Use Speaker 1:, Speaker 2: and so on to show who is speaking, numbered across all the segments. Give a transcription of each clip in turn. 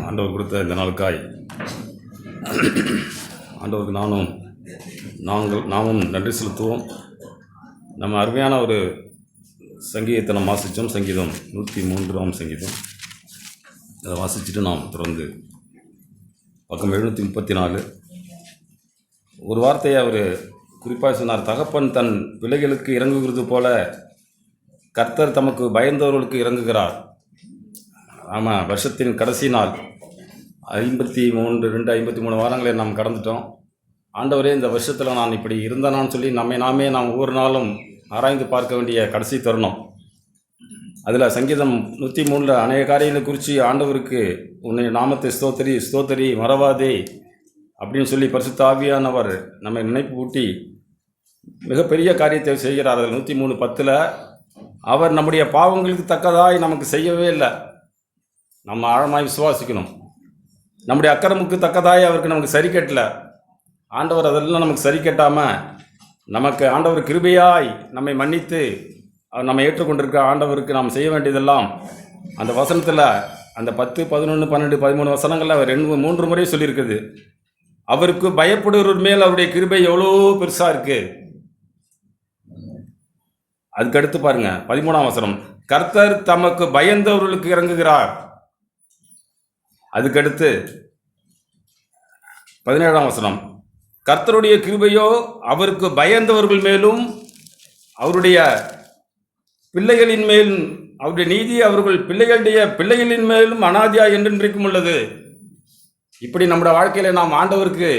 Speaker 1: ஆண்டவர் கொடுத்த இந்த நாளுக்காய் ஆண்டவருக்கு நாமும் நன்றி செலுத்துவோம். நம்ம அருமையான ஒரு சங்கீதத்தை நம்ம வாசித்தோம். சங்கீதம் 103ஆம் சங்கீதம். அதை வாசிச்சுட்டு நாம் தொடர்ந்து பக்கம் 734 ஒரு வார்த்தையை அவர் குறிப்பாக சொன்னார். தகப்பன் தன் பிள்ளைகளுக்கு இறங்குகிறது போல கர்த்தர் தமக்கு பயந்தவர்களுக்கு இறங்குகிறார். ஆமாம், வருஷத்தின் கடைசி நாள் 53 வாரங்களை நாம் கடந்துட்டோம். ஆண்டவரே, இந்த வருஷத்தில் நான் இப்படி இருந்தேனான்னு சொல்லி நாம் ஒவ்வொரு நாளும் ஆராய்ந்து பார்க்க வேண்டிய கடைசி தருணம். அதில் சங்கீதம் 103 அநேக காரியங்களை குறித்து ஆண்டவருக்கு உன்னை நாமத்தை ஸ்தோத்தரி மறவாதே அப்படின்னு சொல்லி பரிசுத்த ஆவியானவர் நம்மை நினைப்பு ஊட்டி மிகப்பெரிய காரியத்தை செய்கிறார். அதில் 103:10 அவர் நம்முடைய பாவங்களுக்கு தக்கதாய் நமக்கு செய்யவே இல்லை. நம்ம ஆழமாய் விசுவாசிக்கணும். நம்முடைய அக்கிரமுக்கு தக்கதாய் அவருக்கு நமக்கு சரி கட்டலை. ஆண்டவர் அதெல்லாம் நமக்கு சரி கட்டாமல் நமக்கு ஆண்டவர் கிருபையாய் நம்மை மன்னித்து அவர் நம்ம ஏற்றுக்கொண்டிருக்க ஆண்டவருக்கு நாம் செய்ய வேண்டியதெல்லாம் அந்த வசனத்தில் அந்த 10, 11, 12, 13 வசனங்களில் அவர் 3 முறை சொல்லியிருக்குது. அவருக்கு பயப்படுவர் மேல் அவருடைய கிருபை எவ்வளோ பெருசாக இருக்குது. அதுக்கடுத்து பாருங்க 13ஆம் வசனம், கர்த்தர் தமக்கு பயந்தவர்களுக்கு இறங்குகிறார். அதுக்கடுத்து 17ஆம் வசனம், கர்த்தருடைய கிருபையோ அவருக்கு பயந்தவர்கள் மேலும் அவருடைய பிள்ளைகளின் மேலும் அவருடைய நீதி அவர்கள் பிள்ளைகளின் மேலும் அனாதியா என்றென்றைக்கும் உள்ளது. இப்படி நம்முடைய வாழ்க்கையில் நாம் ஆண்டவருக்கு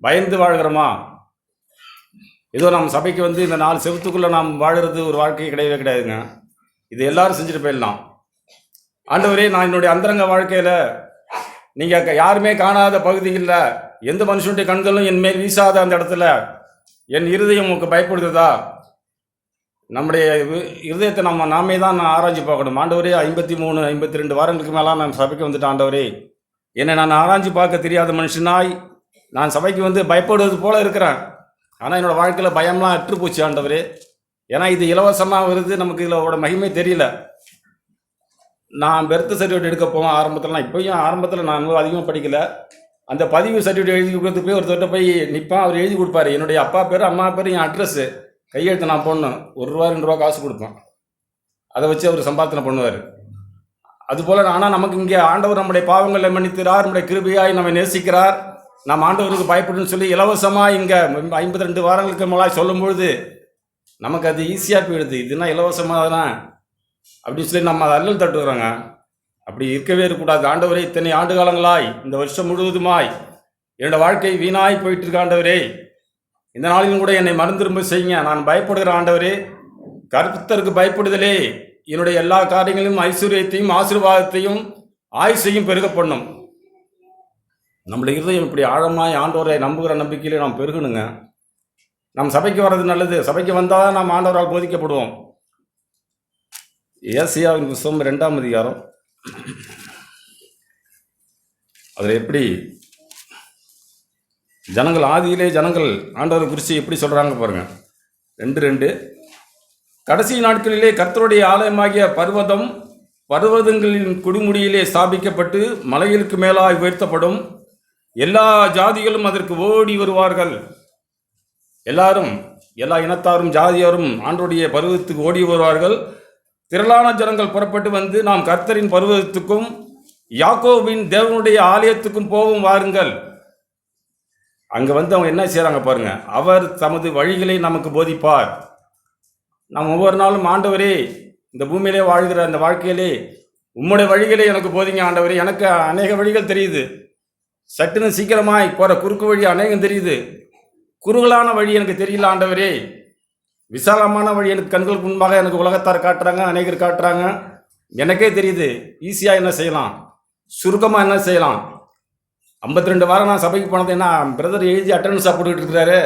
Speaker 1: பயந்து வாழ்கிறோமா? ஏதோ நம்ம சபைக்கு வந்து இந்த 4 செவத்துக்குள்ளே நாம் வாழுறது ஒரு வாழ்க்கை கிடையவே கிடையாதுங்க. இது எல்லாரும் செஞ்சுட்டு போயிடலாம். ஆண்டவரே, நான் என்னுடைய அந்தரங்க வாழ்க்கையில் நீங்கள் யாருமே காணாத பகுதிகளில் எந்த மனுஷனுடைய கண்களும் என் மேல் வீசாத அந்த இடத்துல என் இருதயம் உங்களுக்கு பயப்படுகிறதா? நம்முடைய இருதயத்தை நாமே தான் ஆராய்ச்சி பார்க்கணும். ஆண்டவரே, 53, 52 வாரங்களுக்கு மேலே நான் சபைக்கு வந்துட்டேன். ஆண்டவரே, என்னை நான் ஆராய்ச்சி பார்க்க தெரியாத மனுஷனாய் நான் சபைக்கு வந்து பயப்படுவது போல இருக்கிறேன். ஆனால் என்னோடய வாழ்க்கையில் பயம்லாம் அற்று போச்சு ஆண்டவரே. ஏன்னா இது இலவசமாக வருது, நமக்கு இதோட மகிமை தெரியல. நான் பெர்த் சர்டிஃபிகேட் எடுக்க போவேன் ஆரம்பத்திலலாம். இப்போயும் ஆரம்பத்தில் நான் அதிகமாக படிக்கலை. அந்த பதிவு சர்டிஃபிகேட் எழுதி கொடுத்து போய் ஒருத்தர்கிட்ட போய் நிற்பேன். அவர் எழுதி கொடுப்பாரு. என்னுடைய அப்பா பேர், அம்மா பேர், என் அட்ரஸ்ஸு, கையெழுத்து நான் போடணும். ₹1 ₹2 காசு கொடுப்பேன். அதை வச்சு அவர் சம்பாத்தனை பண்ணுவார். அதுபோல் ஆனால் நமக்கு இங்கே ஆண்டவர் நம்முடைய பாவங்களை மன்னிக்கிறார், நம்முடைய கிருபையாய் நம்மை நேசிக்கிறார், நாம் ஆண்டவருக்கு பயப்படுன்னு சொல்லி இலவசமாக இங்கே 52 வாரங்களுக்கு மேலாக சொல்லும்பொழுது நமக்கு அது ஈஸியாக போயிடுது. இதுனா இலவசமாக தான் அப்படின்னு சொல்லி நம்ம அதை அல்லல் தட்டுக்கிறோங்க. அப்படி இருக்கவே இருக்கக்கூடாது. ஆண்டவரே, இத்தனை ஆண்டு காலங்களாய் இந்த வருஷம் முழுவதுமாய் என்னோடய வாழ்க்கை வீணாய் போயிட்டு இருக்க ஆண்டவரே, இந்த நாளிலும் கூட என்னை மறந்திரும்ப செய்யுங்க. நான் பயப்படுகிற ஆண்டவரே, கர்த்தருக்கு பயப்படுதலே என்னுடைய எல்லா காரியங்களையும் ஐஸ்வர்யத்தையும் ஆசீர்வாதத்தையும் ஆயுசையும் பெருக பண்ணும். நம்முடைய இருதயம் இப்படி ஆழமாய் ஆண்டவரை நம்புகிற நம்பிக்கையிலே நாம் பெருகணுங்க. நாம் சபைக்கு வர்றது நல்லது. சபைக்கு வந்தால் தான் நாம் ஆண்டவரால் போதிக்கப்படுவோம். ஏசாயாவின் புத்தகம் 2ஆம் அதிகாரம், அதில் எப்படி ஜனங்கள் ஆண்டவரை குறித்து எப்படி சொல்கிறாங்க பாருங்க. 2:2, கடைசி நாட்களிலே கர்த்தருடைய ஆலயமாகிய பர்வதங்களின் குடிமுடியிலே ஸ்தாபிக்கப்பட்டு மலைகளுக்கு மேலாய் உயர்த்தப்படும். எல்லா ஜாதிகளும் அதற்கு ஓடி வருவார்கள். எல்லாரும், எல்லா இனத்தாரும் ஜாதியாரும் ஆண்டவருடைய பர்வதத்துக்கு ஓடி வருவார்கள். திரளான ஜனங்கள் புறப்பட்டு வந்து நாம் கர்த்தரின் பர்வதத்துக்கும் யாக்கோபின் தேவனுடைய ஆலயத்துக்கும் போவோம் வாருங்கள். அங்கே வந்து அவங்க என்ன செய்கிறாங்க பாருங்க. அவர் தமது வழிகளை நமக்கு போதிப்பார். நாம் ஒவ்வொரு நாளும், ஆண்டவரே, இந்த பூமியிலே வாழ்கிற அந்த வாழ்க்கையிலே உம்முடைய வழிகளை எனக்கு போதிங்க ஆண்டவரே. எனக்கு அநேக வழிகள் தெரியுது. சட்டுன்னு சீக்கிரமாய் போகிற குறுக்கு வழி அநேகம் தெரியுது. குறுகலான வழி எனக்கு தெரியல ஆண்டவரே. விசாலமான வழி எனக்கு கண்களுக்கு முன்பாக எனக்கு உலகத்தார் காட்டுறாங்க, அநேகர் காட்டுறாங்க. எனக்கே தெரியுது ஈஸியாக என்ன செய்யலாம், சுருக்கமாக என்ன செய்யலாம். 52 வாரம் நான் சபைக்கு போனது என்ன, பிரதர் எழுதி அட்டண்டன்ஸாக போட்டுக்கிட்டு இருக்கிறாரு.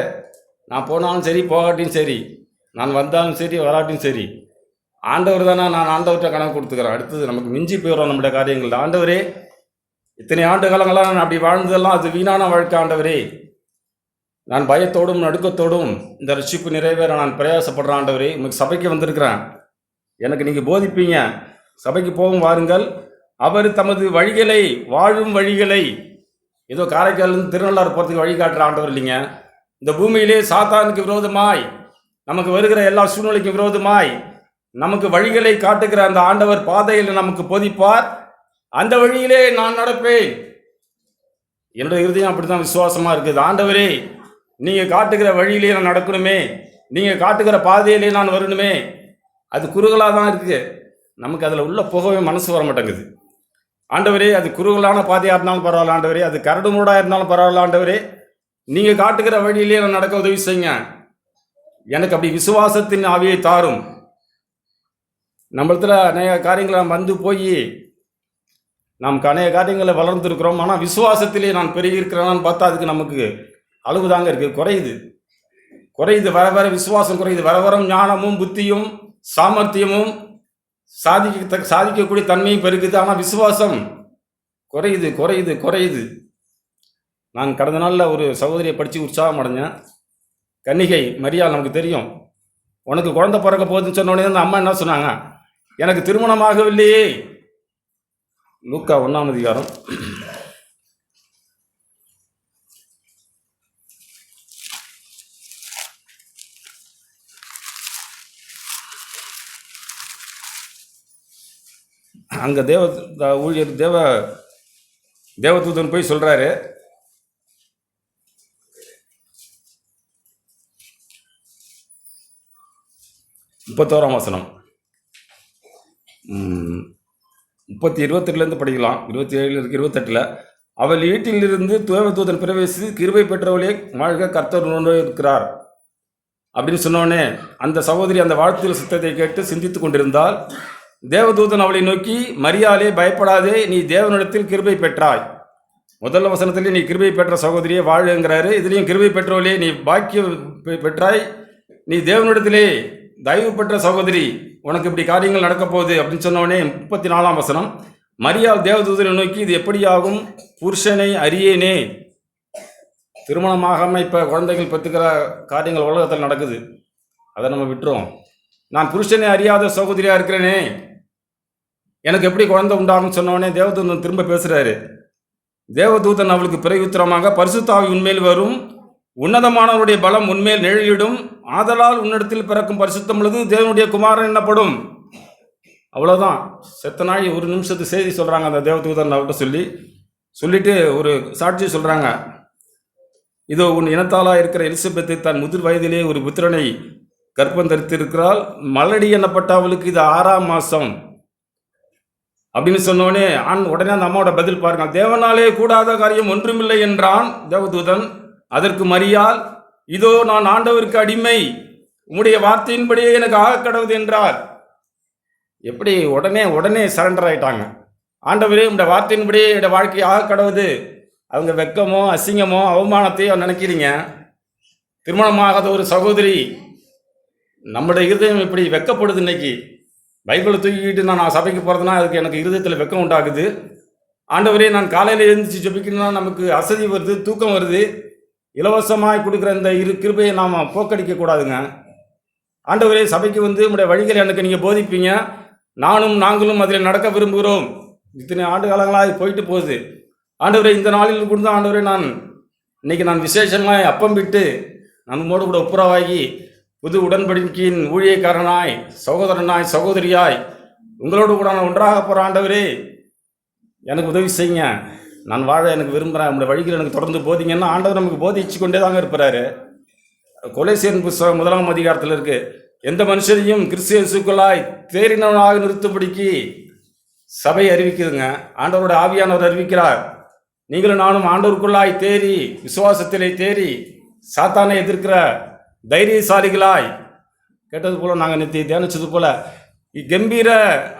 Speaker 1: நான் போனாலும் சரி, போகாட்டியும் சரி, நான் வந்தாலும் சரி, வராட்டியும் சரி, ஆண்டவர் தானே, நான் ஆண்டவர்கிட்ட கணக்கு கொடுத்துக்கிறேன். அடுத்தது நமக்கு மிஞ்சி போயிடும் நம்முடைய காரியங்கள். ஆண்டவரே, இத்தனை ஆண்டு காலங்களாக நான் அப்படி வாழ்ந்ததெல்லாம் அது வீணான வாழ்க்கை ஆண்டவரே. நான் பயத்தோடும் நடுக்கத்தோடும் இந்த ரட்சிப்பு நிறைவேற நான் பிரயாசப்படுறேன் ஆண்டவரே. உங்களுக்கு சபைக்கு வந்திருக்கிறேன். எனக்கு நீங்கள் போதிப்பீங்க. சபைக்கு போகும் வாருங்கள். அவர் தமது வழிகளை, வாழும் வழிகளை, ஏதோ காரைக்காலிருந்து திருநள்ளாறு போகிறதுக்கு வழி காட்டுற ஆண்டவர் இல்லைங்க. இந்த பூமியிலே சாத்தானுக்கு விரோதமாய், நமக்கு வருகிற எல்லா சூழ்நிலைக்கும் விரோதமாய் நமக்கு வழிகளை காட்டுகிற அந்த ஆண்டவர் பாதையில் நமக்கு போதிப்பார். அந்த வழியிலே நான் நடப்பேன். என்னுடைய இருதயம் அப்படித்தான் விசுவாசமா இருக்குது. ஆண்டவரே, நீங்க காட்டுகிற வழியிலே நான் நடக்கணுமே, நீங்க காட்டுகிற பாதையிலே நான் வரணுமே. அது குறுகலாக தான் இருக்கு, நமக்கு அதில் உள்ள போகவே மனசு வர மாட்டேங்குது. ஆண்டவரே, அது குறுகலான பாதையாக இருந்தாலும் பரவாயில்ல ஆண்டவரே, அது கரடு மூடாக இருந்தாலும் பரவாயில்ல ஆண்டவரே, நீங்க காட்டுகிற வழியிலே நான் நடக்க உதவி செய்யுங்க. எனக்கு அப்படி விசுவாசத்தின் ஆவியை தாரும். நம்மளத்துல அநேக காரியங்களை நம்ம வந்து போய் நமக்கு அநேக காரியங்களை வளர்ந்துருக்கிறோம். ஆனால் விசுவாசத்திலே நான் பெருகி இருக்கிறேன்னு பார்த்தா அதுக்கு நமக்கு அளவு தாங்க இருக்குது, குறையுது. வர வர விசுவாசம் குறையுது. வர வர ஞானமும் புத்தியும் சாமர்த்தியமும் சாதிக்கக்கூடிய தன்மையும் பெருகுது. ஆனால் விசுவாசம் குறையுது. நான் கடந்த நாளில் ஒரு சகோதரியை படித்து உற்சாகம் அடைஞ்சேன். கன்னிகை மரியாள், நமக்கு தெரியும். உனக்கு குழந்தை பிறக்க போகுதுன்னு சொன்னோடனே அந்த அம்மா என்ன சொன்னாங்க? எனக்கு திருமணமாகவில்லையே. லூக்கா 1ஆம் அதிகாரம் 1 அங்கே ஊழியர் தேவதூதன் போய் சொல்றாரு, 31ஆம் வசனம், 22 படிக்கலாம், 27 28. அவள் வீட்டிலிருந்து தேவதூதன் பிரவேசி, கிருபை பெற்றவளே வாழ்க, கர்த்தர் உன்னோடு இருக்கிறார் அப்படின்னு சொன்னோடனே அந்த சகோதரி அந்த வாழ்த்துதல் சித்தத்தை கேட்டு சிந்தித்து கொண்டிருந்தால், தேவதூதன் அவளை நோக்கி, மரியாளே பயப்படாதே, நீ தேவனிடத்தில் கிருபை பெற்றாய். முதல் வசனத்திலே நீ கிருபை பெற்ற சகோதரியே வாழ்ங்கிறாரு. இதுலேயும் கிருபை பெற்றவளே நீ பாக்கியம் பெற்றாய், நீ தேவனிடத்திலே தயவு பெற்ற சகோதரி, உனக்கு இப்படி காரியங்கள் நடக்க போகுது அப்படின்னு சொன்னோடனே 34ஆம் வசனம், மரியாள் தேவதூதனை நோக்கி, இது எப்படியாகும், புருஷனை அறியேனே. திருமணமாகாம இப்போ குழந்தைகள் பெற்றுக்கிற காரியங்கள் உலகத்தில் நடக்குது, அதை நம்ம விட்டுறோம். நான் புருஷனை அறியாத சகோதரியாக இருக்கிறேனே, எனக்கு எப்படி குழந்தை உண்டாகும்னு சொன்னோடனே தேவதூதன் திரும்ப பேசுகிறாரு. தேவதூதன் அவளுக்கு பிரயுத்தரமாக, பரிசுத்தாவி உன்மேல் வரும், உன்னதமானவருடைய பலம் உன்மேல் நிழலிடும், ஆதலால் உன்னிடத்தில் பிறக்கும் பரிசுத்தம் உள்ளது தேவனுடைய குமாரன் என்னப்படும். அவ்வளோதான். செத்த நாள் ஒரு நிமிஷத்து செய்தி சொல்கிறாங்க அந்த தேவதூதன் அவர்கிட்ட சொல்லிட்டு ஒரு சாட்சி சொல்கிறாங்க. இதோ உன் இனத்தாலாக இருக்கிற எலிசபெத்தை தன் முதிர் வயதிலே ஒரு புத்திரனை கர்ப்பம் தரித்திருக்கிறாள், மலடி என்னப்பட்ட அவளுக்கு இது 6ஆம் மாதம் அப்படின்னு சொன்னோடனே உடனே அந்த அம்மாவோட பதில் பாருங்க, தேவனாலே கூடாத காரியம் ஒன்றுமில்லை என்றான் தேவதூதன். அதற்கு மரியாள், இதோ நான் ஆண்டவருக்கு அடிமை, உம்முடைய வார்த்தையின்படியே எனக்கு ஆக கடவுது என்றார். எப்படி உடனே சரண்டர் ஆயிட்டாங்க. ஆண்டவரே, உடைய வார்த்தையின்படியே என்னுடைய வாழ்க்கையை ஆக கடவுது. அவங்க வெக்கமோ அசிங்கமோ அவமானத்தையோ நினைக்கிறீங்க. திருமணமாகாத ஒரு சகோதரி, நம்முடைய இருதயம் இப்படி வெக்கப்படுது. இன்னைக்கு பைபிளை தூக்கிக்கிட்டு நான் சபைக்கு போகிறதுனா அதுக்கு எனக்கு இருதயத்தில் வெக்கம் உண்டாகுது. ஆண்டவரே, நான் காலையில் எழுந்திரிச்சு ஜெபிக்கணும்னா நமக்கு அசதி வருது, தூக்கம் வருது. இலவசமாய் கொடுக்குற இந்த கிருபையை நாம் போக்கடிக்க கூடாதுங்க. ஆண்டவரே, சபைக்கு வந்து உங்களுடைய வழிகளை எனக்கு நீங்கள் போதிப்பீங்க, நாங்களும் அதில் நடக்க விரும்புகிறோம். இத்தனை ஆண்டு காலங்களாக போயிட்டு போகுது. ஆண்டவரே, இந்த நாளில் கூட தான் ஆண்டவரே இன்னைக்கு நான் விசேஷமாய் அப்பம் விட்டு நான் உங்களோடு கூட ஒப்புரவாகி புது உடன்படிக்கையின் ஊழியக்காரனாய், சகோதரனாய், சகோதரியாய் உங்களோடு கூட நான் ஒன்றாக போகிற ஆண்டவரே, எனக்கு உதவி செய்யுங்க. நான் வாழ எனக்கு விரும்புகிறேன், உங்களுடைய வழிகள் எனக்கு தொடர்ந்து போதிங்கன்னா ஆண்டவர் நமக்கு போதிச்சு கொண்டே தாங்க இருப்பாரு. கொலைசேரின் புஸ்தகம் 1ஆம் அதிகாரத்தில் இருக்கு, எந்த மனுஷரையும் கிறிஸ்து இயேசுக்குள்ளாய் தேறினவனாக நிறுத்தபடிக்கு சபை அறிவிக்குதுங்க. ஆண்டவரோட ஆவியானவர் அறிவிக்கிறார். நீங்களும் நானும் ஆண்டவருக்குள்ளாய் தேறி, விசுவாசத்திலே தேறி, சாத்தானை எதிர்க்கிற தைரியசாலிகளாய், கேட்டது போல நாங்கள் நிறுத்தி தியானிச்சது போல கம்பீர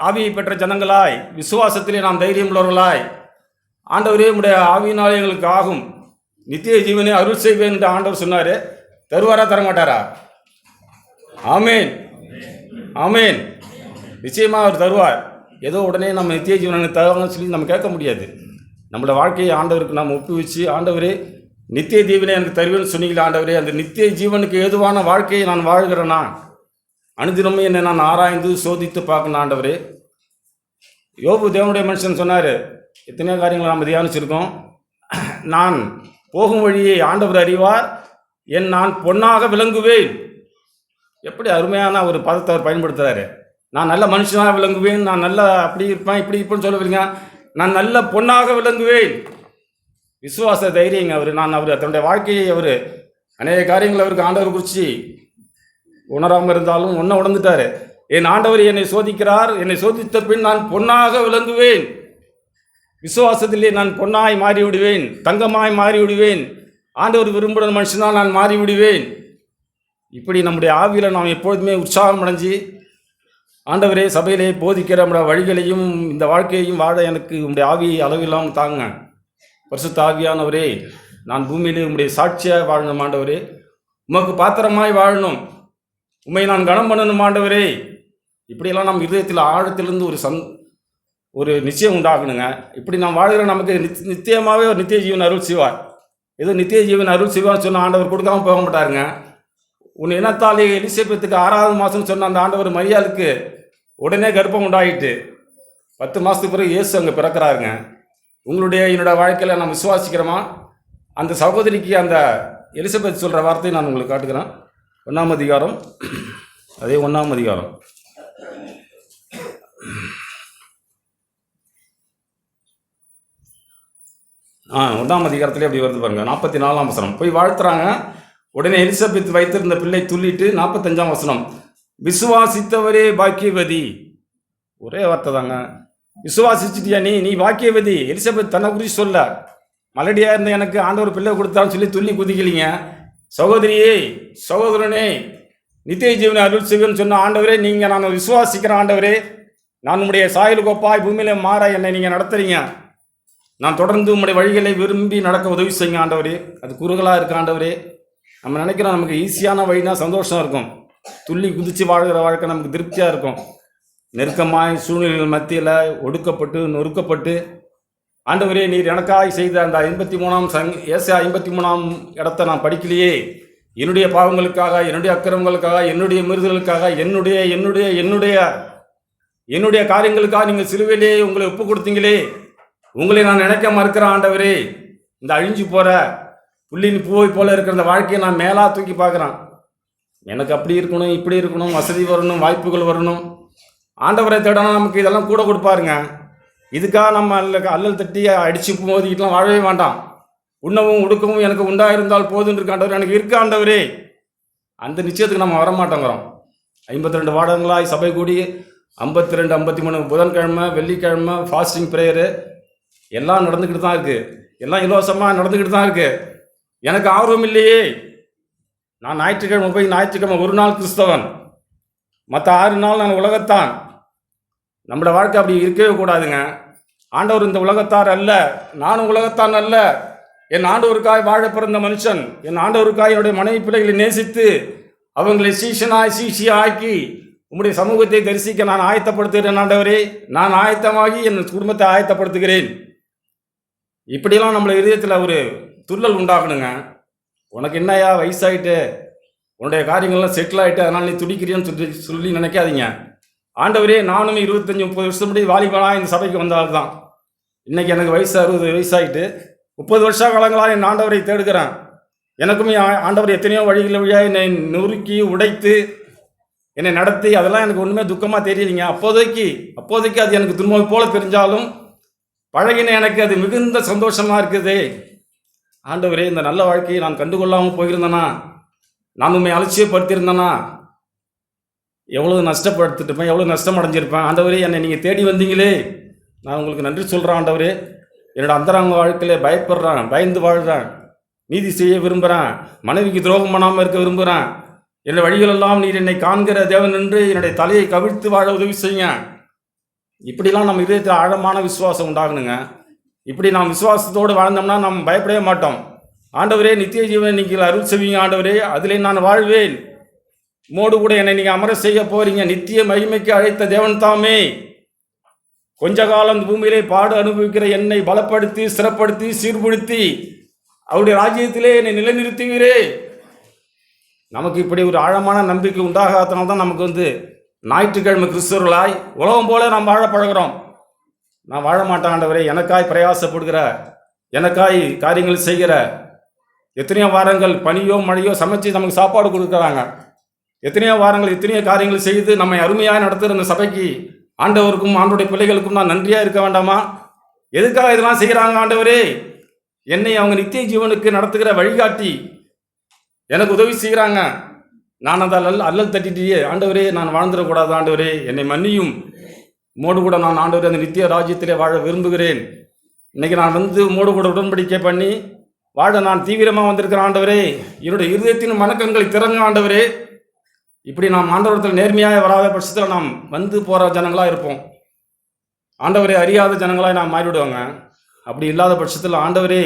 Speaker 1: ஆவியை பெற்ற ஜனங்களாய், விசுவாசத்திலே நாம் தைரியம் உள்ளவர்களாய், ஆண்டவரே உடைய ஆவியினாலே எங்களுக்கு ஆகும் நித்திய ஜீவனை அருள் செய்வேன் என்று ஆண்டவர் சொன்னார். தருவாரா தரமாட்டாரா? ஆமேன், ஆமேன். நிச்சயமாக அவர் தருவார். ஏதோ உடனே நம்ம நித்திய ஜீவனை தருவாங்கன்னு சொல்லி நம்ம கேட்க முடியாது. நம்மளோட வாழ்க்கையை ஆண்டவருக்கு நாம் ஒப்புவிச்சு, ஆண்டவரே நித்திய ஜீவனை எனக்கு தருவேன்னு சொன்னீங்களா ஆண்டவரே, அந்த நித்திய ஜீவனுக்கு ஏதுவான வாழ்க்கையை நான் வாழ்கிறேன்னா அனுதினமும் என்னை நான் ஆராய்ந்து சோதித்து பார்க்கணும் ஆண்டவரே. யோபு தேவனுடைய மனுஷன் சொன்னார், எத்தனையோ காரியங்களை நாம் தியானிச்சிருக்கோம். நான் போகும் வழியை ஆண்டவர் அறிவார், நான் பொன்னாக விளங்குவேன். எப்படி அருமையான ஒரு பதத்தை அவர் பயன்படுத்துகிறாரு. நான் நல்ல மனுஷனாக விளங்குவேன், நான் நல்ல அப்படி இருப்பேன் இப்படி இருப்பேன்னு சொல்லுவீங்க. நான் நல்ல பொன்னாக விளங்குவேன். விசுவாச தைரியங்க அவர். அவர் தன்னுடைய வாழ்க்கையை அவர் அநேக காரியங்கள் அவருக்கு ஆண்டவர் குறித்து உணராமல் இருந்தாலும் உணர்ந்துட்டார். என் ஆண்டவர் என்னை சோதிக்கிறார், என்னை சோதித்த பின் நான் பொன்னாக விளங்குவேன். விசுவாசத்திலே நான் பொன்னாய் மாறிவிடுவேன், தங்கமாய் மாறிவிடுவேன். ஆண்டவர் விரும்புகிற மனுஷனால் நான் மாறிவிடுவேன். இப்படி நம்முடைய ஆவியில் நாம் எப்பொழுதுமே உற்சாகம் அடைஞ்சு, ஆண்டவரே சபையிலே போதிக்கிற நம்முடைய வழிகளையும் இந்த வாழ்க்கையையும் வாழ எனக்கு உங்களுடைய ஆவியை அளவில்லாமல் தாங்க. பரிசுத்த ஆவியானவரே, நான் பூமியிலே உங்களுடைய சாட்சியாக வாழணும் ஆண்டவரே. உமக்கு பாத்திரமாய் வாழணும், உண்மை நான் கனம் பண்ணணும் ஆண்டவரே. இப்படியெல்லாம் நம்ம இதயத்தில் ஆழத்திலிருந்து ஒரு நிச்சயம் உண்டாகணுங்க. இப்படி நாம் வாழ்கிற நமக்கு நித்தியமாகவே ஒரு நித்திய ஜீவன் அருள் செய்வார். ஏதோ நித்திய ஜீவன் அருள் செய்வார்னு சொன்ன ஆண்டவர் கொடுக்காமல் போக மாட்டாருங்க. உன் இனத்தாலே எலிசபெத்துக்கு 6வது மாதம்னு சொன்ன அந்த ஆண்டவர் மரியாளுக்கு உடனே கர்ப்பம் உண்டாகிட்டு 10 மாதத்துக்கு பிறகு இயேசு அங்கே பிறக்கிறாருங்க. என்னோட வாழ்க்கையில் நான் விசுவாசிக்கிறோமா? அந்த சகோதரிக்கு அந்த எலிசபெத் சொல்கிற வார்த்தையை நான் உங்களுக்கு காட்டுக்கிறேன். 1ஆம் அதிகாரம், அதே 1ஆம் அதிகாரம் 1ஆம் அதிகாரத்திலே அப்படி வருது பாருங்க. 44ஆம் வசனம் போய் வாழ்த்துறாங்க. உடனே எலிசபெத் வைத்திருந்த பிள்ளை துள்ளிட்டு 45ஆம் வசனம், விசுவாசித்தவரே பாக்கியவதி. ஒரே வார்த்தை தாங்க, விசுவாசிச்சிட்டியா நீ பாக்கியவதி. எலிசபெத் தன்னை குறித்து சொல்ல, மலடியா இருந்த எனக்கு ஆண்டவர் பிள்ளை கொடுத்தான்னு சொல்லி துள்ளி குதிக்கலிங்க. சகோதரியே, சகோதரனே, நித்திய ஜீவனை அருள் செய்வேன்னு சொன்ன ஆண்டவரே, நீங்கள் நான் விசுவாசிக்கிறேன் ஆண்டவரே. நான் உங்களுடைய சாயல் கோப்பாய் பூமியில மாற என்னை நீங்கள் நடத்துறீங்க. நான் தொடர்ந்து உங்களுடைய வழிகளை விரும்பி நடக்க உதவி செய்யுங்க ஆண்டவரே. அது குறுகலாக இருக்கு ஆண்டவரே. நம்ம நினைக்கிறோம் நமக்கு ஈஸியான வழினா சந்தோஷம் இருக்கும், துள்ளி குதித்து வாழ்கிற வாழ்க்கை நமக்கு திருப்தியாக இருக்கும். நெருக்கமாய் சூழ்நிலைகள் மத்தியில் ஒடுக்கப்பட்டு நொறுக்கப்பட்டு, ஆண்டவரே நீர் எனக்காய் செய்த அந்த 53ஆம் இடத்தை நான் படிக்கலையே, என்னுடைய பாவங்களுக்காக, என்னுடைய அக்கிரமங்களுக்காக, என்னுடைய மீறுதலுக்காக, என்னுடைய காரியங்களுக்காக நீங்கள் சிலுவையிலே உங்களை ஒப்பு கொடுத்தீங்களே, உங்களை நான் நினைக்க மறுக்கிறேன் ஆண்டவரே. இந்த அழிஞ்சு போகிற புள்ளின் பூவை போல இருக்கிற அந்த வாழ்க்கையை நான் மேலாக தூக்கி பார்க்குறேன். எனக்கு அப்படி இருக்கணும், இப்படி இருக்கணும், வசதி வரணும், வாய்ப்புகள் வரணும். ஆண்டவரை தேடணும், நமக்கு இதெல்லாம் கூட கொடுப்பாருங்க. இதுக்காக நம்ம அல்லல் தட்டி அடித்து மோதிக்கிட்டுலாம் வாழவே வேண்டாம். உண்ணவும் உடுக்கவும் எனக்கு உண்டாயிருந்தால் போதுன்னு இருக்க ஆண்டவர், எனக்கு இருக்க ஆண்டவரே. அந்த நிச்சயத்துக்கு நம்ம வரமாட்டோங்கிறோம். 52 வாரங்களாய் சபை கூடி 52, 53 புதன்கிழமை, வெள்ளிக்கிழமை ஃபாஸ்டிங் ப்ரேயரு எல்லாம் நடந்துக்கிட்டு தான் இருக்குது. எல்லாம் இலவசமாக நடந்துக்கிட்டு தான் இருக்குது. எனக்கு ஆர்வம் இல்லையே. நான் ஞாயிற்றுக்கிழமை ஒரு நாள் கிறிஸ்தவன், மற்ற 6 நாள் நான் உலகத்தான். நம்மளோட வாழ்க்கை அப்படி இருக்கவே கூடாதுங்க. ஆண்டவர் இந்த உலகத்தார் அல்ல, நானும் உலகத்தான் அல்ல. என் ஆண்டவருக்காய் வாழ பிறந்த மனுஷன். என் ஆண்டவருக்காய் என்னுடைய மனைவி பிள்ளைகளை நேசித்து அவங்களை சீஷியாக்கி உம்முடைய சமூகத்தை தரிசிக்க நான் ஆயத்தப்படுத்துகிறேன் ஆண்டவரே. நான் ஆயத்தமாகி என் குடும்பத்தை ஆயத்தப்படுத்துகிறேன். இப்படியெல்லாம் நம்மளை இதயத்தில் ஒரு துள்ளல் உண்டாகணுங்க. உனக்கு என்னையா வயசாயிட்டு, உன்னுடைய காரியங்கள்லாம் செட்டில் ஆகிட்டு, அதனால் நீ துடிக்கிறீன்னு சொல்லி நினைக்காதீங்க. ஆண்டவரே, நானும் 25-30 வருஷம் முன்னாடி வாலிபனாக இந்த சபைக்கு வந்தால் தான். இன்றைக்கி எனக்கு வயசு 60 வயசாகிட்டு 30 வருஷ காலங்களாக என் ஆண்டவரை தேடுகிறேன். எனக்குமே ஆண்டவர் எத்தனையோ வழிகளில் வழியாக என்னை நொறுக்கி உடைத்து என்னை நடத்தி, அதெல்லாம் எனக்கு ஒன்றுமே துக்கமாக தெரியலைங்க. அப்போதைக்கு அது எனக்கு துன்பம் போல தெரிஞ்சாலும் பழகின எனக்கு அது மிகுந்த சந்தோஷமாக இருக்குது. ஆண்டவரே, இந்த நல்ல வாழ்க்கையை நான் கண்டுகொள்ளாமல் போயிருந்தேனா, நான் உண்மை அலட்சியப்படுத்தியிருந்தேனா, எவ்வளோ நஷ்டப்படுத்திட்டுப்பேன், எவ்வளோ நஷ்டம் அடைஞ்சிருப்பேன். ஆண்டவரே, என்னை நீங்கள் தேடி வந்தீங்களே, நான் உங்களுக்கு நன்றி சொல்கிறேன் ஆண்டவரே. என்னோடய அந்தரங்க வாழ்க்கையில் பயப்படுறேன், பயந்து வாழ்கிறேன், நீதி செய்ய விரும்புகிறேன், மனைவிக்கு துரோகம் பண்ணாமல் இருக்க விரும்புகிறேன். என்னுடைய வழிகளெல்லாம் நீர் என்னை காண்கிற தேவன் என்று என்னுடைய தலையை கவிழ்த்து வாழ உதவி செய்யுங்க. இப்படிலாம் நம்ம இதயத்தில் ஆழமான விசுவாசம் உண்டாகணுங்க. இப்படி நாம் விசுவாசத்தோடு வாழ்ந்தோம்னா நாம் பயப்படவே மாட்டோம். ஆண்டவரே, நித்திய ஜீவனை நீங்கள் அருள் செய்வீங்க ஆண்டவரே, அதிலே நான் வாழ்வேன். மோடு கூட என்னை நீங்கள் அமர செய்ய போறீங்க. நித்திய மகிமைக்கு அழைத்த தேவன் தாமே கொஞ்ச காலம் பூமியிலே பாடு அனுபவிக்கிற என்னை பலப்படுத்தி, சிறப்படுத்தி, சீர்படுத்தி அவருடைய ராஜ்யத்திலே என்னை நிலைநிறுத்துவீரே. நமக்கு இப்படி ஒரு ஆழமான நம்பிக்கை உண்டாகாதனால தான் நமக்கு ஞாயிற்றுக்கிழமை கிறிஸ்தவர்களாய் உலகம் போல நாம் வாழ பழகிறோம். நான் வாழ மாட்டேன் ஆண்டவரே, எனக்காய் பிரயாசப்படுகிற, எனக்காய் காரியங்கள் செய்கிற, எத்தனையோ வாரங்கள் பனியோ மழையோ சமைச்சு நமக்கு சாப்பாடு கொடுக்குறாங்க, எத்தனையோ வாரங்கள் எத்தனையோ காரியங்கள் செய்து நம்மை அருமையாக நடத்துகிற இந்த சபைக்கு, ஆண்டவருக்கும் ஆண்டோடைய பிள்ளைகளுக்கும் நான் நன்றியாக இருக்க வேண்டாமா? எதுக்காக இதெல்லாம் செய்கிறாங்க ஆண்டவரே? என்னை அவங்க நித்திய ஜீவனுக்கு நடத்துகிற வழிகாட்டி எனக்கு உதவி செய்கிறாங்க. நான் அந்த அல்லல் தட்டிட்டு ஆண்டவரே நான் வாழ்ந்துடக்கூடாது ஆண்டவரே, என்னை மன்னியும், மோடு கூட நான் ஆண்டவரே அந்த நித்திய ராஜ்யத்திலே வாழ விரும்புகிறேன். இன்னைக்கு நான் மோடு கூட உடன்படிக்கை பண்ணி வாழ நான் தீவிரமாக வந்திருக்கிறேன் ஆண்டவரே. என்னுடைய இருதயத்தின் மனக்கண்களை திறங்க ஆண்டவரே. இப்படி நாம் ஆண்டவரத்தில் நேர்மையாக வராத பட்சத்தில் நாம் போகிற ஜனங்களாக இருப்போம். ஆண்டவரை அறியாத ஜனங்களாக நாம் மாறிவிடுவாங்க. அப்படி இல்லாத பட்சத்தில் ஆண்டவரே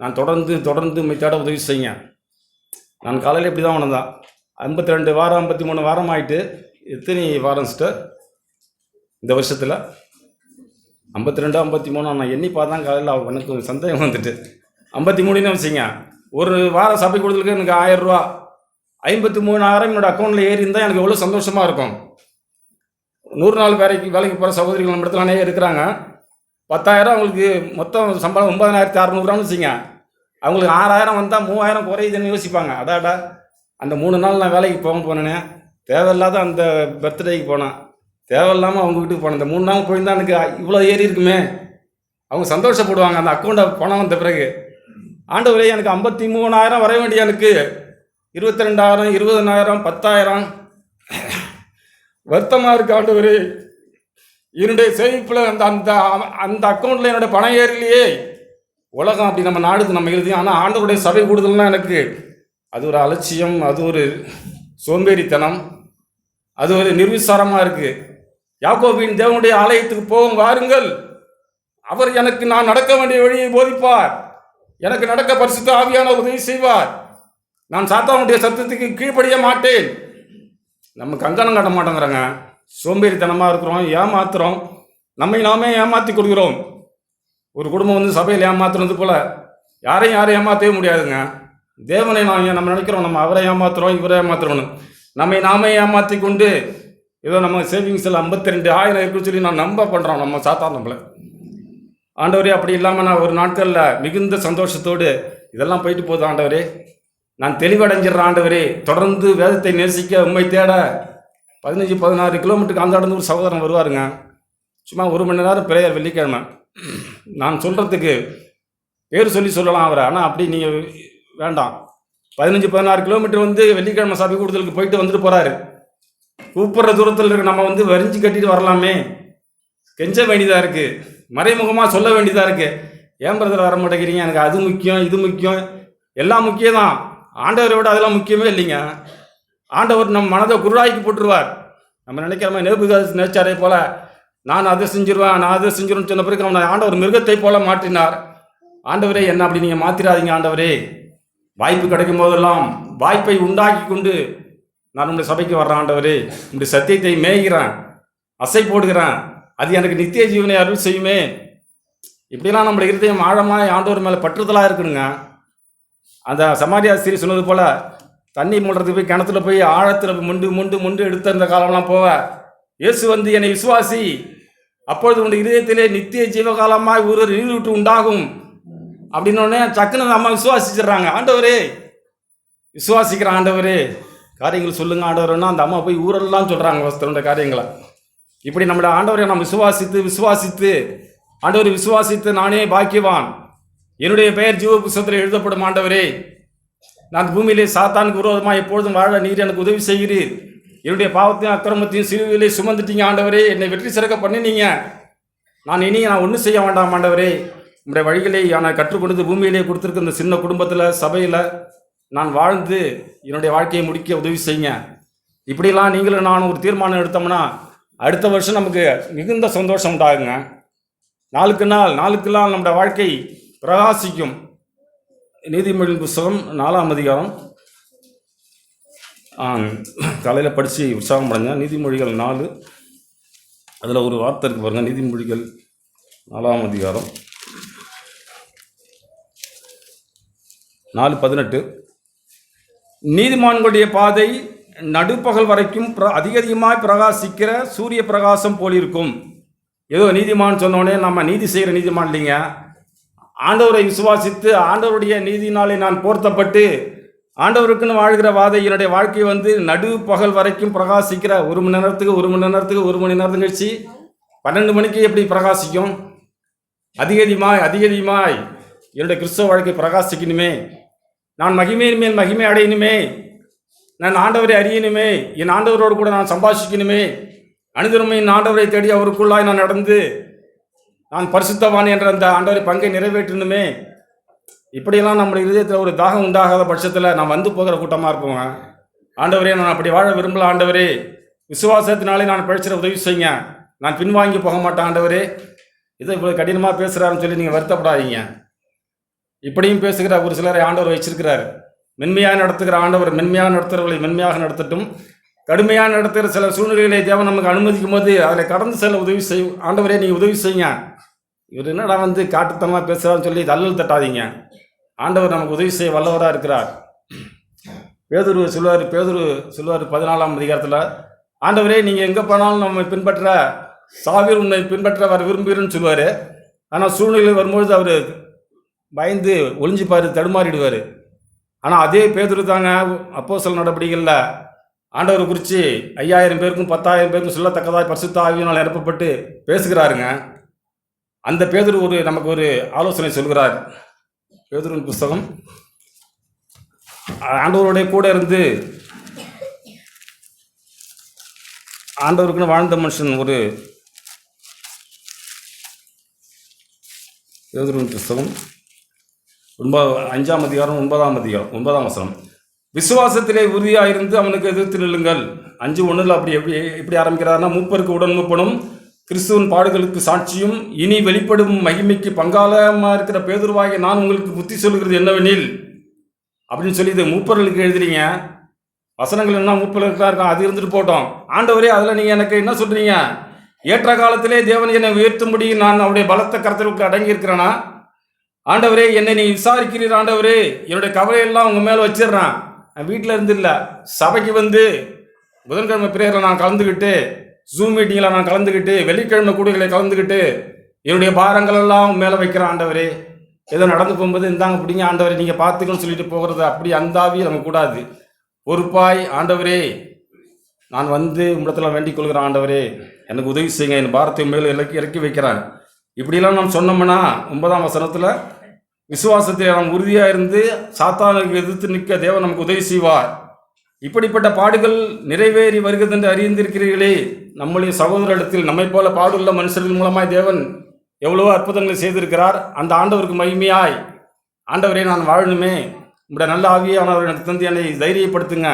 Speaker 1: நான் தொடர்ந்து மித்தாட உதவி செய்யுங்க. நான் காலையில் இப்படி தான் உணர்ந்தான். 52 வாரம் 53 வாரம் ஆகிட்டு. எத்தனை வாரம் சிஸ்டர் இந்த வருஷத்தில்? 52 53 நான் எண்ணி பார்த்தா காலையில் எனக்கு சந்தேகம் வந்துட்டு 53ன்னு வச்சுங்க. ஒரு வாரம் சபை கொடுத்துருக்கு எனக்கு 1000 ரூபா, 53,000 என்னோடய அக்கௌண்ட்டில் ஏறி இருந்தால் எனக்கு எவ்வளோ சந்தோஷமாக இருக்கும். 100 நாள் வேலைக்கு போகிற சகோதரிகள் நம்ம இடத்துல நிறைய இருக்கிறாங்க. 10,000 அவங்களுக்கு மொத்தம் சம்பளம் 9,600 வச்சுங்க. அவங்களுக்கு 6,000 வந்தால் 3,000 குறையுதுன்னு யோசிப்பாங்க. அடாடா, அந்த 3 நாள் நான் வேலைக்கு போனேனே, தேவையில்லாத அந்த பர்த்டேக்கு போனேன், தேவையில்லாமல் அவங்க வீட்டுக்கு போனேன், இந்த 3 நாள் போயிருந்தா எனக்கு இவ்வளோ ஏறி இருக்குமே, அவங்க சந்தோஷப்படுவாங்க அந்த அக்கௌண்ட்டை பணம் வந்த பிறகு. ஆண்டவரே எனக்கு 53,000 வர வேண்டிய எனக்கு 22,000 20,000 10,000 வருத்தமாக இருக்கு ஆண்டவரே. என்னுடைய சேமிப்பில் அந்த அந்த அந்த அக்கௌண்ட்டில் என்னுடைய பணம் ஏறலையே. உலகம் அப்படி நம்ம நாடுது, நம்ம எழுதி. ஆனால் ஆண்டவருடைய சபை கூடுதல்னா எனக்கு அது ஒரு அலட்சியம், அது ஒரு சோம்பேறித்தனம், அது ஒரு நிர்விசாரமாக இருக்குது. யாக்கோபின் தேவனுடைய ஆலயத்துக்கு போவோம் வாருங்கள், அவர் எனக்கு நான் நடக்க வேண்டிய வழியை போதிப்பார், எனக்கு நடக்க பரிசுத்த ஆவியான உதவி செய்வார், நான் சாத்தானுடைய சத்தத்துக்கு கீழ்ப்படிய மாட்டேன். நம்ம கங்கணம் காட்ட மாட்டோங்கிறாங்க, சோம்பேறித்தனமாக இருக்கிறோம், ஏமாத்துறோம், நம்மை நாமே ஏமாற்றி கொடுக்குறோம். ஒரு குடும்பம் சபையில் ஏமாத்துறது போல் யாரையும் ஏமாற்றவே முடியாதுங்க. தேவனை நம்ம நினைக்கிறோம், நம்ம அவரை ஏமாத்துறோம் இவரை ஏமாத்துறோன்னு. நம்மை நாமே ஏமாற்றி கொண்டு ஏதோ நம்ம சேவிங்ஸில் 52,000 இருக்குன்னு சொல்லி நான் நம்ப பண்ணுறோம் நம்ம சாத்தாரண. ஆண்டவரே அப்படி இல்லாமல் நான் ஒரு நாட்களில் மிகுந்த சந்தோஷத்தோடு இதெல்லாம் போயிட்டு போகுது ஆண்டவரே, நான் தெளிவடைஞ்சிடறேன் ஆண்டவரே. தொடர்ந்து வேதத்தை நேசிக்க உண்மை தேட 15-16 கிலோமீட்டருக்கு அந்த இடந்து ஒரு சகோதரன் வருவாருங்க. சும்மா 1 மணி நேரம் பிரேயர் வெள்ளிக்கிழமை. நான் சொல்கிறதுக்கு பேர் சொல்லலாம் அவரை, ஆனால் அப்படி நீங்கள் வேண்டாம். 15-16 கிலோமீட்டர் வெள்ளிக்கிழமை சபை கூடுதலுக்கு போயிட்டு வந்துட்டு போகிறாரு. கூப்பிட்ற தூரத்தில் இருக்க நம்ம வரிஞ்சு கட்டிட்டு வரலாமே, கெஞ்ச வேண்டியதாக இருக்குது, மறைமுகமாக சொல்ல வேண்டியதாக இருக்குது. ஏன் பிரதர் வர மாட்டேங்கிறீங்க, எனக்கு அது முக்கியம் இது முக்கியம் எல்லாம் முக்கியம் தான், ஆண்டவரை விட அதெல்லாம் முக்கியமே இல்லைங்க. ஆண்டவர் நம்ம மனதை குருடாக்கி போட்டுருவார். நம்ம நினைக்கிற மாதிரி நேபுகாத்நேச்சாரை நேச்சாரை போல நான் அதை செஞ்சிருவேன் நான் அதை செஞ்சிருவேன்னு சொன்ன பிறகு அவனை ஆண்டவர் மிருகத்தை போல மாற்றினார். ஆண்டவரே என்ன அப்படி நீங்கள் மாற்றிடாதீங்க ஆண்டவரே. வாய்ப்பு கிடைக்கும் போதெல்லாம் வாய்ப்பை உண்டாக்கி கொண்டு நான் உங்களுடைய சபைக்கு வர்றேன் ஆண்டவரே. உங்களுடைய சத்தியத்தை மேய்கிறேன், அசை போடுகிறேன், அது எனக்கு நித்திய ஜீவனை அருள் செய்யுமே. இப்படிலாம் நம்மளுடைய இருதயம் ஆழமாக ஆண்டவர் மேலே பற்றுதலாக இருக்கணுங்க. அந்த சமாரியா ஸ்திரீ சொன்னது போல் தண்ணி மூடுறதுக்கு போய் கிணத்துல போய் ஆழத்தில் முண்டு எடுத்த இந்த காலம்லாம் போவ. இயேசு என்னை விசுவாசி, அப்பொழுது உங்களுடைய இதயத்திலே நித்திய ஜீவகாலமாக ஒரு நீரூற்று உண்டாகும் அப்படின்னோடனே சக்குன்னு அம்மா விசுவாசிச்சிடுறாங்க. ஆண்டவரே விசுவாசிக்கிற ஆண்டவரே காரியங்கள் சொல்லுங்க ஆண்டவர்னா அந்த அம்மா போய் ஊரெல்லாம் சொல்கிறாங்க வஸ்தனுடைய காரியங்களை. இப்படி நம்முடைய ஆண்டவரை நாம் விசுவாசித்து ஆண்டவரை விசுவாசித்து நானே பாக்கியவான், என்னுடைய பெயர் ஜீவ புஸ்தகத்தில் எழுதப்படும் ஆண்டவரே, நான் பூமியிலே சாத்தானுக்கு விரோதமாக எப்பொழுதும் வாழ நீர் எனக்கு உதவி செய்கிறீர், என்னுடைய பாவத்தையும் அக்கிரமத்தையும் சிலுவையிலே சுமந்துட்டீங்க ஆண்டவரே, என்னை வெற்றி சிறக்க பண்ணினீங்க, நான் ஒன்றும் செய்ய வேண்டாம் ஆண்டவரே, உங்களுடைய வழிகளை நான் கற்றுக்கொண்டு பூமியிலே கொடுத்துருக்க இந்த சின்ன குடும்பத்தில் சபையில் நான் வாழ்ந்து என்னுடைய வாழ்க்கையை முடிக்க உதவி செய்யுங்க. இப்படிலாம் நீங்களும் நான் ஒரு தீர்மானம் எடுத்தோம்னா அடுத்த வருஷம் நமக்கு மிகுந்த சந்தோஷம் உண்டாகுங்க. நாளுக்கு நாள் நம்முடைய வாழ்க்கை பிரகாசிக்கும். நீதிமொழியின் புஸ்தகம் 4ஆம் அதிகாரம் காலையில் படித்து உற்சாகம் அடைஞ்ச நீதிமொழிகள் 4 அதில் ஒரு வார்த்தை இருக்கு பாருங்க. நீதிமொழிகள் 4ஆம் அதிகாரம் 4:18 நீதிமான்களுடைய பாதை நடுப்பகல் வரைக்கும் அதிகமாய் பிரகாசிக்கிற சூரிய பிரகாசம் போலிருக்கும். ஏதோ நீதிமான் சொன்னோடனே நம்ம நீதி செய்கிற நீதிமான் இல்லைங்க. ஆண்டவரை விசுவாசித்து ஆண்டவருடைய நீதினாலே நான் போர்த்தப்பட்டு ஆண்டவருக்குன்னு வாழ்கிற வாதை என்னுடைய வாழ்க்கை நடுப்பகல் வரைக்கும் பிரகாசிக்கிற 1 மணி நேரத்துக்கு 1 மணி நேரத்துக்கு 1 மணி நேரத்துக்கு கழிச்சு 12 மணிக்கு எப்படி பிரகாசிக்கும்? அதிகமாய் என்னுடைய கிறிஸ்தவ வாழ்க்கை பிரகாசிக்கணுமே, நான் மகிமையின் மேல் மகிமை அடையணுமே, நான் ஆண்டவரை அறியணுமே, என் ஆண்டவரோடு கூட நான் சம்பாஷிக்கணுமே, அனுதினமே என் ஆண்டவரை தேடி அவருக்குள்ளாய் நான் நடந்து நான் பரிசுத்தவான் என்ற அந்த ஆண்டவரை பங்கை நிறைவேற்றணுமே. இப்படியெல்லாம் நம்முடைய இதயத்தில் ஒரு தாகம் உண்டாகாத பட்சத்தில் நான் போகிற கூட்டமாக இருப்போங்க. ஆண்டவரே, நான் அப்படி வாழ விரும்பல ஆண்டவரே, விசுவாசத்தினாலே நான் பழிச்சிட உதவி செய்யுங்க, நான் பின்வாங்கி போக மாட்டேன் ஆண்டவரே. இதை இவ்வளோ கடினமாக பேசுகிறாருன்னு சொல்லி நீங்கள் வருத்தப்படாதீங்க. இப்படியும் பேசுகிற ஒரு சிலரை ஆண்டவர் வச்சிருக்கிறார். மென்மையாக நடத்துகிற ஆண்டவர் மென்மையாக நடத்துகிறவர்களை மென்மையாக நடத்தட்டும். கடுமையாக நடத்துகிற சில சூழ்நிலைகளை தேவன் நமக்கு அனுமதிக்கும் போது அதில் கடந்து செல்ல உதவி செய்யும். ஆண்டவரே, நீங்கள் உதவி செய்யுங்க. இவர் என்னடா காட்டுத்தனமாக பேசுகிறான்னு சொல்லி தள்ளல் தட்டாதீங்க. ஆண்டவர் நமக்கு உதவி செய்ய வல்லவராக இருக்கிறார். பேதுரு சொல்லுவார் 14ஆம் அதிகாரத்தில், ஆண்டவரே, நீங்கள் எங்கே போனாலும் நம்ம பின்பற்ற சாவீர் உன்னை பின்பற்ற வர விரும்புகிறேன்னு சொல்லுவார். ஆனால் சூழ்நிலை வரும்பொழுது அவர் பயந்து ஒளிஞ்சிப்பார், தடுமாறிடுவார். ஆனால் அதே பேதுரு தாங்க அப்போஸ்தலர் நடவடிக்கைகளில் ஆண்டவரை குறித்து 5000 பேருக்கும் 10,000 பேருக்கும் சொல்லத்தக்கதாய் பரிசுத்த ஆவியினால் நிரப்பப்பட்டு பேசுகிறாருங்க. அந்த பேதுரு நமக்கு ஒரு ஆலோசனை சொல்கிறார். பேதுருவின் புஸ்தகம், ஆண்டவருடைய கூட இருந்து ஆண்டவருக்குன்னு வாழ்ந்த மனுஷன் பேதுருவின் புஸ்தகம் 5ஆம் அதிகாரம் 9ஆம் வசனம், விசுவாசத்திலே உறுதியாக இருந்து அவனுக்கு எதிர்த்து நில்லுங்கள். 5:1 அப்படி எப்படி ஆரம்பிக்கிறாருன்னா, மூப்பருக்கு உடன்முப்பனும் கிறிஸ்துவின் பாடுகளுக்கு சாட்சியும் இனி வெளிப்படும் மகிமைக்கு பங்காளமாக இருக்கிற பேதுருவாகிய நான் உங்களுக்கு புத்தி சொல்கிறது என்னவெனில் அப்படின்னு சொல்லி இது மூப்பர்களுக்கு எழுதுறீங்க. வசனங்கள் என்ன மூப்பர்களுக்காக இருக்கும், அது இருந்துட்டு போட்டோம். ஆண்டவரே, அதில் நீங்கள் எனக்கு என்ன சொல்கிறீங்க? ஏற்ற காலத்திலே தேவன் என்னை உயர்த்தும்படி நான் அவருடைய பலத்த கருத்திற்கு அடங்கி இருக்கிறேனா? ஆண்டவரே, என்னை நீ விசாரிக்கிறீர். ஆண்டவரே, என்னுடைய கவலையெல்லாம் உங்கள் மேலே வச்சிடுறேன். நான் வீட்டில் இருந்து இல்லை, சபைக்கு புதன்கிழமை பிரேயரில் நான் கலந்துக்கிட்டு, ஜூம் மீட்டிங்கில் நான் கலந்துக்கிட்டு, வெள்ளிக்கிழமை கூடுகளை கலந்துக்கிட்டு என்னுடைய பாரங்கள் எல்லாம் மேலே வைக்கிறேன். ஆண்டவரே, ஏதோ நடந்து போகும்போது இந்தாங்க பிடிங்க ஆண்டவரே, நீங்கள் பார்த்துக்கணும்னு சொல்லிட்டு போகிறது அப்படி அந்தாவி நமக்கு கூடாது. பொறுப்பாய், ஆண்டவரே, நான் உம்மிடத்தில் வேண்டிக் கொள்கிறேன். ஆண்டவரே, எனக்கு உதவி செய்யுங்க, என் பாரத்தை மேலே இறக்கி வைக்கிறேன். இப்படிலாம் நாம் சொன்னோம்னா 9ஆம் வசனத்தில், விசுவாசத்தில் நாம் உறுதியாக இருந்து சாத்தானுக்கு எதிர்த்து நிற்க தேவன் நமக்கு உதவி செய்வார். இப்படிப்பட்ட பாடுகள் நிறைவேறி வருகிறது என்று அறிந்திருக்கிறீர்களே. நம்முடைய சகோதரத்தில் நம்மை போல பாடுள்ள மனுஷர்கள் மூலமாய் தேவன் எவ்வளவோ அற்புதங்களை செய்திருக்கிறார். அந்த ஆண்டவருக்கு மகிமையாய், ஆண்டவரே, நான் வாழணுமே, உங்களுடைய நல்ல ஆவியானவர் எனக்கு தந்து என்னை தைரியப்படுத்துங்க,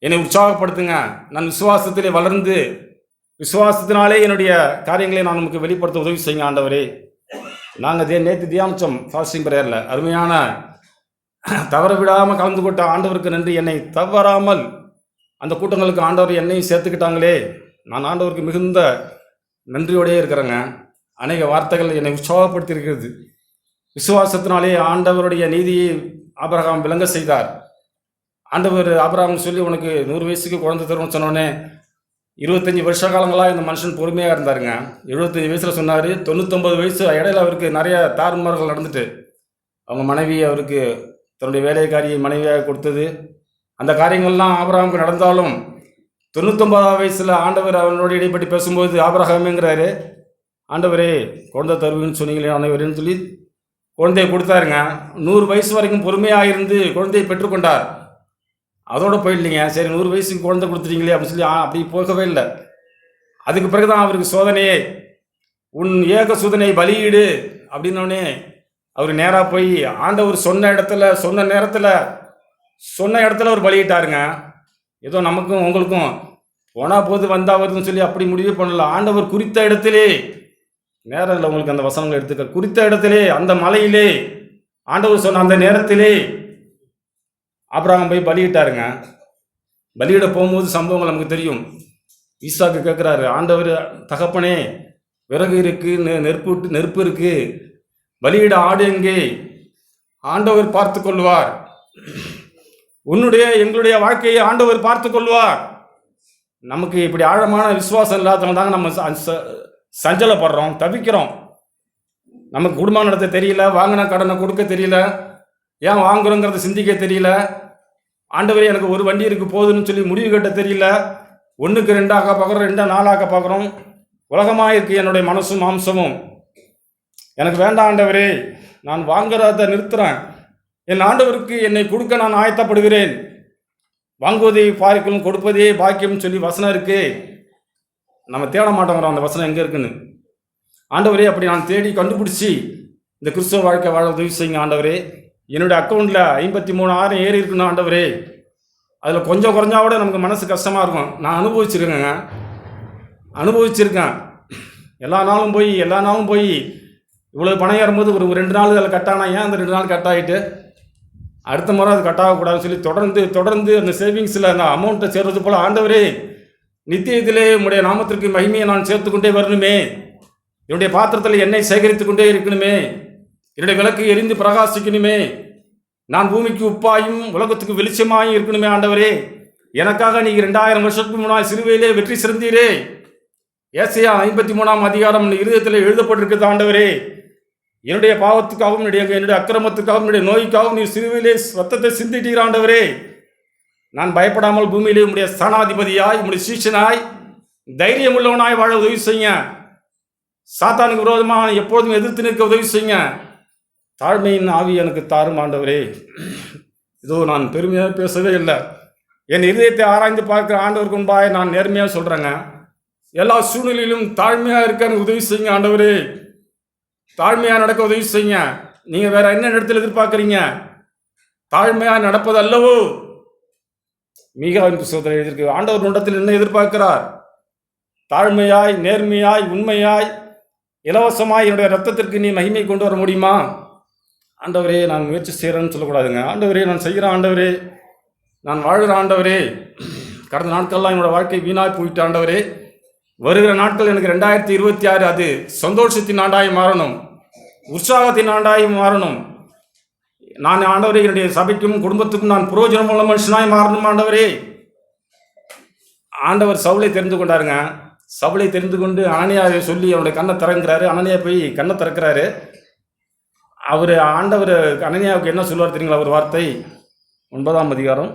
Speaker 1: என்னை உற்சாகப்படுத்துங்க. நான் விசுவாசத்திலே வளர்ந்து விசுவாசத்தினாலே என்னுடைய காரியங்களை நான் நமக்கு வெளிப்படுத்த உதவி செய்யுங்க. ஆண்டவரே, நாங்கள் நேற்று தியானித்தோம் ஃபாஸ்டிங் பிரேயரில், அருமையான தவற விடாமல் கலந்து கொண்ட ஆண்டவருக்கு நன்றி. என்னை தவறாமல் அந்த கூட்டங்களுக்கு ஆண்டவர் என்னையும் சேர்த்துக்கிட்டாங்களே, நான் ஆண்டவருக்கு மிகுந்த நன்றியோடையே இருக்கிறேங்க. அநேக வார்த்தைகள் என்னை உற்சாகப்படுத்தி இருக்கிறது. விசுவாசத்தினாலே ஆண்டவருடைய நீதியை ஆபிரகாம் விளங்க செய்தார். ஆண்டவர் ஆபிரகாம் சொல்லி உனக்கு 100 வயசுக்கு குழந்தை தரும்னு சொன்னோடனே 25 வருஷ காலங்களாக இந்த மனுஷன் பொறுமையாக இருந்தாருங்க. 75 வயசில் சொன்னார். 99 வயசு இடையில அவருக்கு நிறைய தாறுமாறுகள் நடந்துட்டு, அவங்க மனைவி அவருக்கு தன்னுடைய வேலைக்காரியை மனைவியாக கொடுத்தது, அந்த காரியங்கள்லாம் ஆபிரகாமுக்கு நடந்தாலும் 99ஆவது வயசில் ஆண்டவர் அவனோட இடைப்பட்டு பேசும்போது ஆபிரகாமுங்கிறாரு, ஆண்டவரே, குழந்தை தருவீன்னு சொன்னீங்களே அனைவரேன்னு சொல்லி குழந்தையை கொடுத்தாருங்க. 100 வயசு வரைக்கும் பொறுமையாக இருந்து குழந்தையை பெற்றுக்கொண்டார். அதோடு போயிடலிங்க. சரி, 100 வயசுக்கு குழந்தை கொடுத்துட்டீங்களே அப்படின்னு சொல்லி அப்படி போகவே இல்லை. அதுக்கு பிறகு தான் அவருக்கு சோதனையே. உன் ஏக சூதனை பலியிடு அப்படின்னோடனே அவர் நேராக போய் ஆண்டவர் சொன்ன நேரத்தில் அவர் பலியிட்டாருங்க. ஏதோ நமக்கும் உங்களுக்கும் போனால் போது வந்தால் வருதுன்னு சொல்லி அப்படி முடிவே பண்ணல. ஆண்டவர் குறித்த இடத்திலே, நேரம் இல்லை உங்களுக்கு அந்த வசனங்களை எடுத்துக்க, குறித்த இடத்திலே அந்த மலையிலே ஆண்டவர் சொன்ன அந்த நேரத்திலே ஆபிரகாம் போய் பலியிட்டாருங்க. பலியிட போகும்போது சம்பவங்கள் நமக்கு தெரியும். ஈசாக்கு கேட்குறாரு, ஆண்டவர் தகப்பனே, விறகு இருக்கு, நெருப்பு இருக்கு, பலியிட ஆடு எங்கே? ஆண்டவர் பார்த்து கொள்வார். எங்களுடைய வாழ்க்கையை ஆண்டவர் பார்த்து கொள்வார். நமக்கு இப்படி ஆழமான விசுவாசம் இல்லாதவங்க தாங்க நம்ம சஞ்சலப்படுறோம், தவிக்கிறோம். நமக்கு குடும்பம் நடத்த தெரியல, வாங்கின கடனை கொடுக்க தெரியல, ஏன் வாங்குறோங்கிறத சிந்திக்க தெரியல. ஆண்டவரே எனக்கு ஒரு வண்டி இருக்கு போதுன்னு சொல்லி முடிவு கட்ட தெரியல. 1க்கு 2 ஆக்க பார்க்குறோம், 2 4 ஆக்க பார்க்குறோம். உலகமாக இருக்கு என்னுடைய மனசும் மாம்சமும். எனக்கு வேண்டாம் ஆண்டவரே, நான் வாங்குறத நிறுத்துறேன். என் ஆண்டவருக்கு என்னை கொடுக்க நான் ஆயத்தப்படுகிறேன். வாங்குவதை பார்க்கலும் கொடுப்பதே பாக்கியம் சொல்லி வசனம் இருக்கு. நம்ம தேட மாட்டோங்கிறோம் அந்த வசனம் எங்கே இருக்குன்னு. ஆண்டவரே, அப்படி நான் தேடி கண்டுபிடிச்சி இந்த கிறிஸ்தவ வாழ்க்கை வாழ உதவி செய்யுங்க ஆண்டவரே. என்னுடைய அக்கௌண்ட்டில் 53,000 ஏறி இருக்குன்னு ஆண்டவரே. அதில் கொஞ்சம் குறைஞ்சா கூட நமக்கு மனசு கஷ்டமாக இருக்கும். நான் அனுபவிச்சிருக்கேன். எல்லா நாளும் போய் இவ்வளோ பணம் ஏறும்போது ஒரு 2 நாள் அதில் கட்டானா, ஏன் அந்த 2 நாள் கட் ஆகிட்டு அடுத்த முறை அது கட்டாகக்கூடாதுன்னு சொல்லி தொடர்ந்து அந்த சேவிங்ஸில் அந்த அமௌண்ட்டை சேர்றது போல் ஆண்டவரே, நித்தியத்திலே உம்முடைய நாமத்திற்கு மகிமையை நான் சேர்த்து கொண்டே வரணுமே. என்னுடைய பாத்திரத்தில் எண்ணெய் சேகரித்து கொண்டே இருக்கணுமே. என்னுடைய விளக்கு எரிந்து பிரகாசிக்கணுமே. நான் பூமிக்கு உப்பாயும் உலகத்துக்கு வெளிச்சமாயும் இருக்கணுமே ஆண்டவரே. எனக்காக நீங்கள் 2000 வருஷத்துக்கு முன்னாடி சிறுவையிலே வெற்றி சிறந்தீரே. ஏசாயா 53ஆம் அதிகாரம் இருதயத்தில் எழுதப்பட்டிருக்கிறது ஆண்டவரே. என்னுடைய பாவத்துக்காகவும் என்னுடைய அக்கிரமத்துக்காகவும் என்னுடைய நோய்க்காகவும் நீ சிறுவையிலே ரத்தத்தை சிந்திட்டீர் ஆண்டவரே. நான் பயப்படாமல் பூமியிலே உம்முடைய ஸ்தானாதிபதியாய் உம்முடைய சீஷனாய் தைரியம் உள்ளவனாய் வாழ உதவி செய்யுங்க. சாத்தானுக்கு விரோதமாக எப்போதும் எதிர்த்து நிற்க உதவி செய்யுங்க. தாழ்மையின் ஆவி எனக்கு தாரும் ஆண்டவரே. இதோ நான் பெருமையாக பேசவே இல்லை. என் இதயத்தை ஆராய்ந்து பார்க்குற ஆண்டவருக்கு முன்பாக நான் நேர்மையாக சொல்கிறேங்க. எல்லா சூழ்நிலையிலும் தாழ்மையாக இருக்க எனக்கு உதவி செய்யுங்க ஆண்டவரே. தாழ்மையாக நடக்க உதவி செய்யுங்க. நீங்கள் வேற என்ன இடத்துல எதிர்பார்க்குறீங்க? தாழ்மையாக நடப்பது அல்லவோ. மீகாவின் புத்தகத்தில் எழுதியிருக்கு, ஆண்டவர் இடத்தில் என்ன எதிர்பார்க்கிறார்? தாழ்மையாய், நேர்மையாய், உண்மையாய், இலவசமாய் என்னுடைய ரத்தத்திற்கு நீ மகிமை கொண்டு வர முடியுமா? ஆண்டவரே, நான் முயற்சி செய்கிறேன்னு சொல்லக்கூடாதுங்க. ஆண்டவரே, நான் செய்கிறேன் ஆண்டவரே, நான் வாழ்கிற ஆண்டவரே. கடந்த நாட்கள்லாம் என்னோடய வாழ்க்கை வீணாய் போயிட்டு ஆண்டவரே. வருகிற நாட்கள் எனக்கு 2026 அது சந்தோஷத்தின் ஆண்டாய் மாறணும், உற்சாகத்தின் ஆண்டாய் மாறணும். நான் ஆண்டவரே என்னுடைய சபைக்கும் குடும்பத்துக்கும் நான் புரோஜனம் உள்ள மனுஷனாய் மாறணும் ஆண்டவரே. ஆண்டவர் சவுலை தெரிந்து கொண்டாருங்க. சவுலை தெரிந்து கொண்டு அனனியாவை சொல்லி அவனுடைய கண்ணை திறங்கிறாரு. அனனியா போய் கண்ணை திறக்கிறாரு. ஆண்டவர் அனனியாவுக்கு என்ன சொல்லுவார் தெரியுங்களா? ஒரு வார்த்தை, 9ஆம் அதிகாரம்,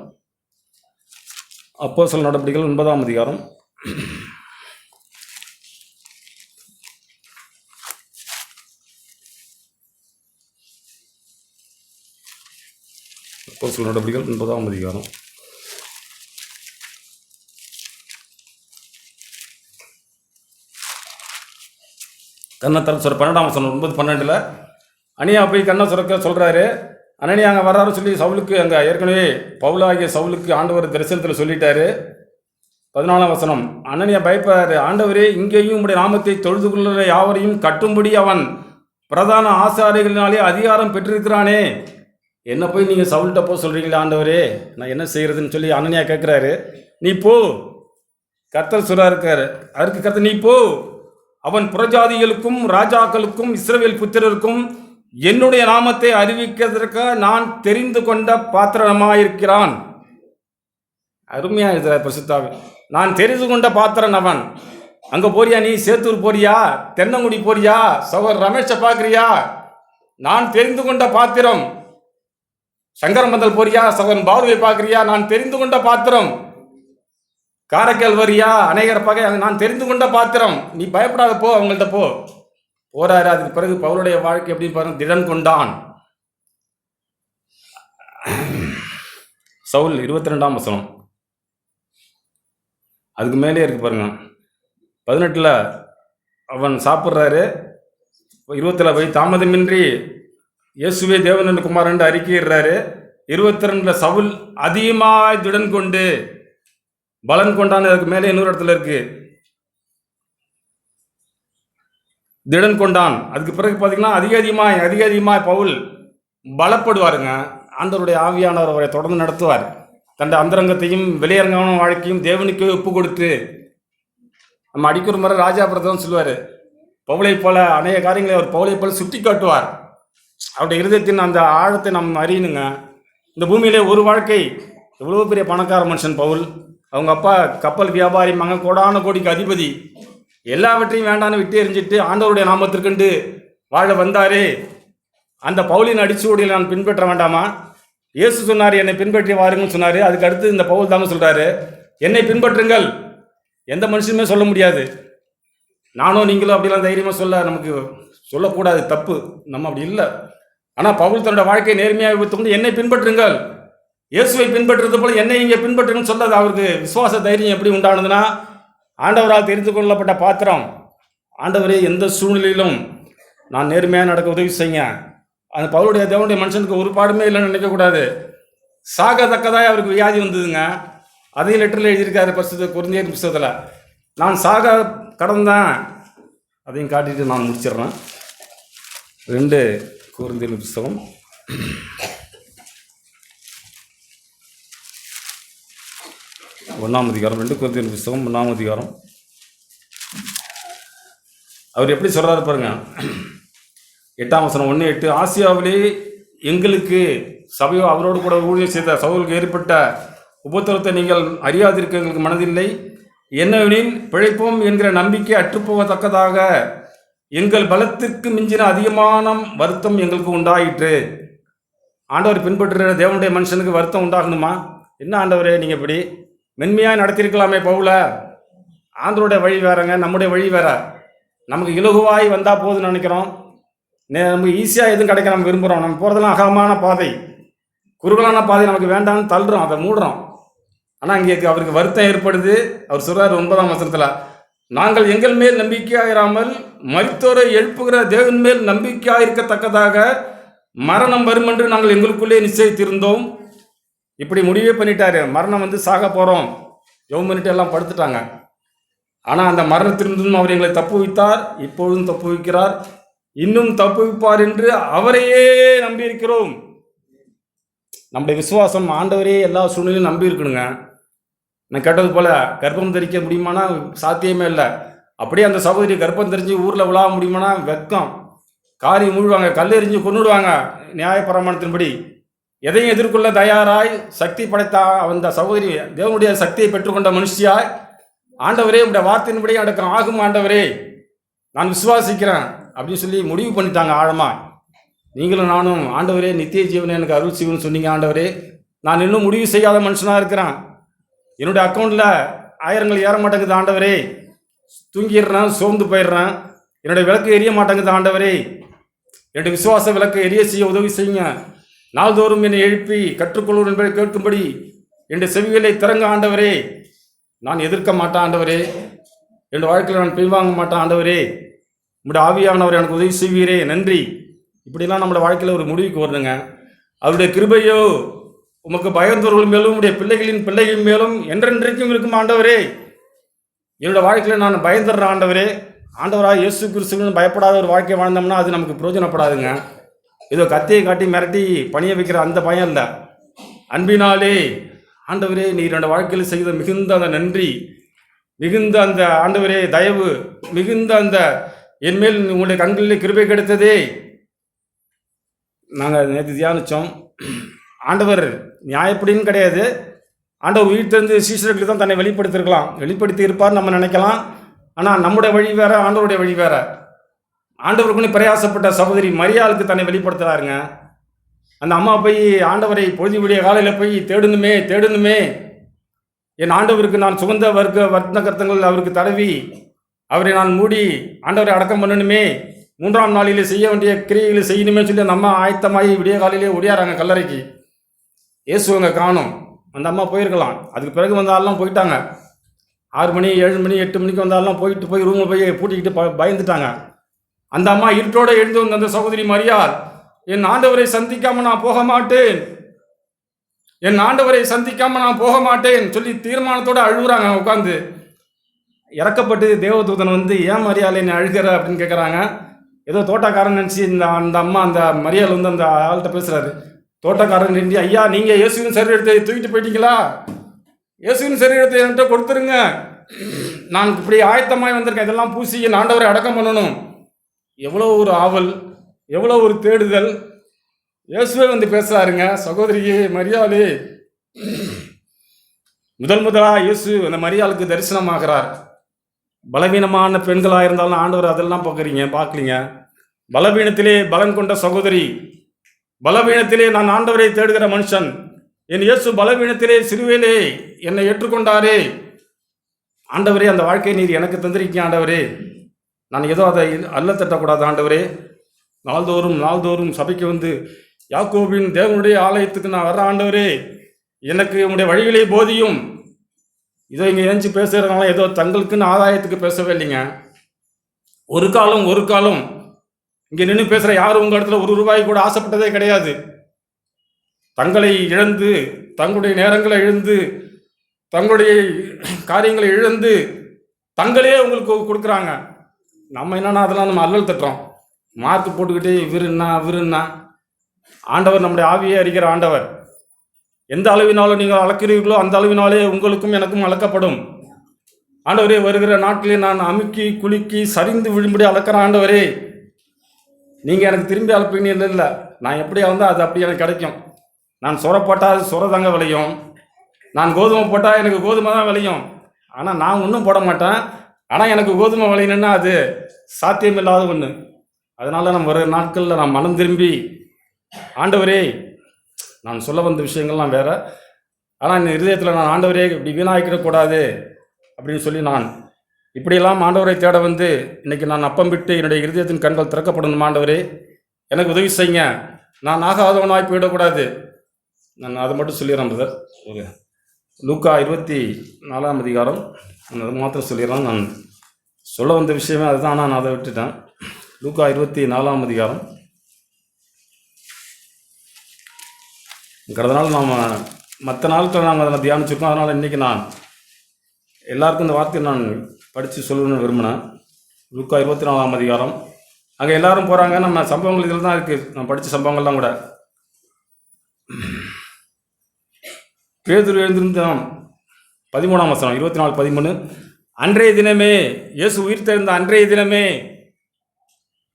Speaker 1: அப்போஸ்தலர் நடபடிகள் 9ஆம் அதிகாரம், அப்போஸ்தலர் நடபடிகள் 9ஆம் அதிகாரம், கண்ணை திறக்க சொல்ற 12ஆம் வசனம், 9:12 அனியா போய் கண்ணை சுரக்க சொல்கிறாரு. அனனியா அங்கே வர்றாரு சொல்லி சவுலுக்கு, அங்கே ஏற்கனவே பவுலாகிய சவுலுக்கு ஆண்டவர் தரிசனத்தில் சொல்லிட்டாரு. 14ஆம் வசனம், அனனியா பயப்படுறாரு. ஆண்டவரே, இங்கேயும் உம்முடைய நாமத்தை தொழுது கொள்ளுகிற யாவரையும் கட்டும்படி அவன் பிரதான ஆசாரியர்களினாலே அதிகாரம் பெற்றிருக்கிறானே. என்ன போய் நீங்கள் சவுல்கிட்ட போ சொல்கிறீங்களா ஆண்டவரே? நான் என்ன செய்கிறதுன்னு சொல்லி அனனியா கேட்குறாரு. நீ போ, கர்த்தர் சொல்ல இருக்காரு. அதற்கு கர்த்தர், நீ போ, அவன் புறஜாதிகளுக்கும் ராஜாக்களுக்கும் இஸ்ரவேல் புத்திரருக்கும் என்னுடைய நாமத்தை அறிவிக்கிறதற்கு நான் தெரிந்து கொண்ட பாத்திரமாயிருக்கிறான். அருமையா இருக்கிறார் பரிசுத்தாவே. நான் தெரிந்து கொண்ட பாத்திரன் அவன். அங்க போறியா? நீ சேத்தூர் போறியா? தென்னங்குடி போறியா? சகோதரர் ரமேஷை பார்க்குறியா? நான் தெரிந்து கொண்ட பாத்திரம். சங்கரமந்தல் போறியா? சகோதரன் பாலுவை பார்க்குறியா? நான் தெரிந்து கொண்ட பாத்திரம். காரைக்கால் வரியா? அநேகர் பார்க்க நான் தெரிந்து கொண்ட பாத்திரம். நீ பயப்படாத, போ, அவங்கள்ட்ட போ. போறாரு. அதுக்கு பிறகு பவுலுடைய வாழ்க்கை எப்படி பாருங்க, திடன் கொண்டான். சவுல் 22ஆம் வசனம், அதுக்கு மேலே இருக்கு பாருங்க. 18 அவன் சாப்பிட்றாரு. 20 போய் தாமதமின்றி இயேசுவே தேவன் குமாரன் அறிக்கையிடுறாரு. 22 சவுல் அதிகமாய் திடன் கொண்டு பலன் கொண்டான்னு அதுக்கு மேலே இன்னொரு இடத்துல இருக்கு, திடன் கொண்டான். அதுக்கு பிறகு பார்த்தீங்கன்னா அதிக அதிகமாய் பவுல் பலப்படுவாருங்க. ஆண்டவருடைய ஆவியானவர் அவரை தொடர்ந்து நடத்துவார். தன் அந்தரங்கத்தையும் வெளியரங்கான வாழ்க்கையும் தேவனுக்கு ஒப்பு கொடுத்து, நம்ம அடிக்கிற முறை ராஜா பிரதம் சொல்லுவார், பவுளை போல அநேக காரியங்களை அவர் பவுளை போல சுட்டி காட்டுவார். அவருடைய இருதயத்தின் அந்த ஆழத்தை நம்ம அறியணுங்க. இந்த பூமியிலே ஒரு வாழ்க்கை எவ்வளோ பெரிய பணக்கார மனுஷன் பவுல். அவங்க அப்பா கப்பல் வியாபாரி, கோடான கோடிக்கு அதிபதி. எல்லாவற்றையும் வேண்டான்னு விட்டு எறிஞ்சிட்டு ஆண்டவருடைய நாமத்திற்கென்று வாழ வந்தாரே. அந்த பவுலின் அடிச்சுவடியில் நான் பின்பற்ற வேண்டாமா? இயேசு சொன்னார், என்னை பின்பற்றி வாருங்கன்னு சொன்னார். அதுக்கு அடுத்து இந்த பவுல் தாங்க சொல்கிறாரு, என்னை பின்பற்றுங்கள். எந்த மனுஷனுமே சொல்ல முடியாது. நானும் நீங்களும் அப்படிலாம் தைரியமாக நமக்கு சொல்லக்கூடாது, தப்பு. நம்ம அப்படி இல்லை. ஆனால் பவுல் தன்னோட வாழ்க்கையை நேர்மையாக வைத்துக்கொண்டு என்னை பின்பற்றுங்கள், இயேசுவை பின்பற்றுறது போல என்னை இங்கே பின்பற்றுங்கன்னு சொல்லாது. அவருக்கு விசுவாச தைரியம் எப்படி உண்டானதுன்னா, ஆண்டவரால் தெரிந்து கொள்ளப்பட்ட பாத்திரம். ஆண்டவரே, எந்த சூழ்நிலையிலும் நான் நேர்மையாக நடக்க உதவி செய்யுங்க. அந்த பவுலுடைய தேவனுடைய மனுஷனுக்கு ஒரு பாடுமே இல்லைன்னு நினைக்கக்கூடாது. சாகத்தக்கதாக அவருக்கு வியாதி வந்ததுங்க. அதையும் லெட்டரில் எழுதியிருக்காரு பரிசுத்த கொரிந்தியர் புத்தகத்தில். நான் சாக கடந்தேன், அதையும் காட்டிட்டு நான் முடிச்சிடுறேன். 2 கொரிந்தியர் புத்தகம் 1ஆம் அதிகாரம். 2 கொரிந்தியர் புத்தகம் 1ஆம் அதிகாரம். அவர் எப்படி சொல்கிறாரு பாருங்க. 8ஆம் வசனம் 1:8. ஆசியாவிலே எங்களுக்கு சபையோ அவரோடு கூட ஊழியர் செய்த சவுலுக்கு ஏற்பட்ட உபத்திரத்தை நீங்கள் அறியாதிருக்க எங்களுக்கு மனதில்லை. என்னவெனில் பிழைப்போம் என்கிற நம்பிக்கை அற்றுப்போகத்தக்கதாக எங்கள் பலத்திற்கு மிஞ்சின அதிகமான வருத்தம் எங்களுக்கு உண்டாயிற்று. ஆண்டவர் பின்பற்றுகிற தேவனுடைய மனுஷனுக்கு வருத்தம் உண்டாகணுமா? என்ன ஆண்டவரே, நீங்கள் இப்படி மென்மையாக நடத்திருக்கலாமே பவுல. ஆண்டவருடைய வழி வேறங்க, நம்முடைய வழி வேற. நமக்கு இலகுவாய் வந்தால் போதுன்னு நினைக்கிறோம். நமக்கு ஈஸியாக எதுவும் கிடைக்க நம்ம விரும்புகிறோம். நம்ம போகிறதெல்லாம் அகலமான பாதை, குறுகலான பாதை நமக்கு வேண்டாம்னு தள்ளுறோம், அதை மூடுறோம். ஆனால் இங்கே அவருக்கு வருத்தம் ஏற்படுது. அவர் சொல்கிறார் 9ஆம் வசனத்தில், நாங்கள் எங்கள் மேல் நம்பிக்கையாயிராமல் மரித்தோரை எழுப்புகிற தேவன் மேல் நம்பிக்கையாயிருக்கத்தக்கதாக மரணம் வரும் என்று நாங்கள் எங்களுக்குள்ளே நிச்சயித்திருந்தோம். இப்படி முடிவே பண்ணிட்டாரு. மரணம் வந்து சாக போகிறோம், ஜெபம் பண்ணிட்டு எல்லாம் படுத்துட்டாங்க. ஆனால் அந்த மரணத்திலிருந்தும் அவர் எங்களை தப்புவித்தார், இப்பொழுதும் தப்புவிக்கிறார், இன்னும் தப்புவிப்பார் என்று அவரையே நம்பியிருக்கிறோம். நம்முடைய விசுவாசம் ஆண்டவரே எல்லா சூழ்நிலையும் நம்பி இருக்கணுங்க. நான் கேட்டது போல் கர்ப்பம் தரிக்க முடியுமானா சாத்தியமே இல்லை. அப்படியே அந்த சகோதரி கர்ப்பம் தெரிஞ்சு ஊரில் விழா முடியுமானா வெக்கம், காரி மூழ்வாங்க, கல்லெறிஞ்சு கொண்டுடுவாங்க. நியாயப்பிரமாணத்தின்படி எதையும் எதிர்கொள்ள தயாராய் சக்தி படைத்த அந்த சகோதரி தேவனுடைய சக்தியை பெற்றுக்கொண்ட மனுஷியாய், ஆண்டவரே உடைய வார்த்தையின்படி அடக்கம் ஆகும் ஆண்டவரே, நான் விசுவாசிக்கிறேன் அப்படின்னு சொல்லி முடிவு பண்ணிட்டாங்க ஆழமாக. நீங்களும் நானும், ஆண்டவரே நித்திய ஜீவனை எனக்கு அருள் செய்யணும்னு சொன்னீங்க ஆண்டவரே. நான் இன்னும் முடிவு செய்யாத மனுஷனாக இருக்கிறேன். என்னுடைய அக்கௌண்ட்டில் ஆயிரங்கள் ஏற மாட்டேங்குது ஆண்டவரே. தூங்கிடுறேன், சோர்ந்து போயிடுறேன். என்னுடைய விளக்கு எரிய மாட்டேங்குது ஆண்டவரே. என்னுடைய விசுவாச விளக்கு எரிய செய்ய உதவி செய்யுங்க. நாள்தோறும் என்னை எழுப்பி கற்றுக்கொள்வோம் என்பதை கேட்கும்படி என்னுடைய செவிகளை திறங்க ஆண்டவரே. நான் எதிர்க்க மாட்டேன் ஆண்டவரே. என்னுடைய வாழ்க்கையில் நான் பின்வாங்க மாட்டேன் ஆண்டவரே. உங்களுடைய ஆவியானவர் எனக்கு உதவி செய்வீரே, நன்றி. இப்படிலாம் நம்மளோட வாழ்க்கையில் ஒரு முடிவுக்கு வரணுங்க. அவருடைய கிருபையோ உமக்கு பயந்தவர்கள் மேலும் உடைய பிள்ளைகளின் பிள்ளைகள் மேலும் என்றென்றைக்கும் இருக்கும் ஆண்டவரே. என்னோடய வாழ்க்கையில் நான் பயந்துடுறேன் ஆண்டவரே. ஆண்டவராக இயேசு கிறிஸ்துவின் பயப்படாத ஒரு வாழ்க்கை வாழ்ந்தோம்னா அது நமக்கு பிரயோஜனப்படாதுங்க. ஏதோ கத்தியை காட்டி மிரட்டி பணிய வைக்கிற அந்த பயம் இல்லை. அன்பினாலே ஆண்டவரே, நீர் என்னோட வாழ்க்கையில் செய்த மிகுந்த அந்த நன்றி, மிகுந்த அந்த ஆண்டவரே தயவு, மிகுந்த அந்த என்மேல் உங்களுடைய கண்களில் கிருபை கிடைத்ததே. நாங்கள் நேற்று தியானித்தோம். ஆண்டவர் நியாயப்படின்னு கிடையாது. ஆண்டவர் உயிர் தெரிந்து சீசர்களுக்கு தான் தன்னை வெளிப்படுத்தியிருக்கலாம், வெளிப்படுத்தி இருப்பார் நம்ம நினைக்கலாம். ஆனால் நம்முடைய வழி வேற, ஆண்டவருடைய வழி வேற. ஆண்டவருக்குன்னு பிரயாசப்பட்ட சகோதரி மரியாளுக்கு தன்னை வெளிப்படுத்துகிறாருங்க. அந்த அம்மா போய் ஆண்டவரை பொழுது விடிய காலையில் போய் தேடணுமே, என் ஆண்டவருக்கு நான் சுகந்த வர்த்தன கர்த்தங்கள் அவருக்கு தடவி அவரை நான் மூடி ஆண்டவரை அடக்கம் பண்ணணுமே, 3ஆம் நாளிலே செய்ய வேண்டிய கிரியைகளை செய்யணுமே சொல்லி அந்த அம்மா ஆயத்தமாகி விடிய காலையிலே ஓடியாராங்க கல்லறைக்கு. இயேசுவங்க காணும். அந்த அம்மா போயிருக்கலாம். அதுக்கு பிறகு வந்தாலும் போயிட்டாங்க. 6 மணி 7 மணி 8 மணிக்கு வந்தாலும் போய் ரூமில் போய் பூட்டிக்கிட்டு பயந்துட்டாங்க. அந்த அம்மா இருட்டோடு எழுந்து வந்த அந்த சகோதரி மரியாள், என் ஆண்டவரை சந்திக்காம நான் போக மாட்டேன், என் ஆண்டவரை சந்திக்காம நான் போக மாட்டேன் சொல்லி தீர்மானத்தோடு அழுகுறாங்க. உட்காந்து இறக்கப்பட்டு தேவதூதன் வந்து, ஏன் மரியாள் என்னை அழுகிற அப்படின்னு கேட்குறாங்க. ஏதோ தோட்டக்காரன் நினச்சி அந்த அம்மா அந்த மரியாள் வந்து அந்த ஆள்கிட்ட பேசுகிறாரு. தோட்டக்காரன் நின்று, ஐயா நீங்கள் இயேசுவின் சரீரத்தை தூக்கிட்டு போயிட்டீங்களா, இயேசுவின் சரீரத்தை என்கிட்ட கொடுத்துருங்க, நான் இப்படி ஆயத்தமாய் வந்திருக்கேன், இதெல்லாம் பூசி என் ஆண்டவரை அடக்கம் பண்ணணும். எவ்வளோ ஒரு ஆவல், எவ்வளோ ஒரு தேடுதல். இயேசுவே வந்து பேசுகிறாருங்க. சகோதரியே மரியாளே, முதலாக இயேசு அந்த மரியாளுக்கு தரிசனமாகிறார். பலவீனமான பெண்களாக இருந்தாலும் ஆண்டவர் அதெல்லாம் பார்க்கலீங்க. பலவீனத்திலே பலன் கொண்ட சகோதரி, பலவீனத்திலே நான் ஆண்டவரை தேடுகிற மனுஷன், என் இயேசு பலவீனத்திலே சிலுவையிலே என்னை ஏற்றுக்கொண்டாரே. ஆண்டவரே, அந்த வாழ்க்கையை நீர் எனக்கு தந்திருக்கீங்க ஆண்டவரே. நான் ஏதோ அதை அல்ல தட்டக்கூடாது ஆண்டவரே. நாள்தோறும் சபைக்கு வந்து யாக்கோபின் தேவனுடைய ஆலயத்துக்கு நான் வர்ற ஆண்டவரே, எனக்கு உங்களுடைய வழிகளை போதியும். இதோ இங்கே ஏஞ்சி பேசுகிறதுனால ஏதோ தங்களுக்குன்னு ஆதாயத்துக்கு பேசவே இல்லைங்க. ஒரு காலம் இங்கே நின்று பேசுகிற யாரும் உங்கள் இடத்துல ₹1 கூட ஆசைப்பட்டதே கிடையாது. தங்களை இழந்து, தங்களுடைய நேரங்களை இழந்து, தங்களுடைய காரியங்களை இழந்து தங்களே உங்களுக்கு கொடுக்குறாங்க. நம்ம என்னன்னா அதெல்லாம் நம்ம அல்லல் தட்டுறோம், மார்க் போட்டுக்கிட்டே இவருன்னா. ஆண்டவர் நம்முடைய ஆவியை அறிகிற ஆண்டவர். எந்த அளவினாலும் நீங்கள் அளக்கிறீர்களோ அந்த அளவினாலே உங்களுக்கும் எனக்கும் அளக்கப்படும். ஆண்டவரே, வருகிற நாட்களே நான் அமுக்கி குலுக்கி சரிந்து விழும்படி அளக்கிற ஆண்டவரே, நீங்கள் எனக்கு திரும்பி அளப்பீங்க. இல்லை, நான் எப்படியா வந்தால் அது அப்படி எனக்கு கிடைக்கும். நான் சொரை போட்டால் அது சொரை தாங்க விளையும், நான் கோதுமை போட்டால் எனக்கு கோதுமை தான் விளையும். ஆனால் நான் ஒன்றும் போட மாட்டேன், ஆனால் எனக்கு கோதுமை விளையணுன்னா அது சாத்தியமில்லாத ஒன்று. அதனால் நம்ம வருகிற நாட்களில் நான் மனம் திரும்பி, ஆண்டவரே, நான் சொல்ல வந்த விஷயங்கள்லாம் வேறு, ஆனால் இந்த இருதயத்தில் நான் ஆண்டவரே இப்படி வீணாக்கிடக்கூடாது அப்படின்னு சொல்லி நான் இப்படியெல்லாம் ஆண்டவரை தேட வந்து இன்றைக்கி நான் அப்பம் விட்டு என்னுடைய இருதயத்தின் கண்கள் திறக்கப்படணும். ஆண்டவரே, எனக்கு உதவி செய்யுங்க, நான் ஆகாதவனாய் போயிடக்கூடாது. நான் அதை மட்டும் சொல்லிடுறேன் பிரதர். ஒரு லூக்கா 24ஆம் அதிகாரம் அது மாத்திரம் சொல்லிடுறேன். நான் சொல்ல வந்த விஷயமே அதுதான், ஆனால் நான் அதை விட்டுட்டேன். லூக்கா 24ஆம் அதிகாரம். கடந்த நாள் நாம் மற்ற நாட்கள் நாங்கள் அதில் தியானிச்சிருக்கோம். அதனால் இன்றைக்கி நான் எல்லாருக்கும் இந்த வார்த்தையை நான் படித்து சொல்லணும்னு விரும்பினேன். லூக்கா 24ஆம் அதிகாரம். அங்கே எல்லாரும் போகிறாங்க, நம்ம சம்பவங்கள் இதில் தான் இருக்குது, நான் படித்த சம்பவங்கள்லாம் கூட. பேதுரு எழுந்திருந்தான் 13ஆம் வசனம், 24:13. அன்றைய தினமே, இயேசு உயிர் தெழுந்த அன்றைய தினமே,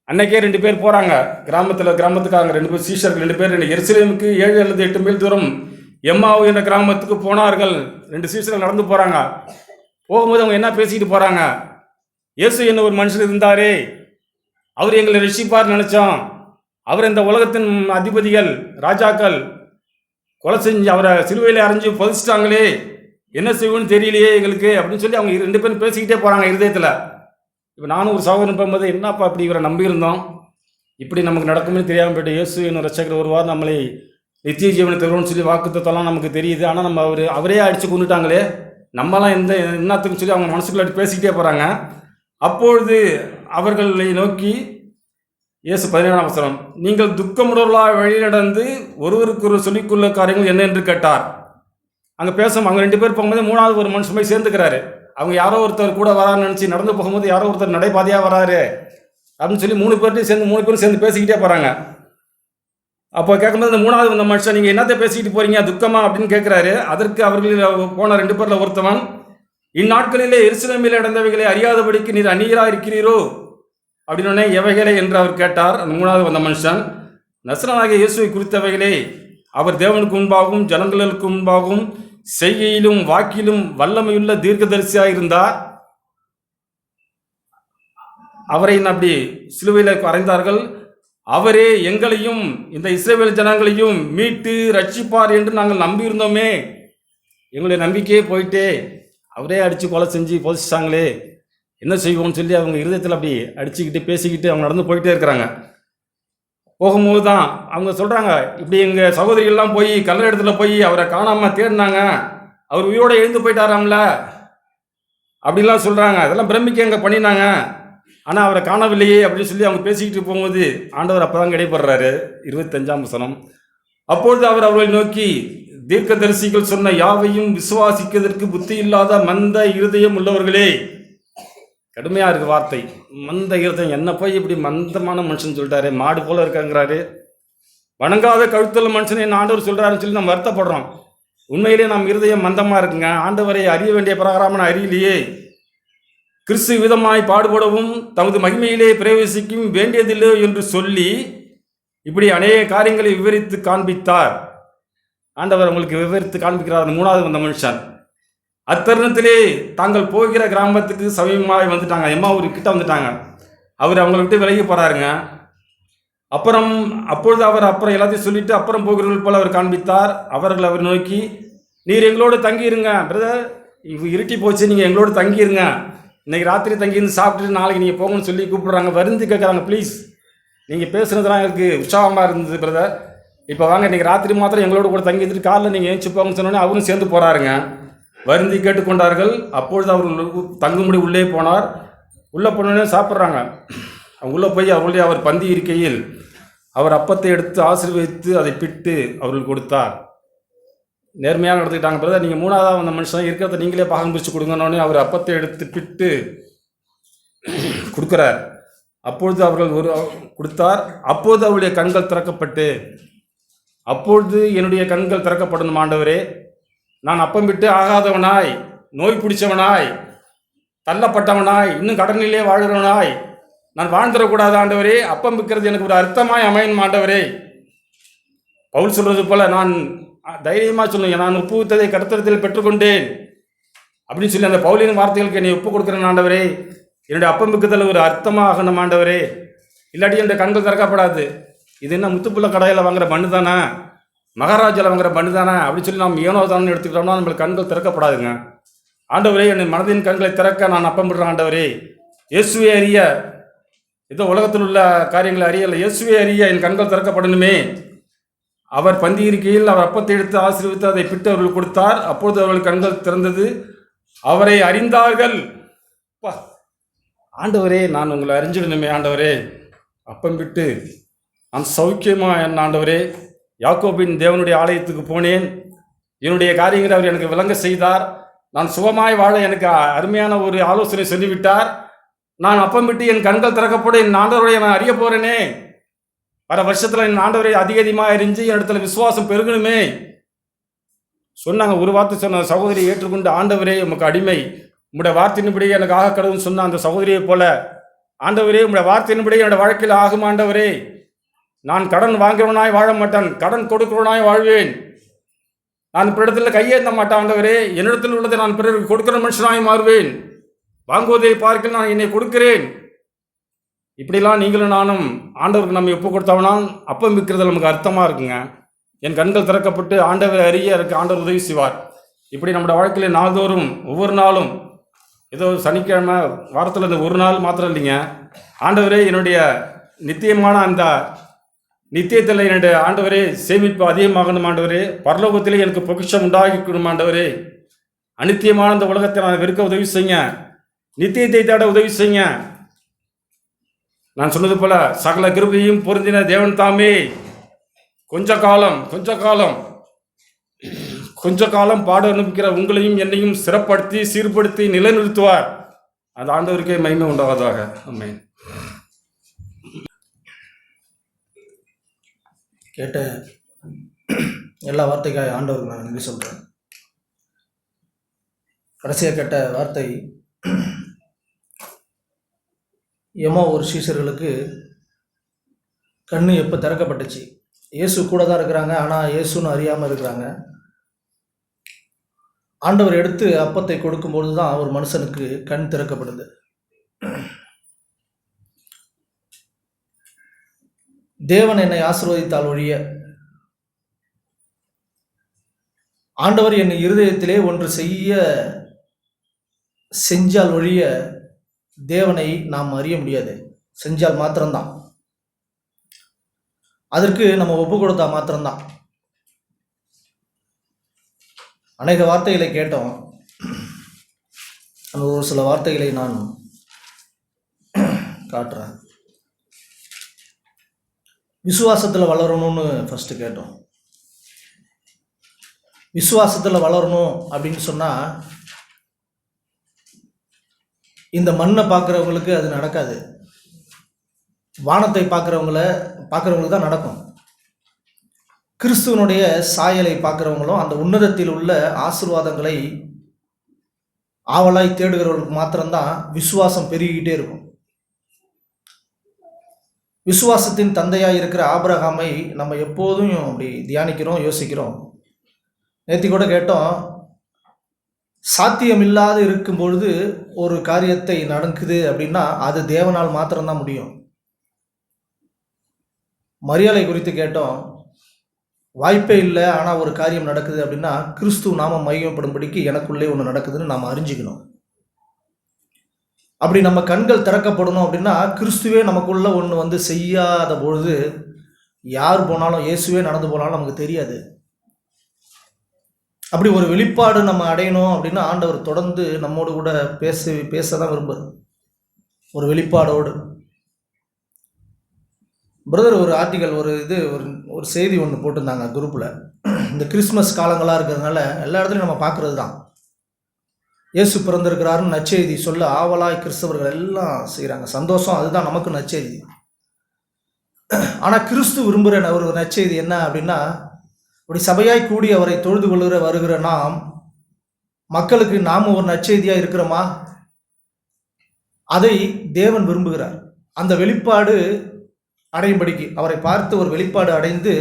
Speaker 1: அன்னைக்கே 2 பேர் போகிறாங்க கிராமத்துக்காக 2 பேர் சீஷர்கள் 2 பேர் எருசலேமுக்கு 7 அல்லது 8 மைல் தூரம் எம்மாவு என்ற கிராமத்துக்கு போனார்கள். 2 சீஷர்கள் நடந்து போகிறாங்க. போகும்போது அவங்க என்ன பேசிக்கிட்டு போகிறாங்க? இயேசு என்ன ஒரு மனுஷன் இருந்தாரே, அவர் எங்களை ரட்சிப்பார் நினச்சோம். அவர் இந்த உலகத்தின் அதிபதிகள் ராஜாக்கள் கொலை செஞ்சு அவரை சிலுவையில் அரைஞ்சு புதைச்சிட்டாங்களே, என்ன செய்வோன்னு தெரியலையே எங்களுக்கு அப்படின்னு சொல்லி அவங்க 2 பேரும் பேசிக்கிட்டே போகிறாங்க இருதயத்தில். இப்போ நானும் ஒரு சகோதரன் போகும்போது, என்னப்பா இப்படி இவரை நம்பியிருந்தோம், இப்படி நமக்கு நடக்கும்னு தெரியாமல் போய்ட்டு, இயேசு என்ன ரட்சகர் வருவார், நம்மளை நித்திய ஜீவனை தருவோம்னு சொல்லி வாக்குத்தத்தெல்லாம் நமக்கு தெரியுது. ஆனால் நம்ம அவரே அடித்து கொண்டுட்டாங்களே, நம்மளாம் என்னத்துக்குன்னு சொல்லி அவங்க மனசுக்குள்ள பேசிக்கிட்டே போகிறாங்க. அப்பொழுது அவர்களை நோக்கி இயேசு 17ஆம் வசனம், நீங்கள் துக்கமுடர்களாக வழி நடந்து ஒருவருக்கு சொல்லிக்கொள்ள காரியங்கள் என்ன என்று கேட்டார். அங்கே அவங்க 2 பேர் போகும்போது 3வது ஒரு மனுஷன் போய் சேர்ந்துக்கிறாரு. அவங்க யாரோ ஒருத்தர் கூட வரான்னு நினச்சி நடந்து போகும்போது யாரோ ஒருத்தர் நடைபாதையாக வராரு அப்படின்னு சொல்லி 3 பேரும் சேர்ந்து பேசிக்கிட்டே போகிறாங்க. அப்போ கேட்கும்போது இந்த 3வது வந்த மனுஷன், நீங்கள் என்னத்தை பேசிக்கிட்டு போகிறீங்க, துக்கமா அப்படின்னு கேட்குறாரு. அதற்கு அவர்களில் போன 2 பேரில் ஒருத்தவன், இந்நாட்களிலே எருசலேமில் நடந்தவைகளை அறியாதபடிக்கு நீர் அந்நியராக இருக்கிறீரோ அப்படின்னே எவைகளே என்று அவர் கேட்டார். அந்த 3வது வந்த மனுஷன், நசரேயனாகிய இயேசுவை குறித்தவைகளே, அவர் தேவனுக்கு முன்பாகவும் ஜனங்களுக்கு முன்பாகவும் செய்கையிலும் வாக்கிலும் வல்லமையுள்ள தீர்க்கதரிசியாக இருந்தார். அவரை அப்படி சிலுவையில் அறைந்தார்கள். அவரே எங்களையும் இந்த இஸ்ரவேல் ஜனங்களையும் மீட்டு ரட்சிப்பார் என்று நாங்கள் நம்பியிருந்தோமே, எங்களுடைய நம்பிக்கையே போயிட்டே, அவரே அடித்து கொலை செஞ்சு புதைச்சிட்டாங்களே, என்ன செய்வோம்னு சொல்லி அவங்க இருதயத்தில் அப்படி அடிச்சுக்கிட்டு பேசிக்கிட்டு அவங்க நடந்து போயிட்டே இருக்கிறாங்க. போகும்போது தான் அவங்க சொல்கிறாங்க, இப்படி எங்கள் சகோதரிகள்லாம் போய் கல்லறை இடத்துல போய் அவரை காணாமல் தேடினாங்க, அவர் உயிரோடு எழுந்து போயிட்டாராம்ல அப்படிலாம் சொல்கிறாங்க. அதெல்லாம் பிரமிக்க அங்கே பண்ணினாங்க, ஆனால் அவரை காணவில்லையே அப்படின்னு சொல்லி அவங்க பேசிக்கிட்டு போகும்போது ஆண்டவர் அப்போ தான் கிடைப்படுறாரு. 25ஆம் வசனம், அப்பொழுது அவர் அவர்களை நோக்கி, தீர்க்கதரிசிகள் சொன்ன யாவையும் விசுவாசிக்கிறதற்கு புத்தி இல்லாத மந்த இருதயம் உள்ளவர்களே. கடுமையாக இருக்குது வார்த்தை, மந்த இருதயம். என்ன போய் இப்படி மந்தமான மனுஷன் சொல்லிட்டாரு, மாடு போல இருக்காங்கிறாரு, வணங்காத கழுத்துள்ள மனுஷனை ஆண்டவர் சொல்கிறாருன்னு சொல்லி நம்ம வருத்தப்படுறோம். உண்மையிலே நம்ம இருதயம் மந்தமாக இருக்குங்க. ஆண்டவரை அறிய வேண்டிய பிரகாரமான அறியலையே, கிறிஸ்து விதமாய் பாடுபடவும் தமது மகிமையிலே பிரவேசிக்கும் வேண்டியதில்லை என்று சொல்லி இப்படி அநேக காரியங்களை விவரித்து காண்பித்தார். ஆண்டவர் உங்களுக்கு விவரித்து காண்பிக்கிறார். அந்த 3வது வந்த மனுஷன் அத்தருணத்திலே தாங்கள் போகிற கிராமத்துக்கு சமீபமாக வந்துட்டாங்க, எம்மாவூர் கிட்ட வந்துட்டாங்க. அவர் அவங்கள விட்டு விலகி போறாருங்க. அப்பொழுது அவர் எல்லாத்தையும் சொல்லிட்டு அப்புறம் போகிறவர்கள் போல அவர் காண்பித்தார். அவர்கள் அவர் நோக்கி, நீர் எங்களோடு தங்கியிருங்க பிரதர், இருட்டி போச்சு, நீங்கள் எங்களோடு தங்கியிருங்க, இன்னைக்கு ராத்திரி தங்கியிருந்து சாப்பிட்டுட்டு நாளைக்கு நீங்கள் போகணும்னு சொல்லி கூப்பிடுறாங்க, வருந்தி கேட்குறாங்க, ப்ளீஸ் நீங்கள் பேசுனதுலாம் எனக்கு உற்சாகமாக இருந்தது பிரதர், இப்போ வாங்க இன்றைக்கி ராத்திரி மாத்திரம் எங்களோட கூட தங்கி இருந்துட்டு காலைல நீங்கள் ஏஞ்சி போங்கன்னு சொன்னோன்னே அவரும் சேர்ந்து போகிறாருங்க. வருந்தி கேட்டுக்கொண்டார்கள். அப்பொழுது அவர்கள் தங்கும்படி உள்ளே போனார். உள்ளே போனோடனே சாப்பிட்றாங்க. அவங்க உள்ளே போய் அவர் பந்தி இருக்கையில் அவர் அப்பத்தை எடுத்து ஆசீர்வதித்து அதை பிட்டு அவர்கள் கொடுத்தார். நேர்மையாக நடந்துக்கிட்டாங்க பிரதர், நீங்கள் மூணாவதாக வந்த மனுஷன் இருக்கிறத நீங்களே பாகம் பிரித்து கொடுங்கன்னொடனே அவர் அப்பத்தை எடுத்து பிட்டு கொடுக்குறார். அப்பொழுது அவர்கள் கொடுத்தார். அப்போது அவருடைய கண்கள் திறக்கப்பட்டு, அப்பொழுது என்னுடைய கண்கள் திறக்கப்படணும் ஆண்டவரே, நான் அப்பம் விட்டு ஆகாதவனாய், நோய் பிடிச்சவனாய், தள்ளப்பட்டவனாய், இன்னும் கடனிலே வாழ்கிறவனாய் நான் வாழ்ந்துடக்கூடாது ஆண்டவரே, அப்பம் விற்கிறது எனக்கு ஒரு அர்த்தமாய் அமையணும் ஆண்டவரே. பவுல் சொல்றது போல நான் தைரியமாக சொல்லுங்க, நான் ஒப்பு வித்ததை கர்த்தரிடத்தில் பெற்றுக்கொண்டேன் அப்படின்னு சொல்லி அந்த பவுலின் வார்த்தைகளுக்கு என்னை ஒப்பு கொடுக்குறேன் ஆண்டவரே. என்னுடைய அப்பம் விற்கிறதுல ஒரு அர்த்தமாகணும் ஆண்டவரே, இல்லாட்டி என்னுடைய கண்கள் திறக்கப்படாது. இது என்ன முத்துப்புள்ள கடையில் வாங்குற மண்ணு தானே, மகாராஜாவில் வாங்குற மண்ணு தானே அப்படின்னு சொல்லி நம்ம ஏனோ தானே எடுத்துக்கிட்டோம்னா நம்மளுக்கு கண்கள் திறக்கப்படாதுங்க. ஆண்டவரே, என் மனதின் கண்களை திறக்க நான் அப்பம் விடுறேன் ஆண்டவரே. இயேசுவை அறிய, ஏதோ உலகத்தில் உள்ள காரியங்களை அறியலை, இயேசுவை அறிய என் கண்கள் திறக்கப்படணுமே. அவர் பந்தி இருக்கையில் அவர் அப்பத்தை எடுத்து ஆசீர்வதித்து அதை பிட்டு அவர்கள் கொடுத்தார். அப்பொழுது அவர்கள் கண்கள் திறந்தது, அவரை அறிந்தார்கள். ஆண்டவரே, நான் உங்களை அறிஞ்சிடணுமே ஆண்டவரே, அப்பம் விட்டு நான் சௌக்கியமா என் ஆண்டவரே. யாக்கோபின் தேவனுடைய ஆலயத்துக்கு போனேன், என்னுடைய காரியங்களை அவர் எனக்கு விளங்க செய்தார். நான் சுகமாய் வாழ எனக்கு அருமையான ஒரு ஆலோசனை சொல்லிவிட்டார். நான் அப்பம் விட்டு என் கண்கள் திறக்கப்பட என் ஆண்டவரை நான் அறிய போறேனே. வர வருஷத்துல என் ஆண்டவரை அதிகமாக அறிஞ்சு என் இடத்துல விசுவாசம் பெருகணுமே சொன்னாங்க. ஒரு வார்த்தை சொன்ன சகோதரியை ஏற்றுக்கொண்டு, ஆண்டவரே உமக்கு அடிமை, உங்களுடைய வார்த்தையின்படி எனக்கு ஆக கடவுள்னு சொன்ன அந்த சகோதரியை போல, ஆண்டவரே உங்களுடைய வார்த்தையின்படி என்னோட வாழ்க்கையில் ஆகும் ஆண்டவரே. நான் கடன் வாங்குறவனாய் வாழ மாட்டேன், கடன் கொடுக்கிறவனாய் வாழ்வேன். நான் பிறடத்துல கையேந்த மாட்டேன் ஆண்டவரே. என்னிடத்தில் உள்ளதை நான் பிறருக்கு கொடுக்கிற மனுஷனாய் மாறுவேன். வாங்குவதை பார்க்க நான் என்னை கொடுக்கிறேன். இப்படிலாம் நீங்களும் நானும் ஆண்டவருக்கு நம்ம ஒப்பு கொடுத்தவனால் அப்பம் விற்கிறது நமக்கு அர்த்தமாக இருக்குங்க. என் கண்கள் திறக்கப்பட்டு ஆண்டவரை அறிய எனக்கு ஆண்டவர் உதவி செய்வார். இப்படி நம்மளோட வாழ்க்கையில் நாள்தோறும் ஒவ்வொரு நாளும், ஏதோ சனிக்கிழமை வாரத்தில் இந்த ஒரு நாள் மாத்திரம் இல்லைங்க, ஆண்டவரே என்னுடைய நித்தியமான அந்த நித்தியத்தில் என்னுடைய ஆண்டவரே சேமிப்பு அதிகமாகணும் ஆண்டவரே. பரலோகத்திலே எனக்கு பொக்கிஷம் உண்டாகிக்கணும் ஆண்டவரே. அநித்தியமான இந்த உலகத்தை நான் வெறுக்க உதவி செய்யுங்க, நித்தியத்தை தேட உதவி செய்யுங்க. நான் சொன்னது போல சகல கிருபையும் பொருந்தின தேவன் தாமே கொஞ்ச காலம் பாட அனுப்பிக்கிற உங்களையும் என்னையும் சிறப்படுத்தி சீர்படுத்தி நிலைநிறுத்துவார். அந்த ஆண்டவருக்கே மகிமை உண்டாவதாக. ஆமென்.
Speaker 2: கேட்ட எல்லா வார்த்தைக்காக ஆண்டவருக்கு நான் நன்றி சொல்கிறேன். கடைசியாக கேட்ட வார்த்தை, எம்மாவூர் சீஷர்களுக்கு கண்ணு எப்போ திறக்கப்பட்டுச்சு? இயேசு கூட தான் இருக்கிறாங்க, ஆனால் இயேசுன்னு அறியாமல் இருக்கிறாங்க. ஆண்டவர் எடுத்து அப்பத்தை கொடுக்கும்பொழுது தான் ஒரு மனுஷனுக்கு கண் திறக்கப்படுது. தேவன் என்னை ஆசீர்வதித்தால் ஒழிய, ஆண்டவர் என் இருதயத்திலே ஒன்று செஞ்சால் ஒழிய தேவனை நாம் அறிய முடியாது. செஞ்சால் மாத்திரம்தான், அதற்கு நம்ம ஒப்பு கொடுத்தா மாத்திரம்தான். அநேக வார்த்தைகளை கேட்டோம். அந்த ஒரு சில வார்த்தைகளை நான் காட்டுறேன். விசுவாசத்தில் வளரணும்னு ஃபஸ்ட்டு கேட்டோம். விசுவாசத்தில் வளரணும் அப்படின்னு சொன்னால், இந்த மண்ணை பார்க்குறவங்களுக்கு அது நடக்காது. வானத்தை பார்க்குறவங்களுக்கு தான் நடக்கும். கிறிஸ்துவனுடைய சாயலை பார்க்குறவங்களும் அந்த உன்னதத்தில் உள்ள ஆசீர்வாதங்களை ஆவலாய் தேடுகிறவர்களுக்கு மாத்திரம்தான் விசுவாசம் பெருகிக்கிட்டே இருக்கும். விசுவாசத்தின் தந்தையாக இருக்கிற ஆபிரகாமை நம்ம எப்போதும் அப்படி தியானிக்கிறோம், யோசிக்கிறோம். நேற்று கூட கேட்டோம், சாத்தியமில்லாது இருக்கும் பொழுது ஒரு காரியத்தை நடக்குது அப்படின்னா அது தேவனால் மாத்திரம்தான் முடியும். மரியாதை குறித்து கேட்டோம். வாய்ப்பே இல்லை, ஆனால் ஒரு காரியம் நடக்குது அப்படின்னா கிறிஸ்து நாமம் மகிமைப்படும்படிக்கு எனக்குள்ளே ஒன்று நடக்குதுன்னு நாம் அறிஞ்சிக்கணும். அப்படி நம்ம கண்கள் திறக்கப்படணும் அப்படின்னா கிறிஸ்துவே நமக்குள்ள ஒன்று வந்து செய்யாத பொழுது யார் போனாலும், இயேசுவே நடந்து போனாலும் நமக்கு தெரியாது. அப்படி ஒரு வெளிப்பாடு நம்ம அடையணும் அப்படின்னா ஆண்டவர் தொடர்ந்து நம்மோடு கூட பேச தான் விரும்புகிறார், ஒரு வெளிப்பாடோடு. பிரதர் ஒரு ஆர்டிக்கல் ஒரு செய்தி ஒன்று போட்டிருந்தாங்க குரூப்பில். இந்த கிறிஸ்மஸ் காலங்களாக இருக்கிறதுனால எல்லா இடத்துலையும் நம்ம பார்க்குறது தான், இயேசு பிறந்திருக்கிறாருன்னு நற்செய்தி சொல்ல ஆவலாய் கிறிஸ்தவர்கள் எல்லாம் செய்கிறாங்க. சந்தோஷம், அதுதான் நமக்கு நற்செய்தி. ஆனால் கிறிஸ்து விரும்புகிற ஒரு நற்செய்தி என்ன அப்படின்னா, இப்படி சபையாய் கூடி அவரை தொழுது கொள்கிற வருகிற நாம் மக்களுக்கு நாம் ஒரு நற்செய்தியாக இருக்கிறோமா? அதை தேவன் விரும்புகிறார். அந்த வெளிப்பாடு அடையும்படிக்கு, அவரை பார்த்து ஒரு வெளிப்பாடு அடைந்து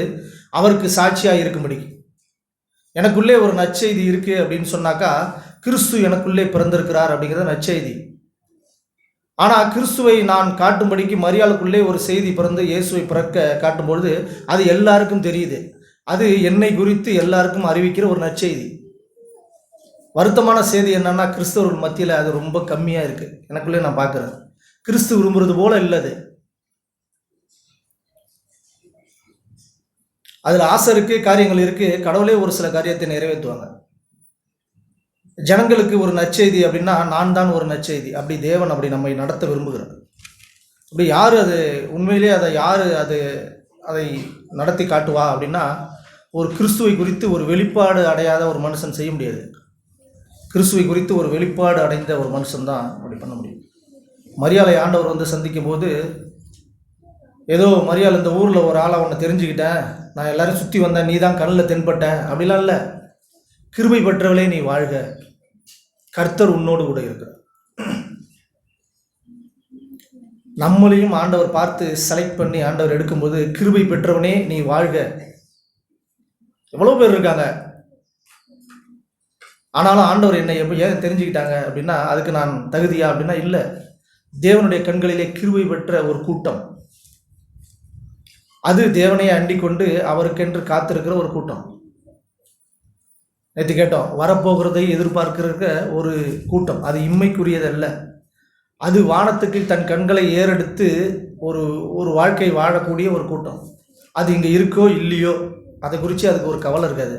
Speaker 2: அவருக்கு சாட்சியாக இருக்கும்படிக்கு. எனக்குள்ளே ஒரு நற்செய்தி இருக்குது அப்படின்னு சொன்னாக்கா கிறிஸ்து எனக்குள்ளே பிறந்திருக்கிறார் அப்படிங்கிறத நற்செய்தி. ஆனால் கிறிஸ்துவை நான் காட்டும்படிக்கு மரியாளுக்குள்ளே ஒரு செய்தி பிறந்து இயேசுவை பிறக்க காட்டும்பொழுது அது எல்லாருக்கும் தெரியுது. அது என்னை குறித்து எல்லாருக்கும் அறிவிக்கிற ஒரு நற்செய்தி. வருத்தமான செய்தி என்னன்னா, கிறிஸ்தவர்கள் மத்தியில் அது ரொம்ப கம்மியாக இருக்குது. எனக்குள்ளே நான் பார்க்குறேன், கிறிஸ்து விரும்புறது போல இல்லை. அதில் ஆசை இருக்குது, காரியங்கள் இருக்குது. கடவுளே ஒரு சில காரியத்தை நிறைவேற்றுவாங்க. ஜனங்களுக்கு ஒரு நற்செய்தி அப்படின்னா நான் தான் ஒரு நற்செய்தி. அப்படி தேவன் அப்படி நம்மை நடத்த விரும்புகிறார். அப்படி யார் அது உண்மையிலே அதை நடத்தி காட்டுவா அப்படின்னா, ஒரு கிறிஸ்துவை குறித்து ஒரு வெளிப்பாடு அடையாத ஒரு மனுஷன் செய்ய முடியாது. கிறிஸ்துவை குறித்து ஒரு வெளிப்பாடு அடைந்த ஒரு மனுஷன் தான் அப்படி பண்ண முடியும். மரியாதை ஆண்டவர் வந்து சந்திக்கும் போது, ஏதோ மரியாதை இந்த ஊரில் ஒரு ஆளை ஒன்று தெரிஞ்சுக்கிட்டேன், நான் எல்லாரும் சுற்றி வந்தேன், நீ தான் கண்ணில் தென்பட்டேன் அப்படிலாம் இல்லை. கிருபை பெற்றவளே நீ வாழ்க, கர்த்தர் உன்னோடு கூட இருக்கிறார். நம்மளையும் ஆண்டவர் பார்த்து செலக்ட் பண்ணி ஆண்டவர் எடுக்கும்போது, கிருபை பெற்றவனே நீ வாழ்க. எவ்வளோ பேர் இருக்காங்க, ஆனாலும் ஆண்டவர் என்னை ஏன் தெரிஞ்சுக்கிட்டாங்க அப்படின்னா அதுக்கு நான் தகுதியா அப்படின்னா இல்லை. தேவனுடைய கண்களிலே கிருபை பெற்ற ஒரு கூட்டம், அது தேவனையை அண்டிக் கொண்டு அவருக்கென்று காத்திருக்கிற ஒரு கூட்டம். நேற்று கேட்டோம், வரப்போகிறதை எதிர்பார்க்கிற ஒரு கூட்டம். அது இம்மைக்குரியதல்ல, அது வானத்துக்கு தன் கண்களை ஏறெடுத்து ஒரு வாழ்க்கை வாழக்கூடிய ஒரு கூட்டம். அது இங்கே இருக்கோ இல்லையோ அதை குறித்து அதுக்கு ஒரு கவலை இருக்காது.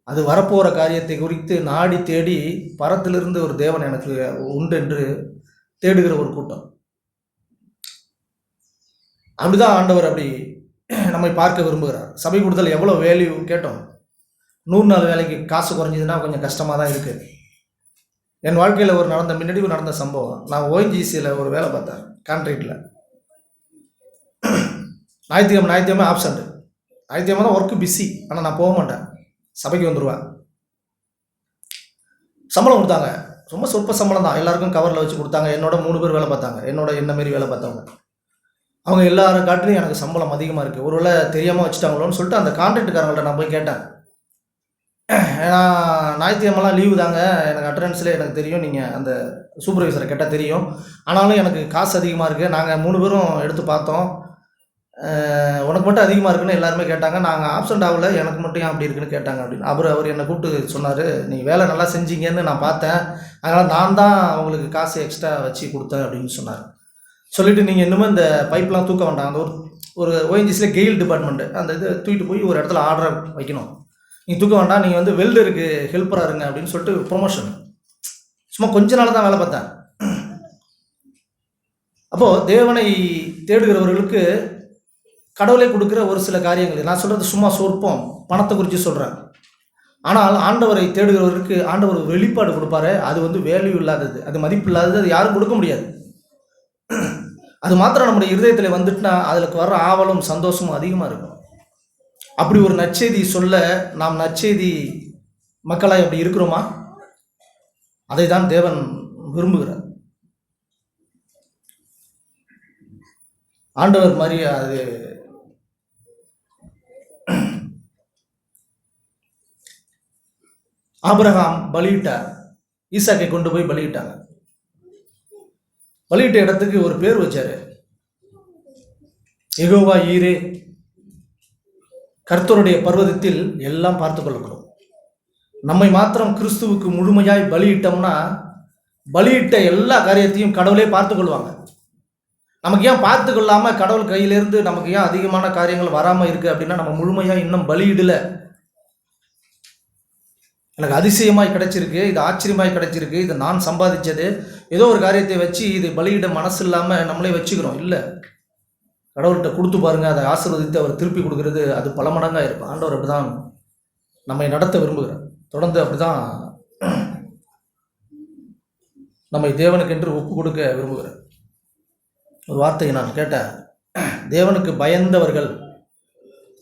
Speaker 2: அது வரப்போகிற காரியத்தை குறித்து நாடி தேடி பரத்திலிருந்து ஒரு தேவன் எனக்கு உண்டு என்று தேடுகிற ஒரு கூட்டம். அப்படிதான் ஆண்டவர் அப்படி நம்மை பார்க்க விரும்புகிறார். சபை கொடுத்தல் எவ்வளோ வேல்யூ கேட்டோம். 100 நாள் வேலைக்கு காசு குறைஞ்சதுன்னா கொஞ்சம் கஷ்டமாக தான் இருக்குது. என் வாழ்க்கையில் முன்னாடி நடந்த சம்பவம். நான் ஓஎன்ஜிசியில் ஒரு வேலை பார்த்தேன், கான்ட்ராக்டில். ஞாயிற்றுக்கிழமை ஆப்சண்ட்டு. ஞாயிற்றுக்கிழமை தான் ஒர்க்கு பிஸி, ஆனால் நான் போக மாட்டேன், சபைக்கு வந்துடுவேன். சம்பளம் கொடுத்தாங்க, ரொம்ப சொற்ப சம்பளம் தான். எல்லாருக்கும் கவரில் வச்சு கொடுத்தாங்க. என்னோட 3 பேர் வேலை பார்த்தாங்க, என்ன மாரி வேலை பார்த்தவங்க. அவங்க எல்லாரும் காட்டிலும் எனக்கு சம்பளம் அதிகமாக இருக்குது. ஒருவேளை தெரியாமல் வச்சுட்டாங்களோன்னு சொல்லிட்டு அந்த கான்ட்ராக்டுக்காரங்கள்ட்ட நான் போய் கேட்டேன். ஏன்னா ஞாயிற்றுக்கிழமெல்லாம் லீவு தாங்க, எனக்கு அட்டண்டன்ஸில் எனக்கு தெரியும், நீங்கள் அந்த சூப்பர்வைசரை கேட்டால் தெரியும், ஆனாலும் எனக்கு காசு அதிகமாக இருக்குது. நாங்கள் 3 பேரும் எடுத்து பார்த்தோம், உனக்கு மட்டும் அதிகமாக இருக்குன்னு எல்லாருமே கேட்டாங்க. நாங்கள் ஆப்சண்ட் ஆகலை, எனக்கு மட்டும் ஏன் அப்படி இருக்குன்னு கேட்டாங்க அப்படின்னு. அவர் என்னை கூப்பிட்டு சொன்னார், நீங்கள் வேலை நல்லா செஞ்சீங்கன்னு நான் பார்த்தேன், அதனால் நான் தான் அவங்களுக்கு காசு எக்ஸ்ட்ரா வச்சு கொடுத்தேன் அப்படின்னு சொன்னார். சொல்லிவிட்டு நீங்கள் இன்னுமே இந்த பைப்லாம் தூக்க வேண்டாம், அந்த ஒரு ஓஎன்ஜிசியில் கெயில் டிபார்ட்மெண்ட்டு அந்த இது தூக்கிட்டு போய் ஒரு இடத்துல ஆர்டரை வைக்கணும், நீங்கள் தூக்க வேண்டாம், நீங்கள் வந்து வெல்டருக்கு ஹெல்ப்பராக இருங்க அப்படின்னு சொல்லிட்டு ப்ரொமோஷன். சும்மா கொஞ்ச நாள் தான் வேலை பார்த்தேன். அப்போது தேவனை தேடுகிறவர்களுக்கு கடவுளை கொடுக்குற ஒரு சில காரியங்கள், நான் சொல்கிறது சும்மா சொற்பம், பணத்தை குறித்து சொல்கிறேன். ஆனால் ஆண்டவரை தேடுகிறவருக்கு ஆண்டவர் வெளிப்பாடு கொடுப்பாரு, அது வந்து வேல்யூ இல்லாதது, அது மதிப்பு இல்லாதது, அது யாரும் கொடுக்க முடியாது. அது மாத்திரம் நம்முடைய இருதயத்தில் வந்துட்டுனா அதுக்கு வர்ற ஆவலும் சந்தோஷமும் அதிகமாக இருக்கும். அப்படி ஒரு நற்செய்தி சொல்ல நாம் நற்செய்தி மக்களாய் அப்படி இருக்கிறோமா? அதை தான் தேவன் விரும்புகிறார். ஆண்டவர் மாதிரி அது ஆபிரகாம் பலியிட்டார். ஈசாக்கை கொண்டு போய் பலியிட்டாங்க. பலியிட்ட இடத்துக்கு ஒரு பேர் வச்சாரு, யெகோவா ஈரே, கர்த்தருடைய பர்வதத்தில் எல்லாம் பார்த்து கொள்ளப்படும். நம்மை மாத்திரம் கிறிஸ்துவுக்கு முழுமையாய் பலியிட்டோம்னா பலியிட்ட எல்லா காரியத்தையும் கடவுளே பார்த்து கொள்வாங்க. நமக்கு ஏன் பார்த்து கொள்ளாம கடவுள் கையிலிருந்து நமக்கு ஏன் அதிகமான காரியங்கள் வராம இருக்கு அப்படின்னா, நம்ம முழுமையா இன்னும் பலியிடல. எனக்கு அதிசயமாய் கிடைச்சிருக்கு, இது ஆச்சரியமாய் கிடைச்சிருக்கு, இது நான் சம்பாதிச்சது, ஏதோ ஒரு காரியத்தை வச்சு இது பலியிட மனசு இல்லாம நம்மளே வச்சுக்கிறோம். இல்லை, கடவுள்கிட்ட கொடுத்து பாருங்க, அதை ஆசீர்வதித்து அவர் திருப்பி கொடுக்கறது அது பல மடங்காக இருக்கும். ஆண்டவர் அப்படிதான் நம்மை நடத்த விரும்புகிறார். தொடர்ந்து அப்படிதான் நம்மை தேவனுக்கென்று ஒப்பு கொடுக்க விரும்புகிறார். ஒரு வார்த்தையை நான் கேட்டேன், தேவனுக்கு பயந்தவர்கள்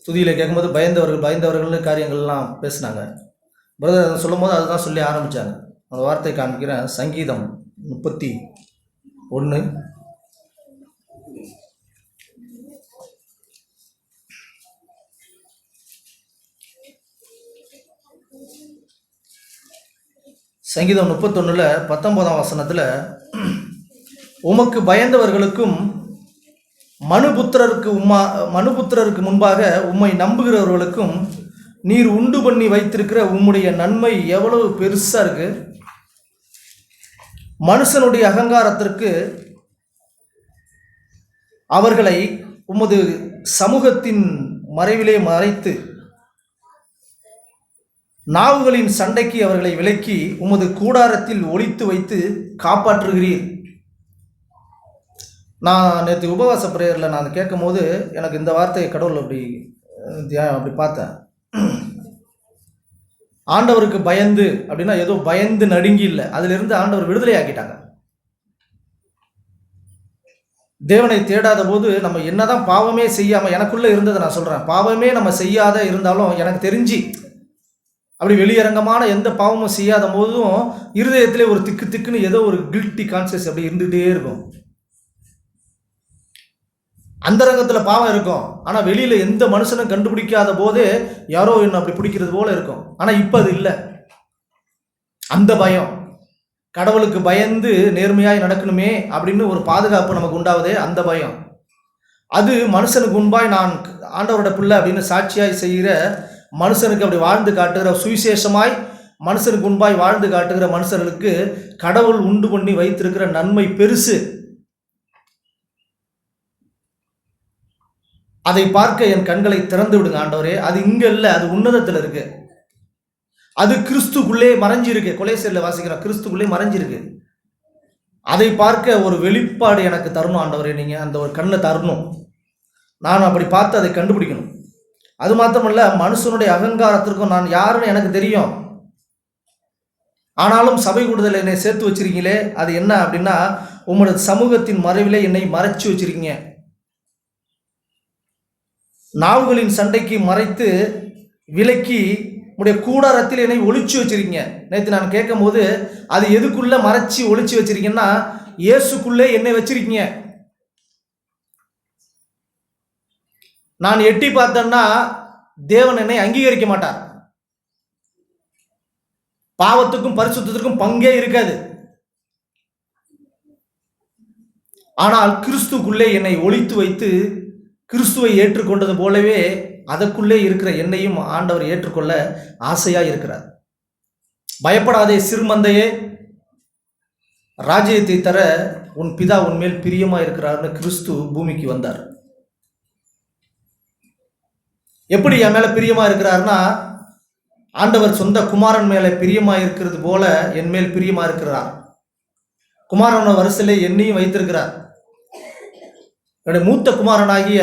Speaker 2: துதியில் கேட்கும்போது பயந்தவர்கள்னு காரியங்கள்லாம் பேசினாங்க. பிரதர் சொல்லும் போது அதுதான் சொல்லி ஆரம்பித்தாங்க. அந்த வார்த்தை காமிக்கிறேன். சங்கீதம் 31 சங்கீதம் 31 19ஆம் வசனத்தில், உமக்கு பயந்தவர்களுக்கும் மனுபுத்திரருக்கு முன்பாக உம்மை நம்புகிறவர்களுக்கும் நீர் உண்டு பண்ணி வைத்திருக்கிற உம்முடைய நன்மை எவ்வளவு பெருசா இருக்கு. மனுஷனுடைய அகங்காரத்திற்கு அவர்களை உமது சமூகத்தின் மறைவிலே மறைத்து நாவுகளின் சண்டைக்கு அவர்களை விலக்கி உமது கூடாரத்தில் ஒளித்து வைத்து காப்பாற்றுகிறீர். நான் நேற்று உபவாச பிரேயரில் நான் கேட்கும் போது எனக்கு இந்த வார்த்தையை கடவுள் அப்படி பார்த்தேன். ஆண்டவருக்கு பயந்து அப்படின்னா ஏதோ பயந்து நடுங்கி இல்லை, அதிலிருந்து ஆண்டவர் விடுதலை ஆக்கிட்டாங்க. தேவனை தேடாத போது நம்ம என்னதான் பாவமே செய்யாம, எனக்குள்ள இருந்ததை நான் சொல்றேன், பாவமே நம்ம செய்யாத இருந்தாலும் எனக்கு தெரிஞ்சு அப்படி வெளியரங்கமான எந்த பாவமும் செய்யாத போதும் இருதயத்திலே ஒரு திக்கு திக்குன்னு ஏதோ ஒரு கில்ட்டி கான்சியஸ் அப்படி இருந்துகிட்டே இருக்கும். அந்த ரங்கத்தில் பாவம் இருக்கும், ஆனால் வெளியில் எந்த மனுஷனும் கண்டுபிடிக்காத போதே யாரோ என்ன அப்படி பிடிக்கிறது போல இருக்கும். ஆனால் இப்போ அது இல்லை. அந்த பயம், கடவுளுக்கு பயந்து நேர்மையாய் நடக்கணுமே அப்படின்னு ஒரு பாதுகாப்பு நமக்கு உண்டாவதே அந்த பயம், அது மனுஷனுக்கு முன்பாய் நான் ஆண்டவரோட பிள்ளை அப்படின்னு சாட்சியாய் செய்கிற மனுஷனுக்கு அப்படி வாழ்ந்து காட்டுகிற சுவிசேஷமாய் மனுஷனுக்கு முன்பாய் வாழ்ந்து காட்டுகிற மனுஷர்களுக்கு கடவுள் உண்டு பண்ணி வைத்திருக்கிற நன்மை பெருசு. அதை பார்க்க என் கண்களை திறந்து விடுங்க ஆண்டவரே. அது இங்க இல்லை, அது உன்னதத்தில் இருக்கு, அது கிறிஸ்துக்குள்ளே மறைஞ்சிருக்கு. கொலேசியர்ல வாசிக்கிறோம், கிறிஸ்துக்குள்ளே மறைஞ்சிருக்கு. அதை பார்க்க ஒரு வெளிப்பாடு எனக்கு தரணும் ஆண்டவரே, நீங்க அந்த ஒரு கண்ணை தரணும். நான் அப்படி பார்த்து அதை கண்டுபிடிக்கணும். அது மாத்திரமல்ல, மனுஷனுடைய அகங்காரத்திற்கும் நான் யாருன்னு எனக்கு தெரியும், ஆனாலும் சபை கூடுதல் என்னை சேர்த்து வச்சிருக்கீங்களே, அது என்ன அப்படின்னா உங்களோட சமூகத்தின் மறைவிலே என்னை மறைச்சு வச்சிருக்கீங்க. நாவுகளின் சண்டைக்கு மறைத்து விலக்கி உடைய கூடாரத்தில் என்னை ஒளிச்சு வச்சிருக்கீங்க. நேற்று நான் கேட்கும் போது அது எதுக்குள்ள மறைச்சி ஒளிச்சு வச்சிருக்கீங்கன்னா இயேசுக்குள்ளே என்னை வச்சிருக்கீங்க. நான் எட்டி பார்த்தேன்னா தேவன் என்னை அங்கீகரிக்க மாட்டார். பாவத்துக்கும் பரிசுத்தத்திற்கும் பங்கே இருக்காது. ஆனால் கிறிஸ்துக்குள்ளே என்னை ஒளித்து வைத்து கிறிஸ்துவை ஏற்றுக்கொண்டது போலவே அதற்குள்ளே இருக்கிற என்னையும் ஆண்டவர் ஏற்றுக்கொள்ள ஆசையா இருக்கிறார். பயப்படாதே சிறுமந்தையே, ராஜ்யத்தை தர உன் பிதா உன்மேல் பிரியமா இருக்கிறார்னு கிறிஸ்து பூமிக்கு வந்தார். எப்படி என் மேல பிரியமா இருக்கிறார்னா, ஆண்டவர் சொந்த குமாரன் மேல பிரியமா இருக்கிறது போல என் மேல் பிரியமா இருக்கிறார். குமாரன் வரிசையிலே என்னையும் வைத்திருக்கிறார். என்னுடைய மூத்த குமாரனாகிய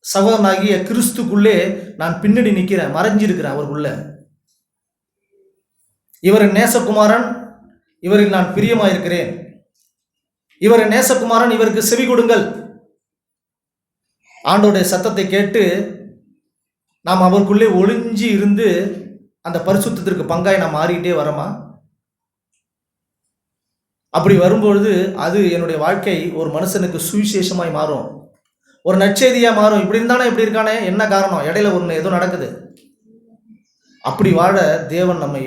Speaker 2: சகோதரனாகிய கிறிஸ்துக்குள்ளே நான் பின்னாடி நிற்கிறேன், மறைஞ்சிருக்கிறேன் அவருக்குள்ள. இவரின் நேசகுமாரன், இவரில் நான் பிரியமா இருக்கிறேன். இவரின் நேசகுமாரன், இவருக்கு செவி கொடுங்கள். ஆண்டவருடைய சத்தத்தை கேட்டு நாம் அவருக்குள்ளே ஒளிஞ்சி இருந்து அந்த பரிசுத்தத்திற்கு பங்காய் நாம் மாறிக்கிட்டே வரோமா? அப்படி வரும்பொழுது அது என்னுடைய வாழ்க்கை ஒரு மனுஷனுக்கு சுவிசேஷமாய் மாறும், ஒரு நற்செய்தியாக மாறும். இப்படி இருந்தானே இப்படி இருக்கானே, என்ன காரணம்? இடையில ஒன்று ஏதோ நடக்குது. அப்படி வாழ தேவன் நம்மை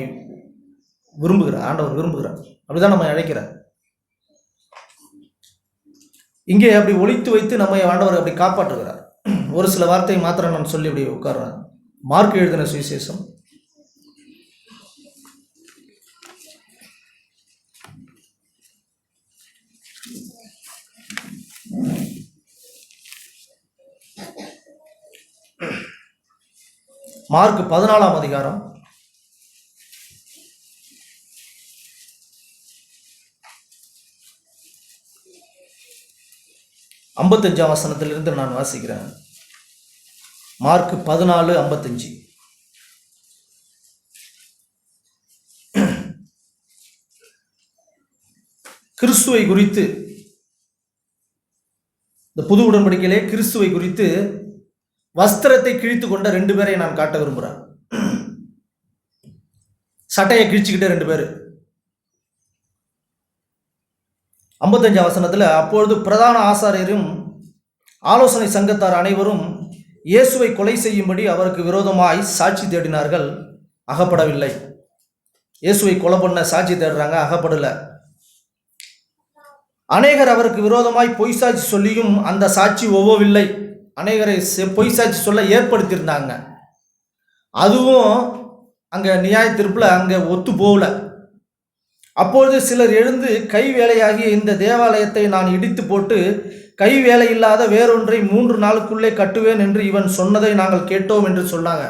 Speaker 2: விரும்புகிறார், ஆண்டவர் விரும்புகிறார். அப்படிதான் நம்ம அழைக்கிறார். இங்கே அப்படி ஒளித்து வைத்து நம்மை ஆண்டவர் அப்படி காப்பாற்றுகிறார். ஒரு சில வார்த்தை மாத்திரம் நான் சொல்லி அப்படி உட்கார்றேன். மார்க் எழுதின சுவிசேஷம் 14ஆம் அதிகாரம் 55ஆம் வசனத்திலிருந்து நான் வாசிக்கிறேன். மார்க் 14:55. கிறிஸ்துவை குறித்து, இந்த புது உடன்படிக்கையிலே கிறிஸ்துவை குறித்து வஸ்திரத்தை கிழித்து கொண்ட 2 பேரை நான் காட்ட விரும்புகிறேன். சட்டையை கிழிச்சுக்கிட்ட 2 பேர். 55ஆம் வசனத்தில், அப்பொழுது பிரதான ஆசாரியரும் ஆலோசனை சங்கத்தார் அனைவரும் இயேசுவை கொலை செய்யும்படி அவருக்கு விரோதமாய் சாட்சி தேடினார்கள், அகப்படவில்லை. இயேசுவை கொலை பண்ண சாட்சி தேடுறாங்க, அகப்படலை. அநேகர் அவருக்கு விரோதமாய் பொய் சாட்சி சொல்லியும் அந்த சாட்சி ஒவ்வொவில்லை. அநேகரை பொய் சாட்சி சொல்ல ஏற்படுத்தியிருந்தாங்க. அதுவும் அங்கே நியாய தீர்ப்பில் அங்கே ஒத்து போகல. அப்பொழுது சிலர் எழுந்து, கை வேலையாகிய இந்த தேவாலயத்தை நான் இடித்து போட்டு கை வேலை இல்லாத வேறொன்றை 3 நாளுக்குள்ளே கட்டுவேன் என்று இவன் சொன்னதை நாங்கள் கேட்டோம் என்று சொன்னாங்க.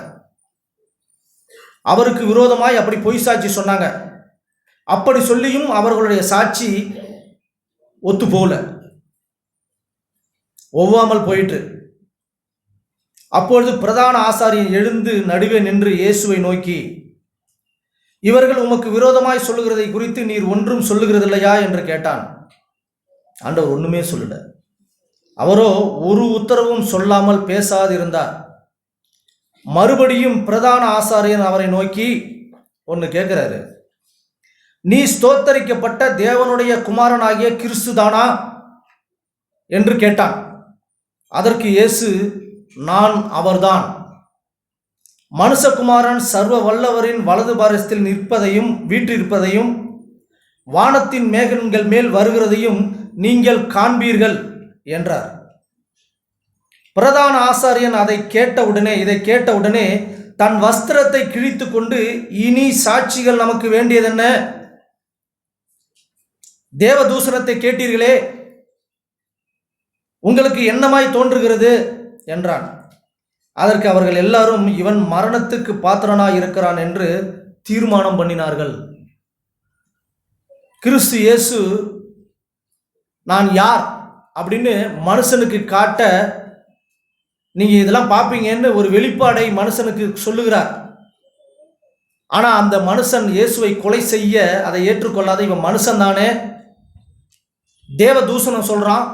Speaker 2: அவருக்கு விரோதமாய் அப்படி பொய் சாட்சி சொன்னாங்க. அப்படி சொல்லியும் அவர்களுடைய சாட்சி ஒத்து போகல, ஒவ்வாமல் போயிற்று. அப்பொழுது பிரதான ஆசாரியன் எழுந்து நடுவே நின்று இயேசுவை நோக்கி, இவர்கள் உமக்கு விரோதமாய் சொல்லுகிறதை குறித்து நீர் ஒன்றும் சொல்லுகிறதில்லையா என்று கேட்டான். ஆண்டவர் ஒண்ணுமே சொல்லல. அவரோ ஒரு உத்தரவும் சொல்லாமல் பேசாதிருந்தார். மறுபடியும் பிரதான ஆசாரியன் அவரை நோக்கி ஒன்று கேட்கிறாரு, நீ ஸ்தோத்தரிக்கப்பட்ட தேவனுடைய குமாரனாகிய கிறிஸ்துதானா என்று கேட்டான். அதற்கு இயேசு, நான் அவர்தான். மனுஷகுமாரன் சர்வ வல்லவரின் வலது பாரசத்தில் நிற்பதையும் வீற்றிருப்பதையும் வானத்தின் மேகங்கள் மேல் வருகிறதையும் நீங்கள் காண்பீர்கள் என்றார். பிரதான ஆசாரியன் இதை கேட்டவுடனே தன் வஸ்திரத்தை கிழித்து கொண்டு, இனி சாட்சிகள் நமக்கு வேண்டியதென்ன? தேவ தூஷணத்தை கேட்டீர்களே, உங்களுக்கு என்னமாய் தோன்றுகிறது என்றான். அதற்கு அவர்கள் எல்லாரும், இவன் மரணத்துக்கு பாத்திரனாய் இருக்கிறான் என்று தீர்மானம் பண்ணினார்கள். கிறிஸ்து இயேசு நான் யார் அப்படின்னு மனுஷனுக்கு காட்ட, நீங்க இதெல்லாம் பார்ப்பீங்கன்னு ஒரு வெளிப்பாடை மனுஷனுக்கு சொல்லுகிறார். ஆனா அந்த மனுஷன் இயேசுவை கொலை செய்ய அதை ஏற்றுக்கொள்ளாத, இவன் மனுஷன் தானே, தேவ தூஷணம் சொல்றான்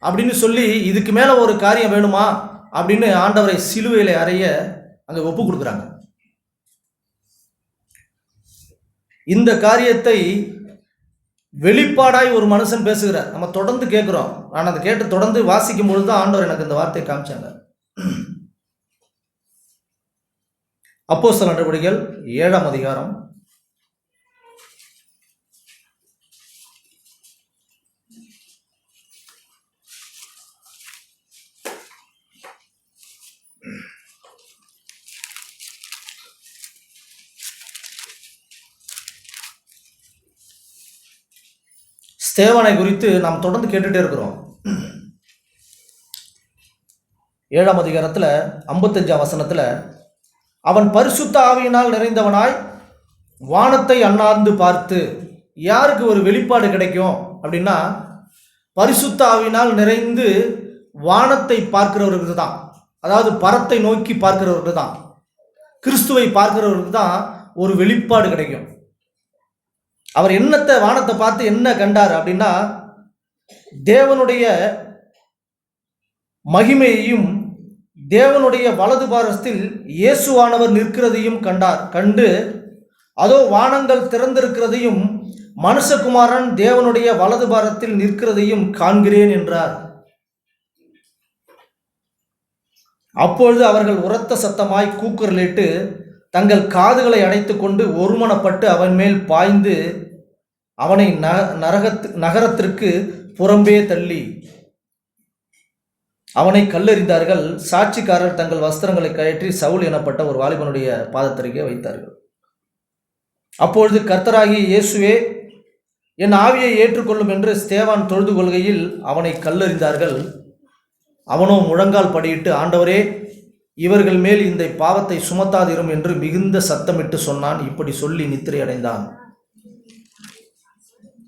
Speaker 2: அப்படின்னு சொல்லி, இதுக்கு மேல ஒரு காரியம் வேணுமா அப்படின்னு ஆண்டவரை சிலுவையில அறைய அங்க ஒப்பு கொடுக்குறாங்க. இந்த காரியத்தை வெளிப்பாடாய் ஒரு மனுஷன் பேசுகிறார். நம்ம தொடர்ந்து கேட்கிறோம். நான் அதை கேட்டு தொடர்ந்து வாசிக்கும் பொழுது தான் ஆண்டவர் எனக்கு இந்த வார்த்தையை காமிச்சாங்க. அப்போஸ்தலர் நடவடிக்கைகள் 7ஆம் அதிகாரம் 7 குறித்து நாம் தொடர்ந்து கேட்டுட்டே இருக்கிறோம். 7ஆம் அதிகாரத்தில் 55ஆம் வசனத்தில், அவன் பரிசுத்த ஆவியினால் நிறைந்தவனாய் வானத்தை அண்ணாந்து பார்த்து, யாருக்கு ஒரு வெளிப்பாடு கிடைக்கும் அப்படின்னா, பரிசுத்த ஆவியினால் நிறைந்து வானத்தை பார்க்கிறவர்களுக்கு தான், அதாவது பரத்தை நோக்கி பார்க்கிறவர்களுக்கு தான், கிறிஸ்துவை பார்க்கிறவர்களுக்கு தான் ஒரு வெளிப்பாடு கிடைக்கும். அவர் என்னத்தை வானத்தை பார்த்து என்ன கண்டார் அப்படின்னா, தேவனுடைய மகிமையையும் தேவனுடைய வலது பாரசத்தில் இயேசுவானவர் நிற்கிறதையும் கண்டு, அதோ வானங்கள் திறந்திருக்கிறதையும் மனுஷகுமாரன் தேவனுடைய வலது பாரத்தில் நிற்கிறதையும் காண்கிறேன் என்றார். அப்பொழுது அவர்கள் உரத்த சத்தமாய் கூக்குரலிட்டு தங்கள் காதுகளை அடைத்துக்கொண்டு ஒருமனப்பட்டு அவன் மேல் பாய்ந்து அவனை நகரத்திற்கு புறம்பே தள்ளி அவனை கல்லெறிந்தார்கள். சாட்சிக்காரர் தங்கள் வஸ்திரங்களை கழற்றி சவுல் எனப்பட்ட ஒரு வாலிபனுடைய பாதத்தருகே வைத்தார்கள். அப்பொழுது கர்த்தராகிய இயேசுவே, என் ஆவியை ஏற்றுக்கொள்ளும் என்று ஸ்தேவான் தொழுது கொள்கையில் அவனை கல்லெறிந்தார்கள். அவனோ முழங்கால் படியிட்டு, ஆண்டவரே, இவர்கள் மேல் இந்த பாவத்தை சுமத்தாதிரும் என்று மிகுந்த சத்தமிட்டு சொன்னான். இப்படி சொல்லி நித்திரை அடைந்தான்.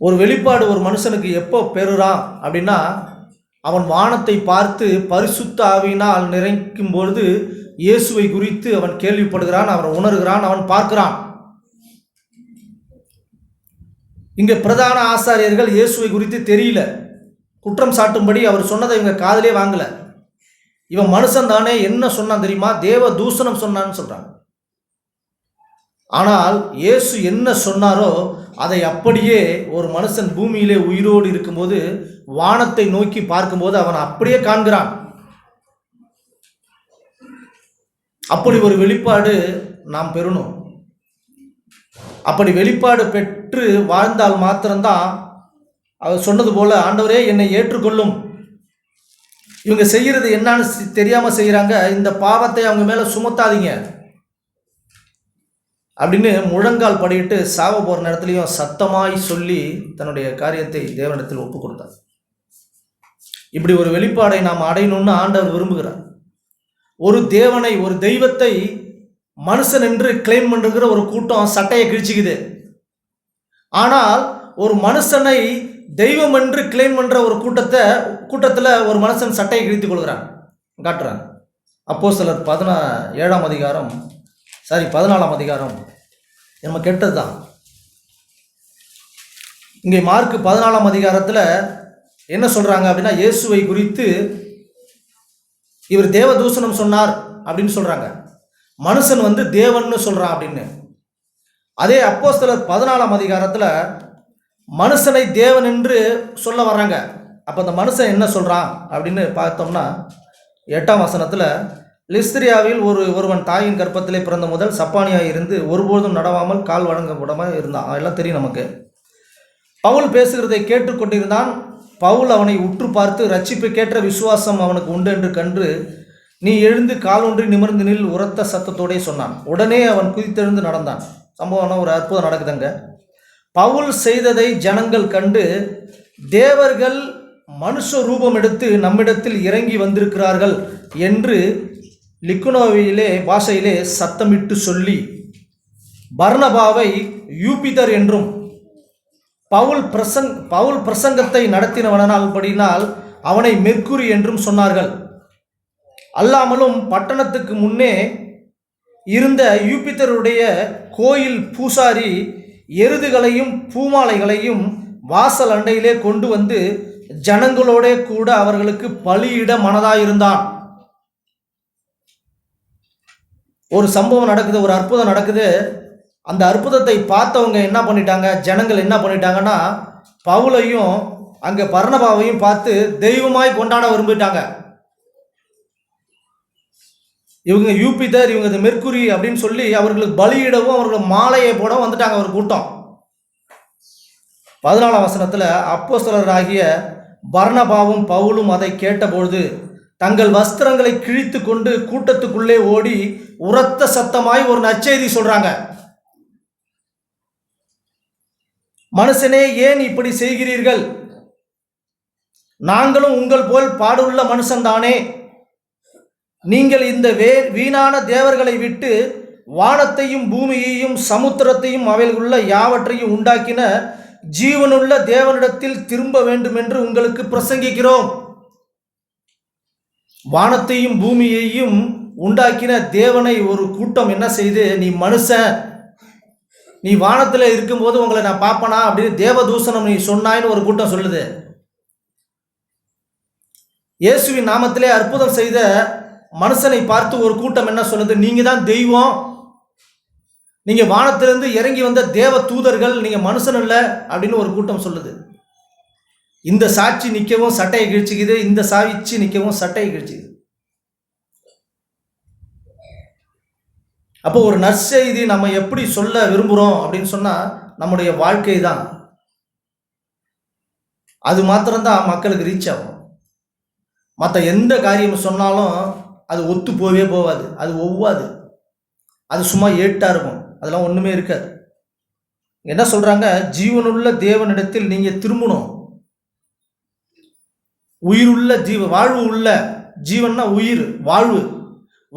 Speaker 2: ஒரு வெளிப்பாடு ஒரு மனுஷனுக்கு எப்போ பெறுறான் அப்படின்னா, அவன் வானத்தை பார்த்து பரிசுத்த ஆவியினால் நிறைக்கும் பொழுது இயேசுவை குறித்து அவன் கேள்விப்படுகிறான், அவன் உணர்கிறான், அவன் பார்க்கிறான். இங்கே பிரதான ஆசாரியர்கள் இயேசுவை குறித்து தெரியல, குற்றம் சாட்டும்படி அவர் சொன்னதை இவங்க காதிலே வாங்கல. இவன் மனுஷன் தானே, என்ன சொன்னான் தெரியுமா? தேவ தூஷணம் சொன்னான்னு சொல்றாங்க. ஆனால் இயேசு என்ன சொன்னாரோ அதை அப்படியே ஒரு மனுஷன் பூமியிலே உயிரோடு இருக்கும்போது வானத்தை நோக்கி பார்க்கும்போது அவன் அப்படியே காண்கிறான். அப்படி ஒரு வெளிப்பாடு நாம் பெறணும். அப்படி வெளிப்பாடு பெற்று வாழ்ந்தால் மாத்திரம்தான் அவர் சொன்னது போல, ஆண்டவரே என்னை ஏற்றுக்கொள்ளும். இவங்க செய்கிறது என்னன்னு தெரியாம செய்யறாங்க, இந்த பாவத்தை அவங்க மேல சுமத்தாதீங்க அப்படின்னு முழங்கால் படியிட்டு சாவ போற நேரத்திலையும் சத்தமாய் சொல்லி தன்னுடைய காரியத்தை தேவனிடத்தில் ஒப்பு கொடுத்தார். இப்படி ஒரு வெளிப்பாடை நாம் அடையணும்னு ஆண்டவர் விரும்புகிறார். ஒரு தேவனை, ஒரு தெய்வத்தை மனுஷன் என்று கிளைம் பண்ணுகிற ஒரு கூட்டம் சட்டையை கிழிச்சுக்குது. ஆனால் ஒரு மனுஷனை தெய்வம் என்று கிளைம் பண்ற ஒரு கூட்டத்தில் ஒரு மனுஷன் சட்டையை கிழித்துக் கொள்கிறான், காட்டுறான். அப்போஸ்தலர் 14ஆம் அதிகாரம் நம்ம கெட்டது தான். இங்கே மார்க் 14ஆம் அதிகாரத்தில் என்ன சொல்றாங்க அப்படின்னா, இயேசுவை குறித்து இவர் தேவ தூஷணம் சொன்னார் அப்படின்னு சொல்றாங்க. மனுஷன் தேவன்னு சொல்றான் அப்படின்னு. அதே அப்போஸ்தலர் 14ஆம் அதிகாரத்தில் மனுஷனை தேவன் என்று சொல்ல வர்றாங்க. அப்போ அந்த மனுஷன் என்ன சொல்றான் அப்படின்னு பார்த்தோம்னா, 8ஆம் வசனத்தில், லிஸ்திரியாவில் ஒருவன் தாயின் கர்ப்பத்திலே பிறந்த முதல் சப்பானியாக இருந்து ஒருபோதும் நடவாமல் கால் வழங்க விடாமல் இருந்தான். அதெல்லாம் தெரியும் நமக்கு. பவுல் பேசுகிறதை கேட்டுக்கொண்டிருந்தான். பவுல் அவனை உற்று பார்த்து, ரட்சிப்பு கேட்ட விசுவாசம் அவனுக்கு உண்டு என்று கண்டு, நீ எழுந்து காலொன்றி நிமிர்ந்து நில் உரத்த சத்தத்தோடே சொன்னான். உடனே அவன் குதித்தெழுந்து நடந்தான். சம்பவம் ஒரு அற்புதம் நடக்குதுங்க. பவுல் செய்ததை ஜனங்கள் கண்டு, தேவர்கள் மனுஷ ரூபம் எடுத்து நம்மிடத்தில் இறங்கி வந்திருக்கிறார்கள் என்று லிக்குனோவிலே பாஷையிலே சத்தமிட்டு சொல்லி பர்னபாவை யூபிதர் என்றும் பவுல் பிரசங்கத்தை நடத்தினவனால் அவனை மெர்க்குரி என்றும் சொன்னார்கள். அல்லாமலும் பட்டணத்துக்கு முன்னே இருந்த யூபித்தருடைய கோயில் பூசாரி எருதுகளையும் பூமாலைகளையும் வாசல் அண்டையிலே கொண்டு வந்து ஜனங்களோட கூட அவர்களுக்கு பலியிட மனதாயிருந்தான். ஒரு சம்பவம் நடக்குது, ஒரு அற்புதம் நடக்குது. அந்த அற்புதத்தை பார்த்தவங்க என்ன பண்ணிட்டாங்க, ஜனங்கள் என்ன பண்ணிட்டாங்கன்னா, பவுலையும் அங்கே பர்னபாவையும் பார்த்து தெய்வமாய் கொண்டாட விரும்பிட்டாங்க. இவங்க யூபிதர், இவங்க மெர்க்குரி அப்படின்னு சொல்லி அவர்களுக்கு பலியிடவும் அவர்களுக்கு மாலையை போட வந்துட்டாங்க ஒரு கூட்டம். 14ஆம் வசனத்தில், அப்போஸ்தலராகிய பர்னபாவும் பவுலும் அதை கேட்டபொழுது தங்கள் வஸ்திரங்களை கிழித்து கொண்டு கூட்டத்துக்குள்ளே ஓடி உரத்த சத்தமாய் ஒரு நற்செய்தி சொல்றாங்க. மனுஷனே, ஏன் இப்படி செய்கிறீர்கள்? நாங்களும் உங்கள் போல் பாடுள்ள மனுஷன்தானே. நீங்கள் இந்த வீணான தேவர்களை விட்டு வானத்தையும் பூமியையும் சமுத்திரத்தையும் அவைகளுள்ள யாவற்றையும் உண்டாக்கின ஜீவனுள்ள தேவனிடத்தில் திரும்ப வேண்டும் என்று உங்களுக்கு பிரசங்கிக்கிறோம். வானத்தையும் பூமியையும் உண்டாக்கின தேவனை ஒரு கூட்டம் என்ன செய்து, நீ மனுஷன், நீ வானத்தில் இருக்கும்போது உங்களை நான் பார்ப்பனா அப்படின்னு தேவதூஷணம் நீ சொன்னாயின்னு ஒரு கூட்டம் சொல்லுது. இயேசுவின் நாமத்திலே அற்புதம் செய்த மனுஷனை பார்த்து ஒரு கூட்டம் என்ன சொல்லுது, நீங்க தான் தெய்வம், நீங்க வானத்திலிருந்து இறங்கி வந்த தேவ தூதர்கள், நீங்க மனுஷன் இல்லை அப்படின்னு ஒரு கூட்டம் சொல்லுது. இந்த சாட்சி நிற்கவும் சட்டையை கிழிச்சுக்குது, இந்த சாட்சி நிற்கவும் சட்டையை கிழிச்சுக்குது. அப்போ ஒரு நற்செய்தி நம்ம எப்படி சொல்ல விரும்புகிறோம் அப்படின்னு சொன்னால் நம்முடைய வாழ்க்கை தான், அது மாத்திரம்தான் மக்களுக்கு ரீச் ஆகும். மற்ற எந்த காரியம் சொன்னாலும் அது ஒத்து போகவே போகாது, அது ஒவ்வாது, அது சும்மா ஏட்டாக இருக்கும், அதெல்லாம் ஒன்றுமே இருக்காது. என்ன சொல்கிறாங்க, ஜீவனுள்ள தேவனிடத்தில் நீங்கள் திரும்பணும். உயிருள்ள வாழ்வு உள்ள ஜீவன்னா உயிர்,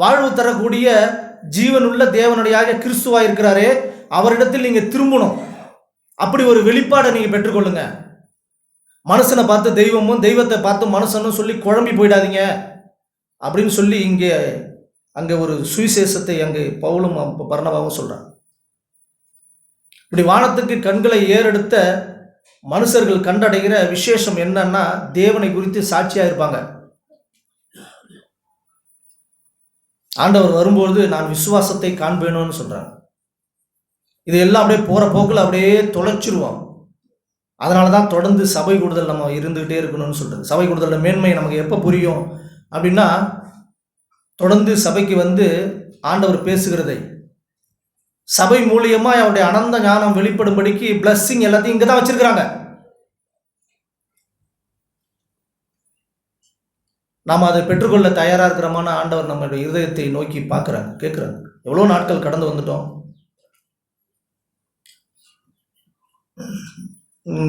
Speaker 2: வாழ்வு தரக்கூடிய ஜீவனுள்ள தேவனுடையாக கிறிஸ்துவாக இருக்கிறாரே, அவரிடத்தில் நீங்கள் திரும்பணும். அப்படி ஒரு வெளிப்பாடை நீங்கள் பெற்றுக்கொள்ளுங்க. மனுஷனை பார்த்து தெய்வமும், தெய்வத்தை பார்த்து மனுஷனும் சொல்லி குழம்பி போயிடாதீங்க அப்படின்னு சொல்லி அங்கே ஒரு சுவிசேஷத்தை அங்கே பவுலும் பர்னபாவும் சொல்கிறாங்க. இப்படி வானத்துக்கு கண்களை ஏறெடுத்த மனுஷர்கள் கண்டடைகிற விசேஷம் என்னன்னா, தேவனை குறித்து சாட்சியாக இருப்பாங்க. ஆண்டவர் வரும்போது நான் விசுவாசத்தை காண்பேணும்னு சொல்கிறாங்க. இது எல்லாம் அப்படியே போகிற போக்கில் அப்படியே தொலைச்சிருவோம். அதனால தான் தொடர்ந்து சபை கூடுதல் நம்ம இருந்துகிட்டே இருக்கணும்னு சொல்கிறது. சபை கூடுதலில் மேன்மை நமக்கு எப்போ புரியும் அப்படின்னா, தொடர்ந்து சபைக்கு வந்து ஆண்டவர் பேசுகிறதை, சபை மூலியமாக அவருடைய அனந்த ஞானம் வெளிப்படும்படிக்கு பிளஸ்ஸிங் எல்லாத்தையும் இங்கே தான் வச்சிருக்கிறாங்க. நாம் அதை பெற்றுக்கொள்ள தயாராக இருக்கிறோமான ஆண்டவர் நம்மளுடைய இருதயத்தை நோக்கி பார்க்குறாங்க, கேட்குறாங்க. எவ்வளோ நாட்கள் கடந்து வந்துட்டோம்.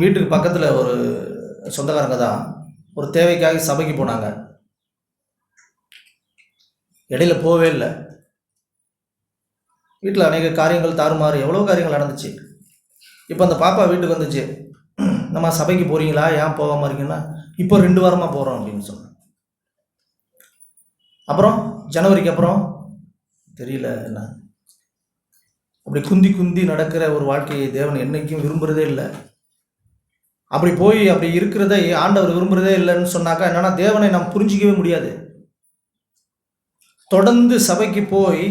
Speaker 2: வீட்டுக்கு பக்கத்தில் ஒரு சொந்தக்காரங்க தான் ஒரு தேவைக்காக சபைக்கு போனாங்க. இடையில போகவே இல்லை. வீட்டில் அநேக காரியங்கள் தாறுமாறு, எவ்வளோ காரியங்கள் நடந்துச்சு. இப்போ அந்த பாப்பா வீட்டுக்கு வந்துச்சு. நம்ம சபைக்கு போகிறீங்களா, ஏன் போகாமல் இருக்கீங்கன்னா, இப்போ 2 வாரமாக போகிறோம் அப்படின்னு சொன்னேன். அப்புறம் ஜனவரிக்கு அப்புறம் தெரியல என்ன. அப்படி குந்தி நடக்கிற ஒரு வாழ்க்கையை தேவன் என்னைக்கும் விரும்புகிறதே இல்லை. அப்படி போய் அப்படி இருக்கிறத ஆண்டவர் விரும்புகிறதே இல்லைன்னு சொன்னாக்கா என்னன்னா, தேவனை நாம் புரிஞ்சிக்கவே முடியாது. தொடர்ந்து சபைக்கு போய்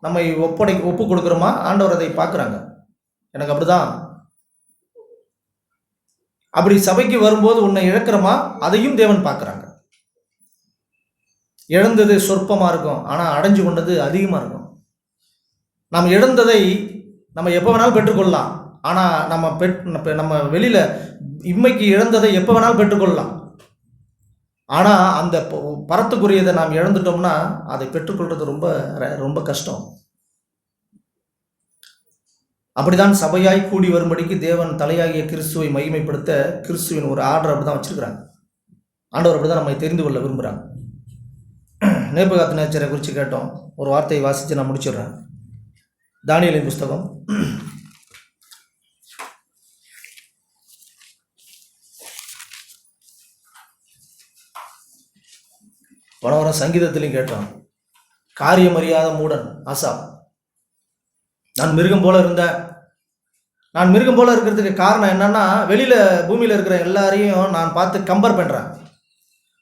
Speaker 2: நம்மை ஒப்பு கொடுக்குறோமா, ஆண்டவர் அதை பார்க்குறாங்க. எனக்கு அப்படிதான். அப்படி சபைக்கு வரும்போது உன்னை இழக்கிறோமா, அதையும் தேவன் பார்க்குறாங்க. இழந்தது சொற்பமாக இருக்கும், ஆனால் அடைஞ்சு கொண்டது அதிகமாக இருக்கும். நாம் இழந்ததை நம்ம எப்போ வேணாலும் பெற்றுக்கொள்ளலாம். ஆனால் நம்ம வெளியில் இம்மைக்கு இழந்ததை எப்போ வேணாலும் பெற்றுக்கொள்ளலாம். ஆனால் அந்த பரத்துக்குரியதை நாம் இழந்துட்டோம்னா அதை பெற்றுக்கொள்வது ரொம்ப ரொம்ப கஷ்டம். அப்படிதான் சபையாய் கூடி வரும்படிக்கு தேவன் தலையாகிய கிறிஸ்துவை மகிமைப்படுத்த கிறிஸ்துவின் ஒரு ஆர்டர் அப்படி தான் வச்சிருக்கிறாங்க. ஆண்டவர் அப்படி தான் நம்மை தெரிந்து கொள்ள விரும்புகிறாங்க. நேபுகாத்நேச்சரை குறித்து கேட்டோம். ஒரு வார்த்தையை வாசித்து நான் முடிச்சிடுறேன். தானியேலின் புஸ்தகம் 1 சங்கீதத்திலையும் கேட்டோம். காரியம் அறியாத மூடன் ஆசாப், நான் மிருகம் போல இருந்தேன். நான் மிருகம் போல இருக்கிறதுக்கு காரணம் என்னன்னா, வெளியில் பூமியில் இருக்கிற எல்லாரையும் நான் பார்த்து கம்பேர் பண்ணுறேன்.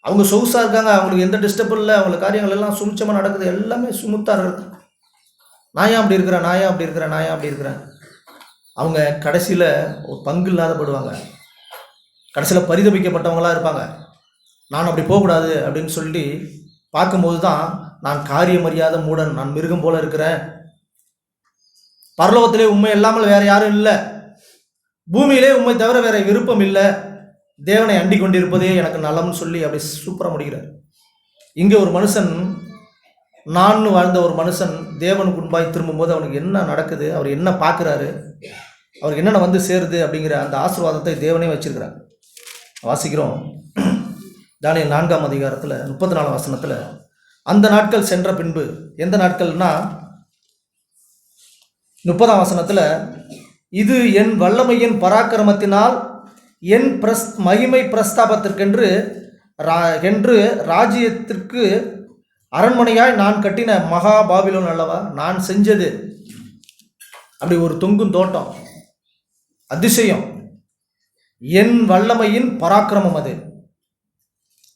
Speaker 2: அவங்க சொகுசாக இருக்காங்க, அவங்களுக்கு எந்த டிஸ்டர்பும் இல்லை, அவங்களுக்கு காரியங்கள் எல்லாம் சுமிச்சமாக நடக்குது, எல்லாமே சுமுத்தாக இருக்குது. நான் ஏன் அப்படி இருக்கிறேன். அவங்க கடைசியில் ஒரு பங்கு இல்லாத படுவாங்க. கடைசியில் பரிதபிக்கப்பட்டவங்களாக இருப்பாங்க. நான் அப்படி போகக்கூடாது அப்படின்னு சொல்லி பார்க்கும்போது தான் நான் காரியம் அறியாத மூடன், நான் மிருகம் போல இருக்கிறேன். பரலோகத்திலே உண்மை இல்லாமல் வேற யாரும் இல்லை, பூமியிலே உண்மை தவிர வேற விருப்பம் இல்லை, தேவனை அண்டி கொண்டிருப்பதே எனக்கு நலம்னு சொல்லி அப்படி சூப்பராக முடிகிறார். இங்கே ஒரு மனுஷன், நான் வாழ்ந்த ஒரு மனுஷன் தேவனுக்கு முன்பாய் திரும்பும்போது அவனுக்கு என்ன நடக்குது, அவர் என்ன பார்க்குறாரு, அவருக்கு என்னென்ன வந்து சேருது அப்படிங்கிற அந்த ஆசீர்வாதத்தை தேவனே வச்சிருக்கிறார். வாசிக்கிறோம் தானியேல் 4ஆம் அதிகாரத்தில் 34ஆம் வசனத்தில், அந்த நாட்கள் சென்ற பின்பு, எந்த நாட்கள்னா 30ஆம் வசனத்தில், இது என் வல்லமையின் பராக்கிரமத்தினால் என் மகிமை பிரஸ்தாபத்திற்கென்று என்று ராஜ்யத்திற்கு அரண்மனையாய் நான் கட்டின மகா பாபிலோன் அல்லவா, நான் செஞ்சது. அப்படி ஒரு தொங்கும் தோட்டம், அதிசயம். என் வல்லமையின் பராக்கிரமம் அது,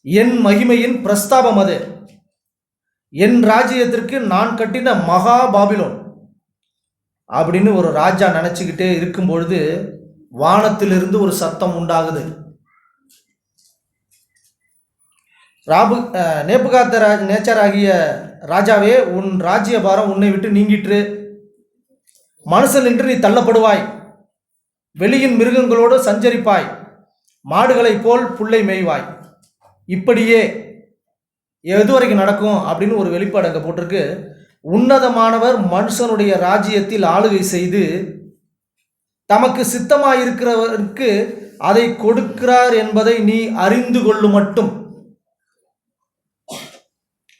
Speaker 2: என் மகிமையின் பிரஸ்தாபம் அது, என் ராஜ்யத்திற்கு நான் கட்டின மகா பாபிலோன் அப்படின்னு ஒரு ராஜா நினச்சிக்கிட்டே இருக்கும் பொழுது வானத்திலிருந்து ஒரு சத்தம் உண்டாகுது. நேப்புகாத்த நேச்சராகிய ராஜாவே, உன் ராஜ்ய பாரம் உன்னை விட்டு நீங்கிற்று. மனுஷன் என்று நீ தள்ளப்படுவாய், வெளியின் மிருகங்களோடு சஞ்சரிப்பாய், மாடுகளைப் போல் புல்லை மேய்வாய். இப்படியே எது வரைக்கும் நடக்கும் அப்படின்னு ஒரு வெளிப்பாடு அங்கே போட்டிருக்கு. உன்னதமானவர் மனுஷனுடைய ராஜ்யத்தில் ஆளுகை செய்து தமக்கு சித்தமாயிருக்கிறவருக்கு அதை கொடுக்கிறார் என்பதை நீ அறிந்து கொள்ளு மட்டும்.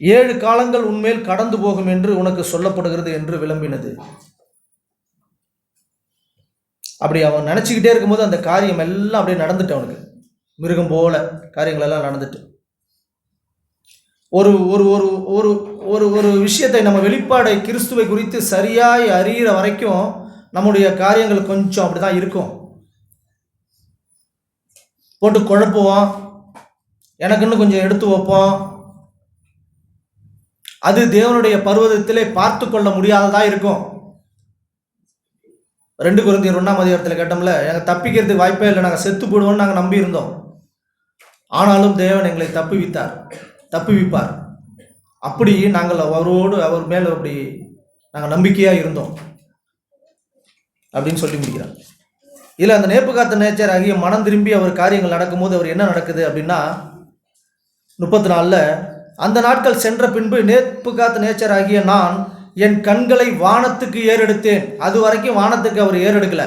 Speaker 2: 7 காலங்கள் உன்மேல் கடந்து போகும் என்று உனக்கு சொல்லப்படுகிறது என்று விளம்பினது. அப்படி அவன் நினச்சிக்கிட்டே இருக்கும்போது அந்த காரியம் எல்லாம் அப்படியே நடந்துட்டு, அவனுக்கு மிருகம் போல காரியங்கள் எல்லாம் நடந்துட்டு, ஒரு ஒரு ஒரு ஒரு ஒரு ஒரு விஷயத்தை நம்ம வெளிப்பாடை கிறிஸ்துவை குறித்து சரியாய் அறிகிற வரைக்கும் நம்முடைய காரியங்கள் கொஞ்சம் அப்படி தான் இருக்கும். போட்டு குழப்புவோம், எனக்குன்னு கொஞ்சம் எடுத்து வைப்போம். அது தேவனுடைய பர்வதத்திலே பார்த்து கொள்ள முடியாததாக இருக்கும். 2 கொரிந்தியர் 1 கேட்டோம்ல, எங்கள் தப்பிக்கிறதுக்கு வாய்ப்பே இல்லை, நாங்கள் செத்து போடுவோம்னு நாங்கள் நம்பி இருந்தோம். ஆனாலும் தேவன் எங்களை தப்புவிப்பார். அப்படி நாங்கள் அவர் மேலே அப்படி நாங்கள் நம்பிக்கையாக இருந்தோம் அப்படின்னு சொல்லி முடிக்கிறார். இதில் அந்த நேப்புகாத்த நேச்சர் ஆகிய மனம் திரும்பி அவர் காரியங்கள் நடக்கும்போது அவர் என்ன நடக்குது அப்படின்னா, 34 அந்த நாட்கள் சென்ற பின்பு நேப்புகாத்த நேச்சர் ஆகிய நான் என் கண்களை வானத்துக்கு ஏறெடுத்தேன். அது வரைக்கும் வானத்துக்கு அவர் ஏறெடுக்கல.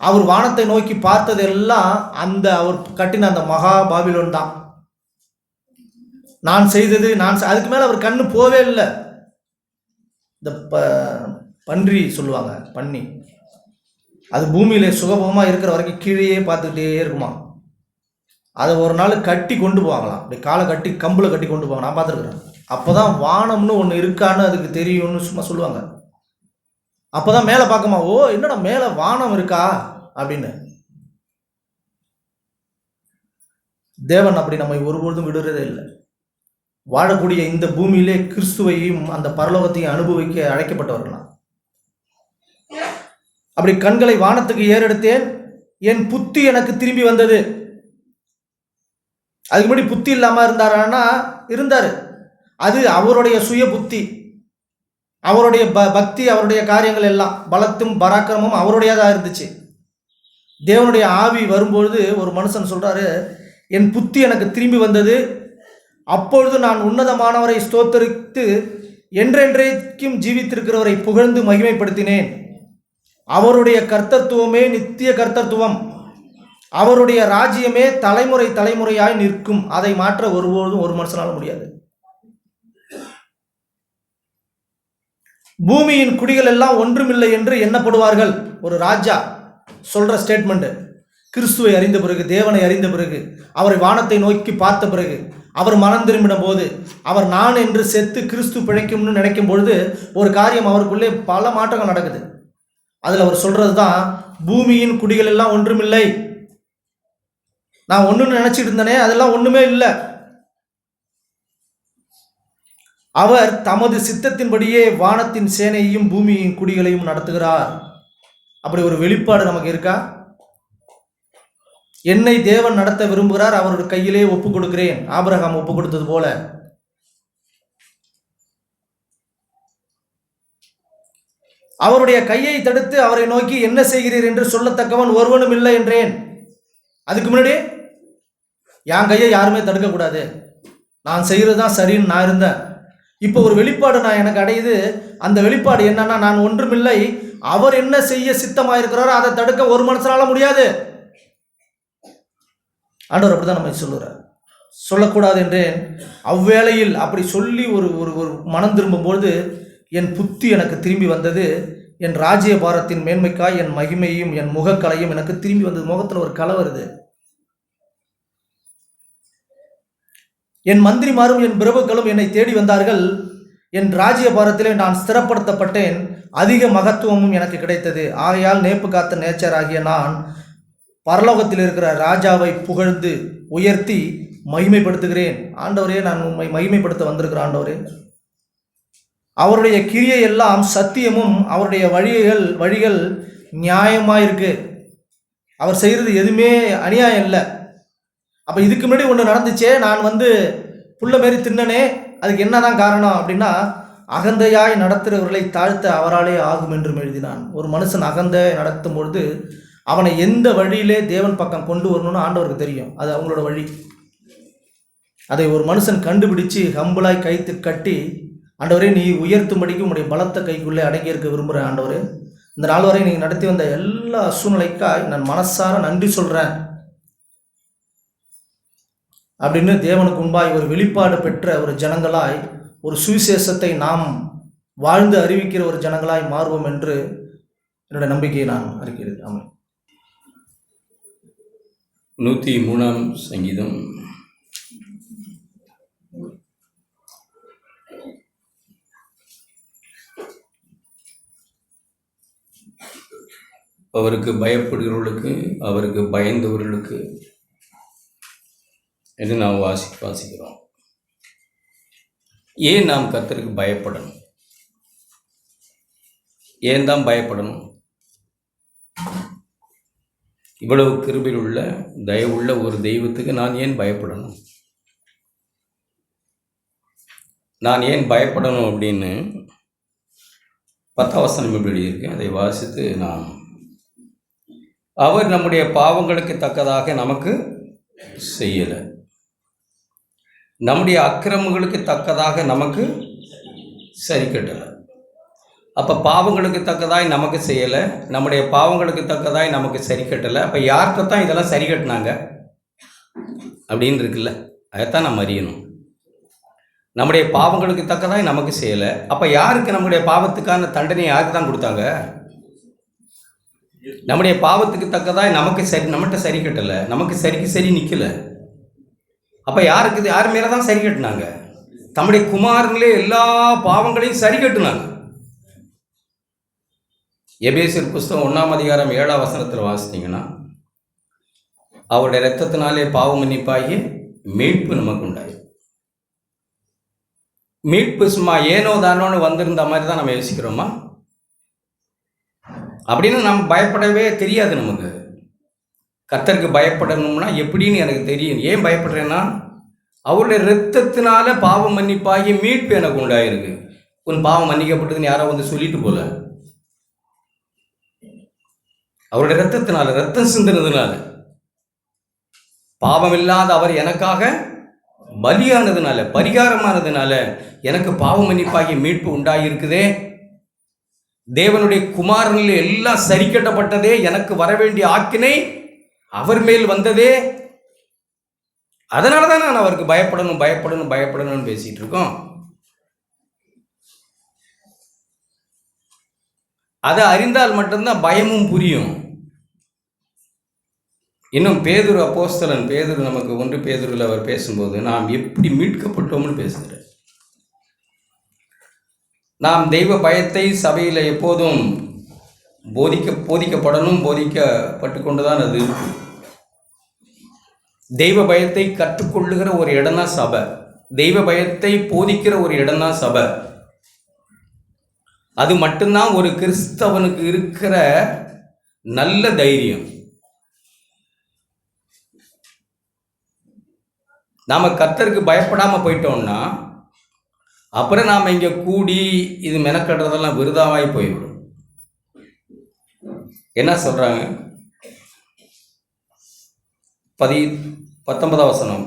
Speaker 2: அவர் வானத்தை நோக்கி பார்த்தது எல்லாம் அந்த அவர் கட்டின அந்த மகா பாபிலோன் தான். நான் செய்தது அதுக்கு மேலே அவர் கண்ணு போவே இல்லை. இந்த பன்றி சொல்லுவாங்க, பன்னி, அது பூமியில சுகபமாக இருக்கிற வரைக்கும் கீழேயே பார்த்துக்கிட்டே இருக்குமா. அதை ஒரு நாள் கட்டி கொண்டு போவாங்களாம், அப்படி காலை கட்டி கம்பில் கட்டி கொண்டு போவாங்க. நான் பார்த்துருக்குறேன். அப்போ தான் வானம்னு ஒன்று இருக்கான்னு அதுக்கு தெரியும்னு சும்மா சொல்லுவாங்க. அப்போ தான் மேலே பார்க்குமா, ஓ என்னடா மேலே வானம் இருக்கா அப்படின்னு. தேவன் அப்படி நம்மை ஒருபொழுதும் விடுறதே இல்லை. வாழக்கூடிய இந்த பூமியிலே கிறிஸ்துவையும் அந்த பரலோகத்தையும் அனுபவிக்க அழைக்கப்பட்டவர்களாம். அப்படி கண்களை வானத்துக்கு ஏறெடுத்தேன், என் புத்தி எனக்கு திரும்பி வந்தது. அதுக்கு முன்னாடி புத்தி இல்லாமல் இருந்தார். அது அவருடைய சுய புத்தி, அவருடைய பக்தி, அவருடைய காரியங்கள் எல்லாம் பலத்தும் பராக்கிரமும் அவருடையதாக இருந்துச்சு. தேவனுடைய ஆவி வரும்பொழுது ஒரு மனுஷன் சொல்றாரு, என் புத்தி எனக்கு திரும்பி வந்தது, அப்பொழுது நான் உன்னதமானவரை ஸ்தோத்தரித்து என்றென்றைக்கும் ஜீவித்திருக்கிறவரை புகழ்ந்து மகிமைப்படுத்தினேன். அவருடைய கர்த்தத்துவமே நித்திய கர்த்தத்துவம், அவருடைய ராஜ்யமே தலைமுறை தலைமுறையாய் நிற்கும். அதை மாற்ற ஒருபோதும் ஒரு மனுஷனால முடியாது. பூமியின் குடிகள் எல்லாம் ஒன்றுமில்லை என்று எண்ணப்படுவார்கள். ஒரு ராஜா சொல்ற ஸ்டேட்மெண்ட். கிறிஸ்துவை அறிந்த பிறகு, தேவனை அறிந்த பிறகு, அவரை வானத்தை நோக்கி பார்த்த பிறகு, அவர் மனம் திரும்பின போது, அவர் நான் என்று செத்து கிறிஸ்து பிழைக்கும்னு நினைக்கும் பொழுது ஒரு காரியம் அவருக்குள்ளே பல மாற்றங்கள் நடக்குது. அதில் அவர் சொல்றது தான், பூமியின் குடிகள் எல்லாம் ஒன்றுமில்லை. நான் ஒன்றுன்னு நினைச்சிட்டு இருந்தேனே, அதெல்லாம் ஒன்றுமே இல்லை. அவர் தமது சித்தத்தின்படியே வானத்தின் சேனையையும் பூமியின் குடிகளையும் நடத்துகிறார். அப்படி ஒரு வெளிப்பாடு நமக்கு இருக்கா? என்னை தேவன் நடத்த விரும்புகிறார், அவருடைய கையிலே ஒப்பு கொடுக்கிறேன். ஆபிரகாம் ஒப்பு கொடுத்தது போல. அவருடைய கையை தடுத்து அவரை நோக்கி என்ன செய்கிறீர் என்று சொல்லத்தக்கவன் ஒருவனும் இல்லை என்றேன். அதுக்கு முன்னாடி என் கையை யாருமே தடுக்கக்கூடாது, நான் செய்கிறது தான் சரின்னு நான் இருந்தேன். இப்போ ஒரு வெளிப்பாடு எனக்கு அடையுது. அந்த வெளிப்பாடு என்னன்னா, நான் ஒன்றுமில்லை, அவர் என்ன செய்ய சித்தமாயிருக்கிறாரோ அதை தடுக்க ஒரு மனுஷனால முடியாது. ஆண்டவர் அப்படிதான் நம்ம சொல்லுறார். சொல்லக்கூடாது என்றேன். அவ்வேளையில் அப்படி சொல்லி ஒரு ஒரு மனம் திரும்பும்பொழுது என் புத்தி எனக்கு திரும்பி வந்தது. என் ராஜ்ய பாரத்தின் மேன்மைக்காய் என் மகிமையும் என் முகக்கலையும் எனக்கு திரும்பி வந்தது. முகத்தில் ஒரு கலை வருது. என் மந்திரிமாரும் என் பிரபுக்களும் என்னை தேடி வந்தார்கள். என் ராஜ்ய பாரத்திலே நான் ஸ்திரப்படுத்தப்பட்டேன். அதிக மகத்துவமும் எனக்கு கிடைத்தது. ஆகையால் நேப்புகாத்த நேச்சர் ஆகிய நான் பரலோகத்தில் இருக்கிற ராஜாவை புகழ்ந்து உயர்த்தி மகிமைப்படுத்துகிறேன். ஆண்டவரே, நான் உண்மை மகிமைப்படுத்த வந்திருக்கிற ஆண்டவரே. அவருடைய கிரியை எல்லாம் சத்தியமும் அவருடைய வழிகள் நியாயமாயிருக்கு. அவர் செய்கிறது எதுவுமே அநியாயம் இல்லை. அப்போ இதுக்கு முன்னாடி ஒன்று நடந்துச்சே, நான் புள்ள மாரி தின்னனே, அதுக்கு என்னதான் காரணம் அப்படின்னா, அகந்தையாய் நடத்துகிறவர்களை தாழ்த்த அவராலே ஆகும் என்றும் எழுதினான். ஒரு மனுஷன் அகந்தையாய் நடத்தும் பொழுது அவனை எந்த வழியிலே தேவன் பக்கம் கொண்டு வரணும்னு ஆண்டவருக்கு தெரியும். அது அவங்களோட வழி. அதை ஒரு மனுஷன் கண்டுபிடிச்சு ஹம்புளாய் கைத்து கட்டி, ஆண்டவரே நீ உயர்த்தும்படிக்கு உங்களுடைய பலத்த கைக்குள்ளே அடங்கி இருக்க விரும்புகிறேன் ஆண்டவரே. இந்த நாள் வரை நீங்கள் நடத்தி வந்த எல்லா சூழ்நிலைக்காய் நான் மனசார நன்றி சொல்கிறேன் அப்படின்னு தேவனுக்கு முன்பாய் ஒரு வெளிப்பாடு பெற்ற ஒரு ஜனங்களாய், ஒரு சுவிசேஷத்தை நாம் வாழ்ந்து அறிவிக்கிற ஒரு ஜனங்களாய் மாறுவோம் என்று என்னுடைய நம்பிக்கையை நான் அறிக்கிறேன். ஆமாம்.
Speaker 1: 103ஆம் சங்கீதம். அவருக்கு பயப்படுகிறவர்களுக்கு, அவருக்கு பயந்தவர்களுக்கு என்று நாம் வாசிக்கிறோம். ஏன் நாம் கர்த்தருக்கு பயப்படணும்? ஏன் தான் பயப்படணும்? இவ்வளவு கிருபையில் உள்ள தயவுள்ள ஒரு தெய்வத்துக்கு நான் ஏன் பயப்படணும்? நான் ஏன் பயப்படணும் அப்படின்னு 10ஆம் வசனம் எப்படி எழுதியிருக்கேன், அதை வாசித்து நாம், அவர் நம்முடைய பாவங்களுக்கு தக்கதாக நமக்கு செய்யலை, நம்முடைய அக்கிரமங்களுக்கு தக்கதாக நமக்கு சரி கட்டலை. அப்போ பாவங்களுக்கு தக்கதாய் நமக்கு செய்யலை, நம்முடைய பாவங்களுக்கு தக்கதாய் நமக்கு சரி கட்டலை. அப்போ யார்கிட்ட தான் இதெல்லாம் சரி கட்டினாங்க அப்படின்னு இருக்குல்ல, அதைத்தான் நம்ம அறியணும். நம்முடைய பாவங்களுக்கு தக்கதாய் நமக்கு செய்யலை, அப்போ யாருக்கு நம்முடைய பாவத்துக்கான தண்டனை யாருக்கு தான் கொடுத்தாங்க? நம்முடைய பாவத்துக்கு தக்கதாய் நமக்கு சரி, நம்மகிட்ட சரி கட்டலை, நமக்கு சரிக்கு சரி நிற்கலை. அப்போ யாருக்கு, யார் மேலே தான் சரி கட்டினாங்க? தம்முடைய குமாரனிலே எல்லா பாவங்களையும் சரி கட்டினாங்க. எபேசியர் புஸ்தகம் 1ஆம் அதிகாரம் 7ஆம் வசனத்தில் வாசித்தீங்கன்னா, அவருடைய இரத்தத்தினாலே பாவ மன்னிப்பாகி மீட்பு நமக்கு உண்டாயி. மீட்பு சும்மா ஏனோ தானோன்னு வந்திருந்த மாதிரி தான் நம்ம யோசிக்கிறோமா? அப்படின்னு நம்ம பயப்படவே தெரியாது. நமக்கு கர்த்தருக்கு பயப்படணும்னா எப்படின்னு எனக்கு தெரியும். ஏன் பயப்படுறேன்னா, அவருடைய இரத்தத்தினால பாவம் மன்னிப்பாகி மீட்பு எனக்கு உண்டாயிருக்கு. உன் பாவம் மன்னிக்கப்பட்டதுன்னு யாரோ வந்து சொல்லிட்டு போல, அவருடைய இரத்தத்தினால, இரத்தம் சிந்தினதுனால, பாவம் இல்லாத அவர் எனக்காக பலியானதுனால, பரிகாரமானதுனால எனக்கு பாவ மன்னிப்பாகி மீட்பு உண்டாயிருக்குதே. தேவனுடைய குமாரனில் எல்லாம் சரி கட்டப்பட்டதே. எனக்கு வரவேண்டிய ஆக்கினை அவர் மேல் வந்ததே. அதனால தான் நான் அவருக்கு பயப்படணும் பயப்படணும் பயப்படணும்னு பேசிட்டு இருக்கோம். அதை அறிந்தால் மட்டும்தான் பயமும் புரியும். இன்னும் பேதுரு, அப்போஸ்தலன் பேதுரு, நமக்கு 1 பேதுருவில் அவர் பேசும்போது நாம் எப்படி மீட்கப்பட்டோம்னு பேசுகிறார். நாம் தெய்வ பயத்தை சபையில் எப்போதும் போதிக்கப்படணும், போதிக்கப்பட்டு கொண்டுதான் அது இருக்கு. தெய்வ பயத்தை கற்றுக்கொள்ளுகிற ஒரு இடம் தான் சபை. தெய்வ பயத்தை போதிக்கிற ஒரு இடம் தான் சபை. அது மட்டும்தான் ஒரு கிறிஸ்தவனுக்கு இருக்கிற நல்ல தைரியம். நாம் கர்த்தருக்கு பயப்படாமல் போயிட்டோம்னா அப்புறம் நாம் இங்கே கூடி இது மெனக்கட்டுறதெல்லாம் விருதாவாய் போய்விடும். என்ன சொல்கிறாங்க? 19ஆம் வசனம்,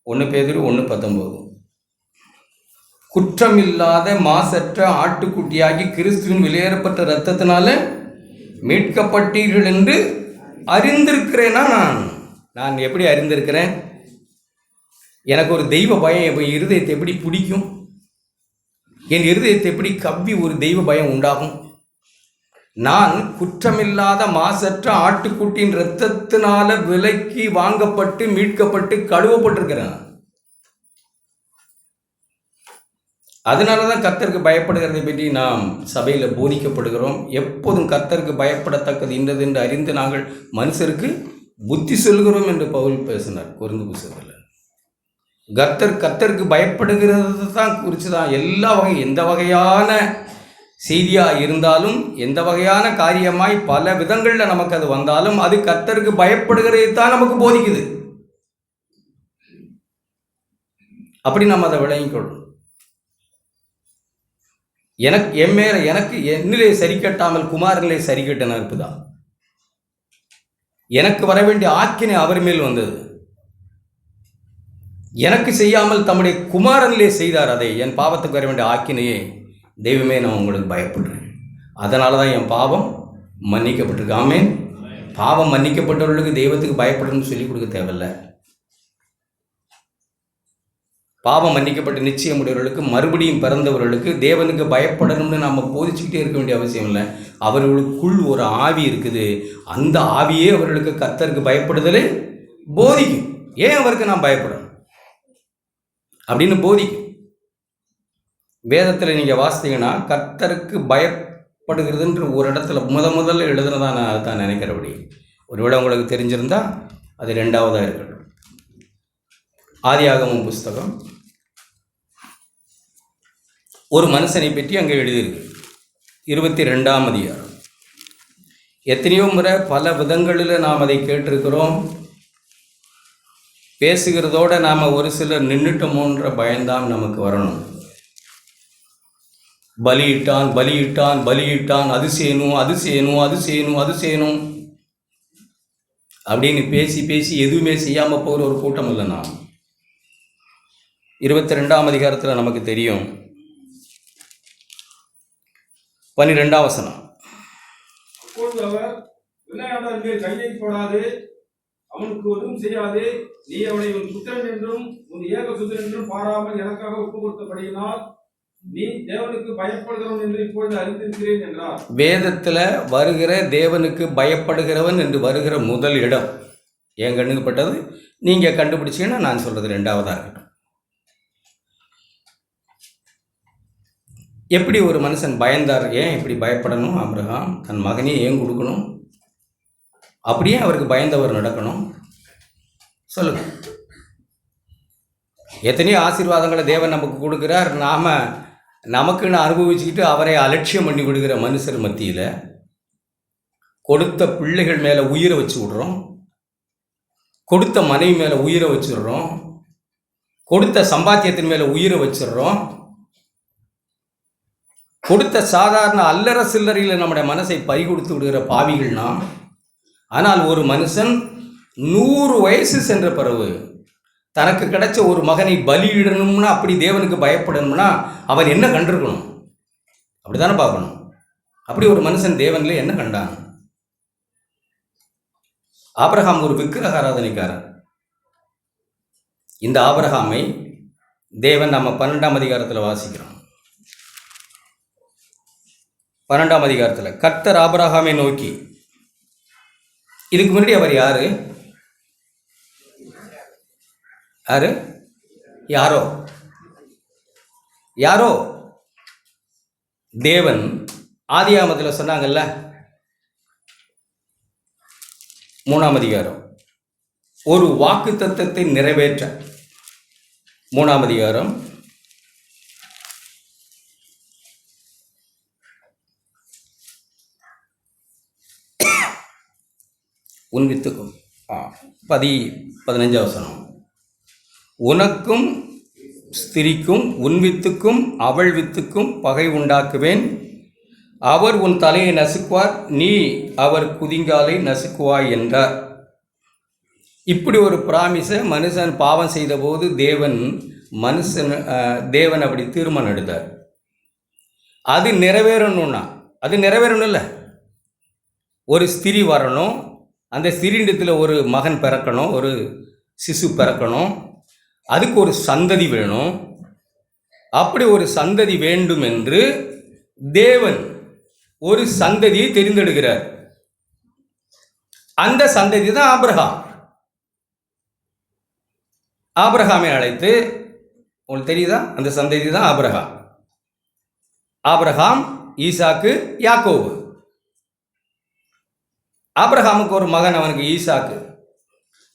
Speaker 1: 1 பேதுரு 1:19. குற்றமில்லாத மாசற்ற ஆட்டுக்குட்டியாகி கிறிஸ்துவின் வெளியேறப்பட்ட இரத்தத்தினால மீட்கப்பட்டீர்கள் என்று அறிந்திருக்கிறேனா? நான் எப்படி அறிந்திருக்கிறேன்? எனக்கு ஒரு தெய்வ பயம் என் இருதயத்தை எப்படி பிடிக்கும்? என் இருதயத்தை எப்படி கவ்வி ஒரு தெய்வ பயம் உண்டாகும்? நான் குற்றமில்லாத மாசற்ற ஆட்டுக்குட்டியின் இரத்தத்தினால விலைக்கு வாங்கப்பட்டு மீட்கப்பட்டு கழுவப்பட்டிருக்கிறேன். அதனால தான் கர்த்தருக்கு பயப்படுகிறதை பற்றி நாம் சபையில் போதிக்கப்படுகிறோம். எப்போதும் கர்த்தருக்கு பயப்படத்தக்கது இன்னது என்று அறிந்து நாங்கள் மனுஷருக்கு புத்தி சொல்கிறோம் என்று பவுல் பேசினார் கொரிந்து புத்தகத்தில். கர்த்தருக்கு பயப்படுகிறது தான் குறித்து தான் எல்லா எந்த வகையான செய்தியாக இருந்தாலும், எந்த வகையான காரியமாய் பல விதங்களில் நமக்கு அது வந்தாலும், அது கர்த்தருக்கு பயப்படுகிறது தான் நமக்கு போதிக்குது.
Speaker 3: அப்படி நம்ம அதை விளங்கிக்கொள்ளணும். எனக்கு என்னிலே சரி கட்டாமல் குமாரனிலே சரி கட்ட இருப்புதான். எனக்கு வர வேண்டிய ஆக்கினை அவர் மேல் வந்தது. எனக்கு செய்யாமல் தம்முடைய குமாரனிலே செய்தார். அதை என் பாவத்துக்கு வர வேண்டிய ஆக்கினையே தெய்வமே, நான் உங்களுக்கு பயப்படுறேன். அதனால தான் என் பாவம் மன்னிக்கப்பட்டிருக்கு. ஆமென். பாவம் மன்னிக்கப்பட்டவர்களுக்கு தெய்வத்துக்கு பயப்படணும்னு சொல்லி கொடுக்க தேவையில்லை. பாவம் மன்னிக்கப்பட்ட நிச்சயம் உடையவர்களுக்கு, மறுபடியும் பிறந்தவர்களுக்கு தேவனுக்கு பயப்படணும்னு நம்ம போதிச்சுக்கிட்டே இருக்க வேண்டிய அவசியம் இல்லை. அவர்களுக்குள் ஒரு ஆவி இருக்குது. அந்த ஆவியே அவர்களுக்கு கர்த்தருக்கு பயப்படுதலே போதிக்கும். ஏன் அவருக்கு நான் பயப்படணும் அப்படின்னு போதிக்கும். வேதத்தில் நீங்கள் வாசித்தீங்கன்னா கர்த்தருக்கு பயப்படுகிறதுன்ற ஒரு இடத்துல முதல்ல எழுதுனதான் நான் அதுதான் நினைக்கிறபடி. ஒருவேளை உங்களுக்கு தெரிஞ்சிருந்தா அது 2வதாக இருக்கட்டும். ஆதியாகமம் புஸ்தகம் ஒரு மனுஷனை பற்றி அங்கே எழுதியிருக்கு. 22ஆம் அதிகாரம். எத்தனையோ முறை பல விதங்களில் நாம் அதை கேட்டிருக்கிறோம். பேசுகிறதோடு நாம் ஒரு சிலர் நின்றுட்டோமோன்ற பயம்தான் நமக்கு வரணும். பலியிட்டான் பலியிட்டான் பலியிட்டான், அது செய்யணும் அது செய்யணும் அது செய்யணும் அது செய்யணும் அப்படின்னு பேசி பேசி எதுவுமே செய்யாமல் போகிற ஒரு கூட்டம் இல்லை நாம். 22ஆம் அதிகாரத்தில் நமக்கு தெரியும். 12ஆம் வசனம்.
Speaker 1: அப்பொழுது அவர், விளையாடான் மேல் கையை போடாது, அவனுக்கு ஒன்றும் செய்யாது, நீ அவனை உன் புத்திரன் என்றும் உன் ஏக சுதன் என்றும் பாராமல் எனக்காக ஒப்பு கொடுத்தபடியினால் நீ தேவனுக்கு பயப்படுகிறவன் என்று இப்பொழுது அறிந்திருக்கிறேன் என்றார். வேதத்தில் வருகிற தேவனுக்கு பயப்படுகிறவன் என்று வருகிற முதல் இடம் என் கண்ணுக்கு பட்டது. நீங்கள் கண்டுபிடிச்சீங்கன்னா நான் சொல்கிறது 2வதாக இருக்கட்டும். எப்படி ஒரு மனுஷன் பயந்தார்? ஏன் இப்படி பயப்படணும்? ஆபிரகாம் தன் மகனையே ஏன் கொடுக்கணும்? அப்படியே அவருக்கு பயந்தவர் நடக்கணும்? சொல்லுங்க. எத்தனையோ ஆசீர்வாதங்களை தேவன் நமக்கு கொடுக்குறார். நாம் நமக்குன்னு அனுபவிச்சுக்கிட்டு அவரை அலட்சியம் பண்ணி விடுகிற மனுஷர் மத்தியில் கொடுத்த பிள்ளைகள் மேலே உயிரை வச்சு விடுறோம், கொடுத்த மனைவி மேலே உயிரை வச்சுடுறோம், கொடுத்த சம்பாத்தியத்தின் மேலே உயிரை வச்சிடுறோம், கொடுத்த சாதாரண அல்லற சில்லறையில் நம்முடைய மனசை பறிகொடுத்து விடுகிற பாவிகள் நாம். ஆனால் ஒரு மனுஷன் 100 வயசு சென்ற பிறகு தனக்கு கிடைச்ச ஒரு மகனை பலியிடணும்னா, அப்படி தேவனுக்கு பயப்படணும்னா அவன் என்ன கண்டிருக்கணும்? அப்படி தானே பார்க்கணும். அப்படி ஒரு மனுஷன் தேவனில் என்ன கண்டான்? ஆபிரகாம் ஒரு விக்கிரக ஆராதனைக்காரன். இந்த ஆபிரகாமை தேவன் நம்ம 12ஆம் அதிகாரத்தில் வாசிக்கிறோம். 12ஆம் அதிகாரத்தில் கர்த்தர் ஆபிரகாமை நோக்கி, இதுக்கு முன்னாடி அவர் யாரு? யாரோ தேவன் ஆதியாகமத்தில் சொன்னாங்கல்ல, 3ஆம் அதிகாரம் ஒரு வாக்கு தத்தத்தை நிறைவேற்ற, 3ஆம் அதிகாரம் உன் வித்துக்கும் 15 வசனம். உனக்கும் ஸ்திரிக்கும் உன் வித்துக்கும் அவள் வித்துக்கும் பகை உண்டாக்குவேன். அவர் உன் தலையை நசுக்குவார், நீ அவர் குதிங்காலை நசுக்குவாய் என்றார். இப்படி ஒரு பிராமிஸை மனுஷன் பாவம் செய்த போது தேவன் அப்படி தீர்மானம் எடுத்தார். அது நிறைவேறணும்னா, அது நிறைவேறணும் இல்லை, ஒரு ஸ்திரீ வரணும், அந்த ஸ்திரீண்டத்தில் ஒரு மகன் பிறக்கணும், ஒரு சிசு பிறக்கணும், அதுக்கு ஒரு சந்ததி வேணும். அப்படி ஒரு சந்ததி வேண்டும் என்று தேவன் ஒரு சந்ததியை தெரிந்தெடுக்கிறார். அந்த சந்ததி தான் ஆபிரகாம். ஆபிரகாமை அழைத்து, உங்களுக்கு தெரியுதா, அந்த சந்ததி தான் ஆபிரகாம். ஆபிரகாம், ஈசாக்கு, யாக்கோபு. ஆபிரகாமுக்கு ஒரு மகன், அவனுக்கு ஈசாக்கு.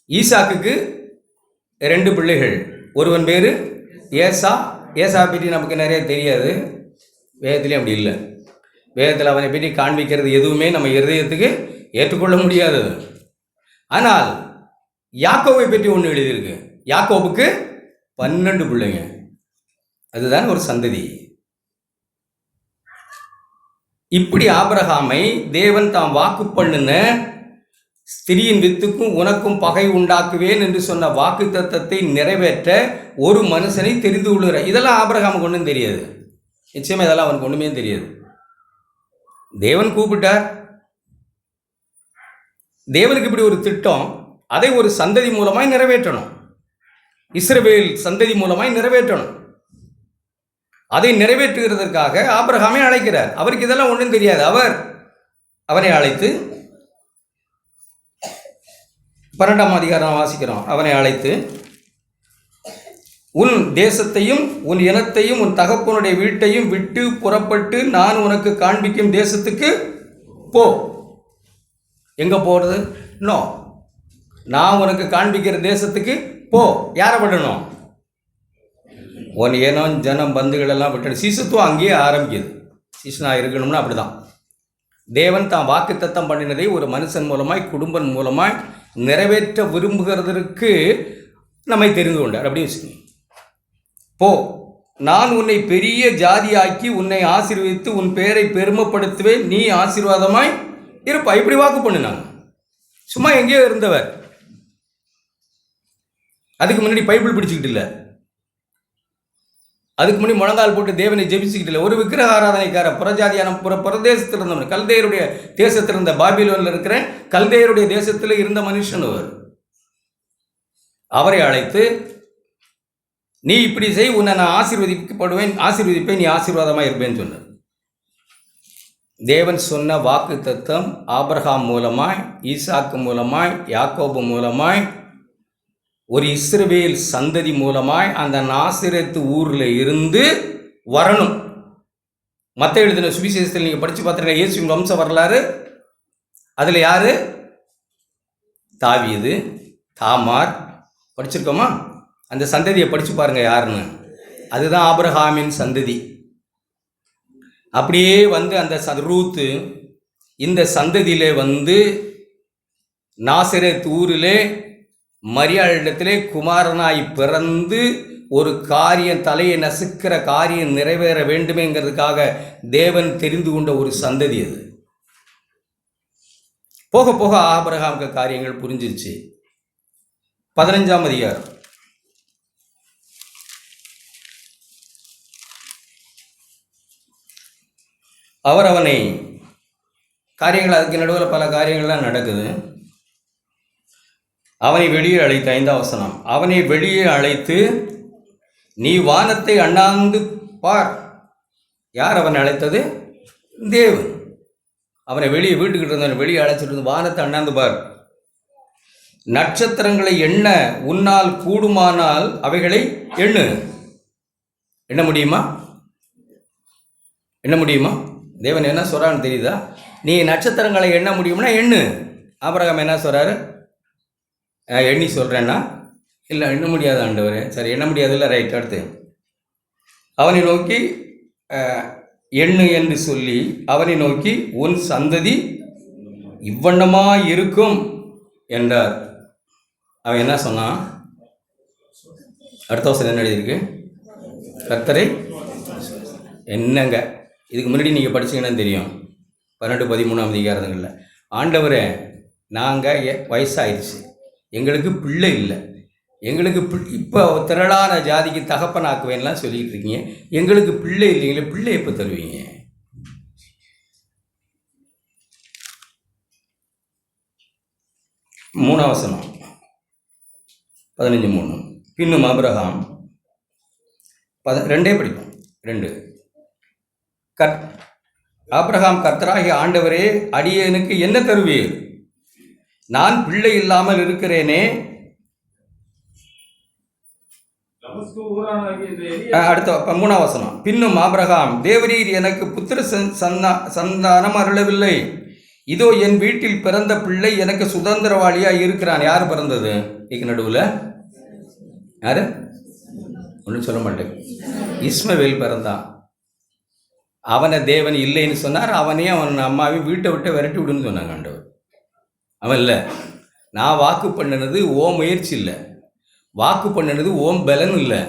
Speaker 1: ஈசாக்குக்கு 2 பிள்ளைகள். ஒருவன் பேர் ஏசா. ஏசா பற்றி நமக்கு நிறைய தெரியாது, வேதத்துலேயும் அப்படி இல்லை. வேதத்தில் அவனை பற்றி காண்பிக்கிறது எதுவுமே நம்ம இருதயத்துக்கு ஏற்றுக்கொள்ள முடியாதது. ஆனால் யாக்கோபை பற்றி ஒன்று எழுதியிருக்கு. யாக்கோபுக்கு
Speaker 3: 12 பிள்ளைங்க. அதுதான் ஒரு சந்ததி. இப்படி ஆபிரகாமை தேவன் தாம் வாக்கு பண்ணின ஸ்திரியின் வித்துக்கும் உனக்கும் பகை உண்டாக்குவேன் என்று சொன்ன வாக்கு தத்தத்தை நிறைவேற்ற ஒரு மனுஷனை தெரிந்து கொள்கிறார். இதெல்லாம் ஆபிரகாமுக்கு ஒன்றும் தெரியாது. நிச்சயமா இதெல்லாம் அவனுக்கு ஒன்றுமே தெரியாது. தேவன் கூப்பிட்டார். தேவனுக்கு இப்படி ஒரு திட்டம், அதை ஒரு சந்ததி மூலமாய் நிறைவேற்றணும். இஸ்ரவேல் சந்ததி மூலமாய் நிறைவேற்றணும். அதை நிறைவேற்றுகிறதற்காக ஆபிரகாமை அழைக்கிறார். அவருக்கு இதெல்லாம் ஒன்றும் தெரியாது. அவனை அழைத்து 12ஆம் அதிகாரம் வாசிக்கிறோம். அவனை அழைத்து, உன் தேசத்தையும் உன் இனத்தையும் உன் தகப்பனுடைய வீட்டையும் விட்டு புறப்பட்டு நான் உனக்கு காண்பிக்கும் தேசத்துக்கு போ. எங்க போறது? நோ, நான் உனக்கு காண்பிக்கிற தேசத்துக்கு போ. யாரை விடணும்? உன் இனம் ஜனம் பந்துகள் எல்லாம் விட்டு சிசுத்துவம் அங்கேயே ஆரம்பிக்குது. சிசுனா இருக்கணும்னா அப்படிதான். தேவன் தான் வாக்கு தத்தம் பண்ணினதை ஒரு மனுஷன் மூலமாய் குடும்பம் மூலமாய் நிறைவேற்ற விரும்புகிறதற்கு நம்மை தெரிந்து கொண்டார். அப்படின்னு வச்சுக்கோங்க. போ, நான் உன்னை பெரிய ஜாதியாக்கி உன்னை ஆசீர்வதித்து உன் பெயரை பெருமைப்படுத்துவேன், நீ ஆசீர்வாதமாய் இருப்பா. இப்படி வாக்கு பண்ணினாங்க. சும்மா எங்கேயோ இருந்தவர். அதுக்கு முன்னாடி பைபிள் பிடிச்சிக்கிட்டு இல்லை. அதுக்கு முன்னாடி முழங்கால் போட்டு தேவனை ஜெபிச்சுக்கிட்டு இல்லை. ஒரு விக்கிரக ஆராதனைக்கார புறஜாதியான பிரதேசத்தில் இருந்தவன், கல்தேயருடைய தேசத்தில் இருந்த பாபிலோனில் இருக்கிற கல்தேயருடைய தேசத்தில் இருந்த மனுஷன் அவர். அவரை அழைத்து, நீ இப்படி செய், உன்னை நான் ஆசீர்வதிப்பேன், நீ ஆசீர்வாதமாக இருப்பேன்னு சொன்னார். தேவன் சொன்ன வாக்கு தத்தம் ஆபிரகாம் மூலமாய், ஈசாக்கு மூலமாய், யாக்கோபு மூலமாய், ஒரு இஸ்ரவேல் சந்ததி மூலமாய் அந்த நாசரேத்து ஊரில் இருந்து வரணும். மத்த எழுதின சுவிசேஷத்தில் நீங்கள் படித்து பார்த்தீங்கன்னா இயேசுவின் வம்ச வரலாறு. அதில் யாரு? தாவீது, தாமார் படிச்சிருக்கோமா? அந்த சந்ததியை படித்து பாருங்க யாருன்னு. அதுதான் ஆபிரகாமின் சந்ததி. அப்படியே வந்து அந்த ரூத்து இந்த சந்ததியிலே வந்து நாசரேத் ஊரிலே மரியாளிடத்திலே குமாரனாய் பிறந்து ஒரு காரியம், தலையை நசுக்கிற காரியம் நிறைவேற வேண்டுமேங்கிறதுக்காக தேவன் தெரிந்து கொண்ட ஒரு சந்ததி அது. போக போக ஆபிரகாமுக்கு காரியங்கள் புரிஞ்சிருச்சு. 15ஆம் அதிகாரம் அவனை காரியங்கள், அதுக்கு நடுவில் பல காரியங்கள்லாம் நடக்குது. அவனை வெளியே அழைத்து, 5ஆம் வசனம், அவனை வெளியே அழைத்து நீ வானத்தை அண்ணாந்து பார். யார் அவனை அழைத்தது? தேவன். அவனை வெளியே வீட்டுக்கிட்டு இருந்தவன் வெளியே அழைச்சிட்டு வானத்தை அண்ணாந்து பார், நட்சத்திரங்களை எண்ண உன்னால் கூடுமானால் அவைகளை எண்ண முடியுமா? எண்ண முடியுமா? தேவன் என்ன சொல்றான்னு தெரியுதா? நீ நட்சத்திரங்களை எண்ண முடியும்னா எண்ணு. ஆபிரகாம் என்ன சொல்றாரு? எண்ணி சொல்கிறேன்னா, இல்லை எண்ண முடியாத ஆண்டவர். சரி, எண்ண முடியாதுல்ல, ரைட். அடுத்து அவனை நோக்கி எண்ணு என்று சொல்லி அவனை நோக்கி உன் சந்ததி இவ்வண்ணமாக இருக்கும் என்றார். அவன் என்ன சொன்னான்? அடுத்த வருஷம் என்ன எழுதியிருக்கு? கர்த்தரை என்னங்க, இதுக்கு முன்னாடி நீங்கள் படிச்சீங்கன்னா தெரியும். 12, 13ஆம் அதிகாரங்களில், ஆண்டவரே நாங்கள் வயசாயிடுச்சு, எங்களுக்கு பிள்ளை இல்லை, எங்களுக்கு இப்போ திரளான ஜாதிக்கு தகப்பனாக்குவேன்லாம் சொல்லிக்கிட்டு இருக்கீங்க, எங்களுக்கு பிள்ளை இல்லைங்களே, பிள்ளை எப்போ தருவீங்க? மூணாம் வசனம் 15:3. பின்னும் ஆபிரகாம் 2 படிப்போம். 2 ஆபிரகாம் கர்த்தராகிய ஆண்டவரே, அடியேனுக்கு என்ன தருவீர்? நான் பிள்ளை இல்லாமல் இருக்கிறேனே. அடுத்த 3ஆம் வசனம். பின்னும் ஆபிரகாம், தேவரீர் எனக்கு புத்திர சந்தானம் அருளவில்லை, இதோ என் வீட்டில் பிறந்த பிள்ளை எனக்கு சுதந்திரவாளியாக இருக்கிறான். யார் பிறந்தது? இதுக்கு நடுவில் யாரு? ஒன்றும் சொல்ல மாட்டேன். இஸ்மவேல் பிறந்தான். அவனை தேவன் இல்லைன்னு சொன்னார். அவனையும் அவன் அம்மாவையும் வீட்டை விட்டு விரட்டி விடுன்னு சொன்னாங்க ஆண்டவர். அவன் இல்லை, நான் வாக்கு பண்ணினது ஓ முயற்சி இல்லை, வாக்கு பண்ணினது உன் பலன் இல்லை.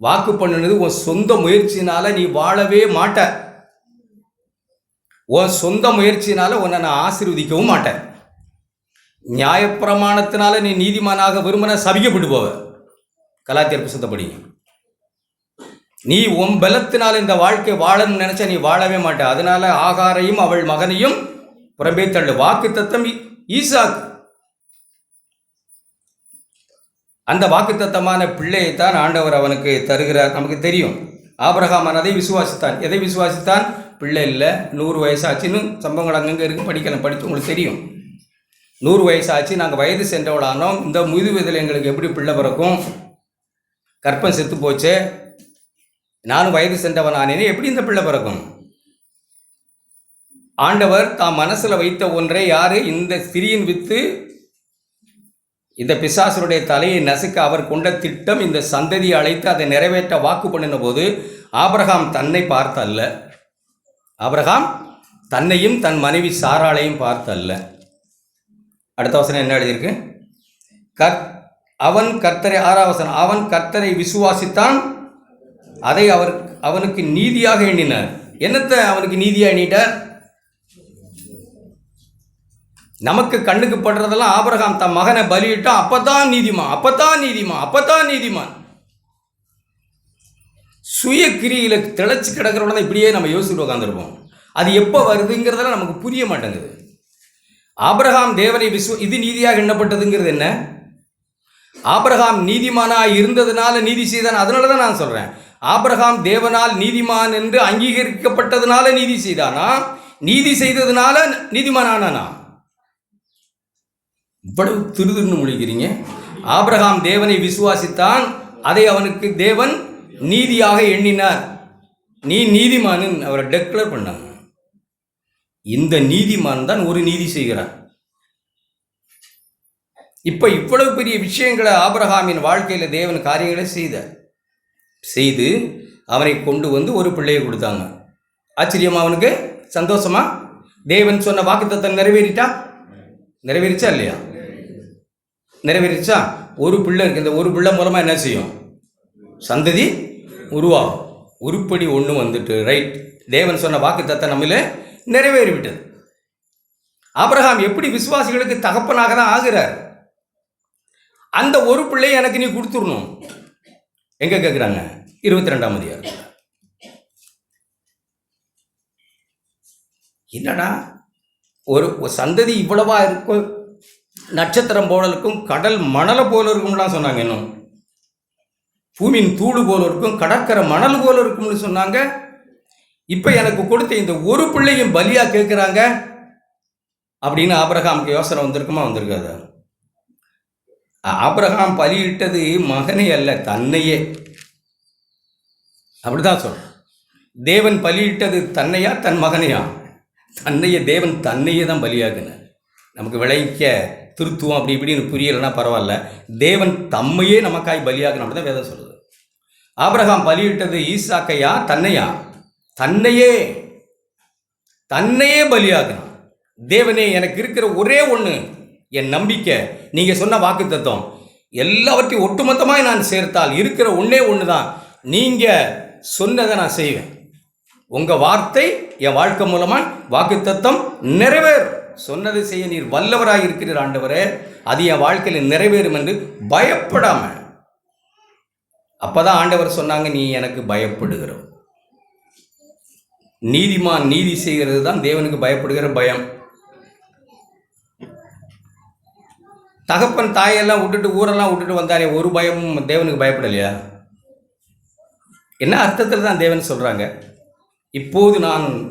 Speaker 3: வாக்கு பண்ணினது உன் சொந்த முயற்சினால நீ வாழவே மாட்ட. உன் சொந்த முயற்சினால உன்னை நான் ஆசீர்வதிக்கவும் மாட்டேன். நியாயப்பிரமாணத்தினால நீ நீதிமானாக விரும்பின சபிக்கப்பட்டு போவ. கலாத்தியர் புத்தகப்படி நீ உன் பலத்தினால் இந்த வாழ்க்கை வாழணும்னு நினைச்சா நீ வாழவே மாட்ட. அதனால ஆகாரையும் அவள் மகனையும் புறம்பே தள்ளு. வாக்கு தத்தம் ஈசாக்கு. அந்த வாக்கு தத்தமான பிள்ளையைத்தான் ஆண்டவர் அவனுக்கு தருகிறார். நமக்கு தெரியும் ஆபிரகாம் அதை விசுவாசித்தான். எதை விசுவாசித்தான்? பிள்ளை இல்லை, 100 வயசாச்சுன்னு சம்பவங்கள் அங்கங்கே இருக்குது, படிச்சு உங்களுக்கு தெரியும். 100 வயசாச்சு, நாங்கள் வயது சென்றவளானோம், இந்த முதுவயதில் எங்களுக்கு எப்படி பிள்ளை பிறக்கும்? கற்பம் செத்து போச்சு, நானும் வயது சென்றவனானேனே, எப்படி இந்த பிள்ளை பிறக்கும்? ஆண்டவர் தாம் மனசில் வைத்த ஒன்றை யாரு? இந்த ஸ்திரியின் வித்து இந்த பிசாசனுடைய தலையை நசுக்க அவர் கொண்ட திட்டம், இந்த சந்ததியை அழைத்து அதை நிறைவேற்ற வாக்கு பண்ணின போது ஆபிரகாம் தன்னை பார்த்தல்ல, ஆபிரகாம் தன்னையும் தன் மனைவி சாராளையும் பார்த்தல்ல. அடுத்த வசனம் என்ன எழுதியிருக்கு? அவன் கர்த்தரை, 6ஆம் வசனம், அவன் கர்த்தரை விசுவாசித்தான், அதை அவனுக்கு நீதியாக எண்ணினார். என்னத்தை அவனுக்கு நீதியாக எண்ணிட்டார்? நமக்கு கண்ணுக்கு படுறதெல்லாம் ஆபிரகாம் தன் மகனை பலியிட்டான், அப்பதான் நீதிமான், அப்பதான் நீதிமான், அப்பதான் நீதிமான். சுய கிரியில திளைச்சு கிடக்கிறவன இப்படியே நம்ம யோசிச்சுட்டு உட்காந்துருப்போம். அது எப்போ வருதுங்கிறதெல்லாம் நமக்கு புரிய மாட்டேங்குது. ஆபிரகாம் தேவனை இது நீதியாக எண்ணப்பட்டதுங்கிறது என்ன? ஆபிரகாம் நீதிமானாக இருந்ததுனால நீதி செய்தான். அதனால தான் நான் சொல்கிறேன், ஆபிரகாம் தேவனால் நீதிமான் என்று அங்கீகரிக்கப்பட்டதுனால நீதி செய்தானா, நீதி செய்ததுனால நீதிமானானா? இவ்வளவு திருதுன்னு முழிக்கிறீங்க. ஆபிரகாம் தேவனை விசுவாசித்தான், அதை அவனுக்கு தேவன் நீதியாக எண்ணினார். நீ நீதிமான் அவரை டெக்ளேர் பண்ணாங்க. இந்த நீதிமான் தான் ஒரு நீதி செய்கிறான். இப்ப இவ்வளவு பெரிய விஷயங்களை ஆபிரகாமின் வாழ்க்கையில் தேவன் காரியங்களை செய்து அவனை கொண்டு வந்து ஒரு பிள்ளையை கொடுத்தாங்க. ஆச்சரியமா? அவனுக்கு சந்தோஷமா? தேவன் சொன்ன வாக்குத்தத்தம் நிறைவேறிச்சா இல்லையா? நிறைவேறிச்சா? ஒரு பிள்ளை இருக்கு. இந்த ஒரு பிள்ளை மூலமா என்ன செய்யும்? சந்ததி உருவாகும். உருப்படி ஒன்று வந்துட்டு, ரைட், தேவன் சொன்ன வாக்குத்தத்தம் நம்மள நிறைவேறிவிட்டது. ஆபிரகாம் எப்படி விசுவாசிகளுக்கு தகப்பனாக தான் ஆகிறார். அந்த ஒரு பிள்ளை எனக்கு நீ கொடுத்துடணும். எங்க கேட்குறாங்க? 22ஆம் அதிகாரம். என்னடா ஒரு சந்ததி இவ்வளவா இருக்கும், நட்சத்திரம் போல இருக்கும், கடல் மணலை போல இருக்கும்லாம் சொன்னாங்க. இன்னும் பூமியின் தூடு போல இருக்கும், கடற்கரை மணல் போல இருக்கும்னு சொன்னாங்க. இப்போ எனக்கு கொடுத்த இந்த ஒரு பிள்ளையும் பலியா கேட்குறாங்க அப்படின்னு ஆபிரகாமுக்கு யோசனை வந்திருக்குமா? வந்திருக்காது. ஆபிரகாம் பலியிட்டது மகனை அல்ல, தன்னையே. அப்படிதான் சொல்ற. தேவன் பலியிட்டது தன்னையா தன் மகனையா? தன்னையே. தேவன் தன்னையே தான் பலியாக்குனார். நமக்கு விளைவிக்க திருத்துவம் அப்படி இப்படின்னு புரியலைன்னா பரவாயில்ல, தேவன் தம்மையே நமக்காய் பலியாக்கணும். அப்படி தான் வேதம் சொல்லுது. ஆபிரகாம் பலியிட்டது ஈசாக்கையா தன்னையா? தன்னையே பலியாக்கணும். தேவனே, எனக்கு இருக்கிற ஒரே ஒன்று என் நம்பிக்கை, நீங்க சொன்ன வாக்கு தத்துவம் எல்லாவற்றையும் ஒட்டுமொத்தமாக நான் சேர்த்தால் இருக்கிற ஒன்னே ஒன்று தான், நீங்க சொன்னதை நான் செய்வேன். உங்க வார்த்தை என் வாழ்க்கை மூலமா வாக்கு தத்துவம் நிறைவேறும். சொன்னதை செய்ய நீர் வல்லவராக இருக்கிறீர் ஆண்டவரே, அது என் வாழ்க்கையில் நிறைவேறும் என்று பயப்படாம. அப்பதான் ஆண்டவர் சொன்னாங்க, நீ எனக்கு பயப்படுகிற நீதிமான். நீதி செய்கிறது தான் தேவனுக்கு பயப்படுகிற பயம். தகப்பன் தாயெல்லாம் விட்டுட்டு ஊரெல்லாம் விட்டுட்டு வந்தாரே, ஒரு பயமும் தேவனுக்கு பயப்படலையா? என்ன அர்த்தத்தில் தான் தேவன் சொல்றாங்க, இப்போது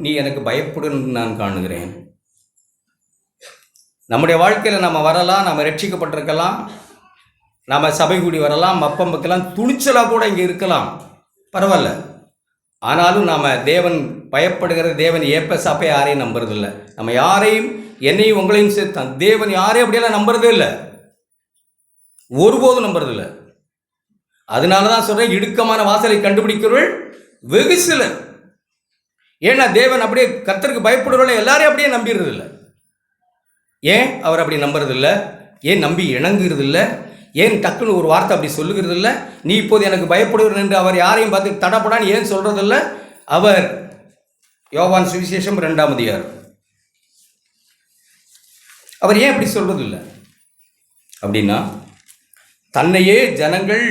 Speaker 3: நீ எனக்கு பயப்படும் நான் காணுகிறேன். நம்முடைய வாழ்க்கையில் நம்ம வரலாம், நம்ம ரட்சிக்கப்பட்டிருக்கலாம், நம்ம சபை கூடி வரலாம், மப்பம் வைக்கலாம், துணிச்சலாக கூட இங்கே இருக்கலாம், பரவாயில்ல. ஆனாலும் நாம் தேவன் பயப்படுகிற தேவன் ஏப்பசாப்பை யாரையும் நம்புறதில்லை. நம்ம யாரையும், என்னையும் உங்களையும் சேர்த்தான், தேவன் யாரையும் அப்படியெல்லாம் நம்புறதே இல்லை, ஒருபோதும் நம்புறதில்லை. அதனால தான் சொல்கிறேன், இடுக்கமான வாசலை கண்டுபிடிக்கிறவர்கள் வெகு சிலர். ஏன்னா தேவன் அப்படியே கர்த்தருக்கு பயப்படுறவர்கள் எல்லாரையும் அப்படியே நம்பிடுறதில்லை. ஏன் அவர் அப்படி நம்புறதில்லை? ஏன் நம்பி இணங்குறதில்லை? ஏன் டக்குன்னு ஒரு வார்த்தை அப்படி சொல்லுகிறது இல்லை? நீ இப்போது எனக்கு பயப்படுவர் என்று அவர் யாரையும் பார்த்து தடப்படான்னு ஏன் சொல்கிறதில்ல? அவர் யோவான் சுவிசேஷம் 2ஆம் அதிகாரம் அவர் ஏன் அப்படி சொல்றதில்லை அப்படின்னா, தன்னையே ஜனங்கள்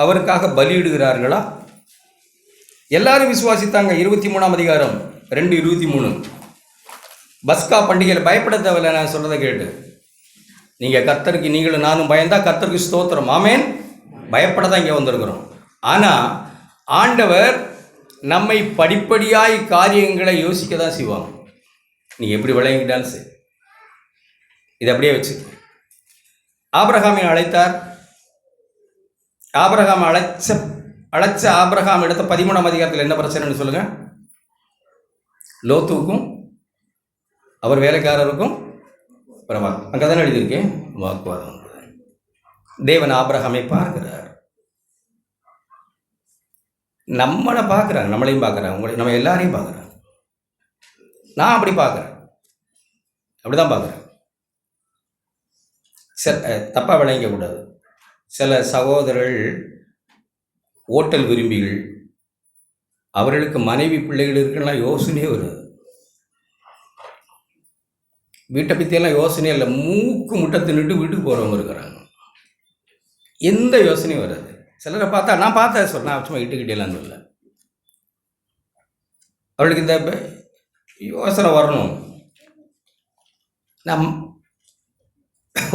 Speaker 3: அவருக்காக பலியிடுகிறார்களா? எல்லாரும் விசுவாசித்தாங்க. 23ஆம் அதிகாரம் 2:23 பஸ்கா பண்டிகையில் பயப்பட தேவையில்லை. நான் சொல்றதை கேட்டு நீங்கள் கர்த்தருக்கு நீங்களும் நானும் பயந்தா கர்த்தருக்கு ஸ்தோத்திரம், ஆமேன். பயப்பட தான் இங்கே வந்திருக்கிறோம். ஆனால் ஆண்டவர் நம்மை படிப்படியாய் காரியங்களை யோசிக்க தான் செய்வாங்க. நீங்கள் எப்படி விளங்கிட்டாலும் சரி, இதை அப்படியே வச்சு ஆபிரகாமை அழைத்தார். ஆபிரகாம் அழைச்ச ஆபிரகாம் எடுத்த 13ஆம் அதிகாரத்தில் என்ன பிரச்சனைன்னு சொல்லுங்க? லோத்துவுக்கும் அவர் வேலைக்காரருக்கும் அங்கே தானே எழுதியிருக்கேன், வாக்குவாதம். தேவன் ஆபிரகாமை பார்க்கிறார், நம்மளை பார்க்குறாங்க, நம்மளையும் பார்க்குறாங்க, உங்களை நம்ம எல்லாரையும் பார்க்குறாங்க. நான் அப்படி பார்க்குறேன், அப்படி தான் பார்க்குறேன். தப்பாக விளங்கக்கூடாது. சில சகோதரர்கள் ஓட்டல் விரும்பிகள், அவர்களுக்கு மனைவி பிள்ளைகள் இருக்குன்னா யோசனையே வருது. வீட்டை பற்றியெல்லாம் யோசனையே இல்லை, மூக்கு முட்டை தின்னுட்டு வீட்டுக்கு போகிறவங்க இருக்கிறாங்க, எந்த யோசனையும் வராது. சிலரை பார்த்தா நான் பார்த்தேன் சொல்ல, நான் சும்மா இட்டுக்கிட்டேலாம் சொல்ல, அவளுக்கு இந்த யோசனை வரணும். நான்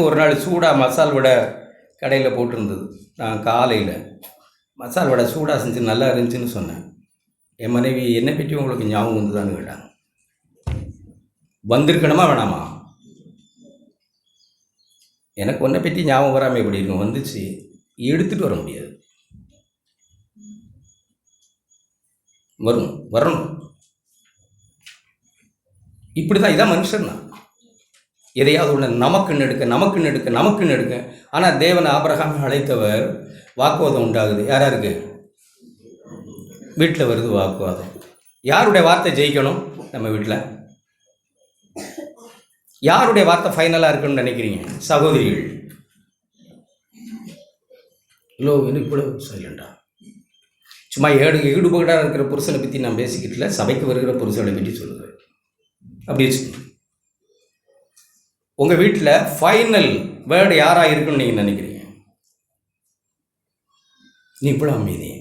Speaker 3: ஒரு நாள் சூடாக மசால் வடை கடையில் போட்டிருந்தது. நான் காலையில் மசால் வடை சூடாக செஞ்சு நல்லா இருந்துச்சுன்னு சொன்னேன். என் மனைவி என்னை பற்றி உங்களுக்கு ஞாபகம் வந்துதான்னு கேட்டாங்க. வந்திருக்கணுமா வேணாமா? எனக்கு ஒன்றை பற்றி ஞாபகம் வராமல் எப்படி இருக்கும்? வந்துச்சு, எடுத்துகிட்டு வர முடியாது. வரணும். இப்படி தான், இதான் மனுஷன் தான். எதையாவது ஒன்று நமக்குன்னு எடுக்க. ஆனால் தேவன் ஆபிரகாமை அழைத்தவர், வாக்குவாதம் உண்டாகுது. யாராருக்கு? வீட்டில் வருது வாக்குவாதம். யாருடைய வார்த்தை ஜெயிக்கணும்? நம்ம வீட்டில் யாருடைய வார்த்தை ஃபைனலாக இருக்குன்னு நினைக்கிறீங்க? சகோதரிகள். இல்லை இன்னும் இவ்வளோ சைலண்டா, சும்மா ஈடுபாடாக இருக்கிற புருஷனை பற்றி நான் பேசிக்கிட்டுல, சபைக்கு வருகிற புருஷனை பற்றி சொல்லுவேன். அப்படி வச்சுக்கோங்க. உங்கள் வீட்டில் ஃபைனல் வேர்டு யாராக இருக்குன்னு நீங்கள் நினைக்கிறீங்க? நீ இவ்வளோ அமைதி,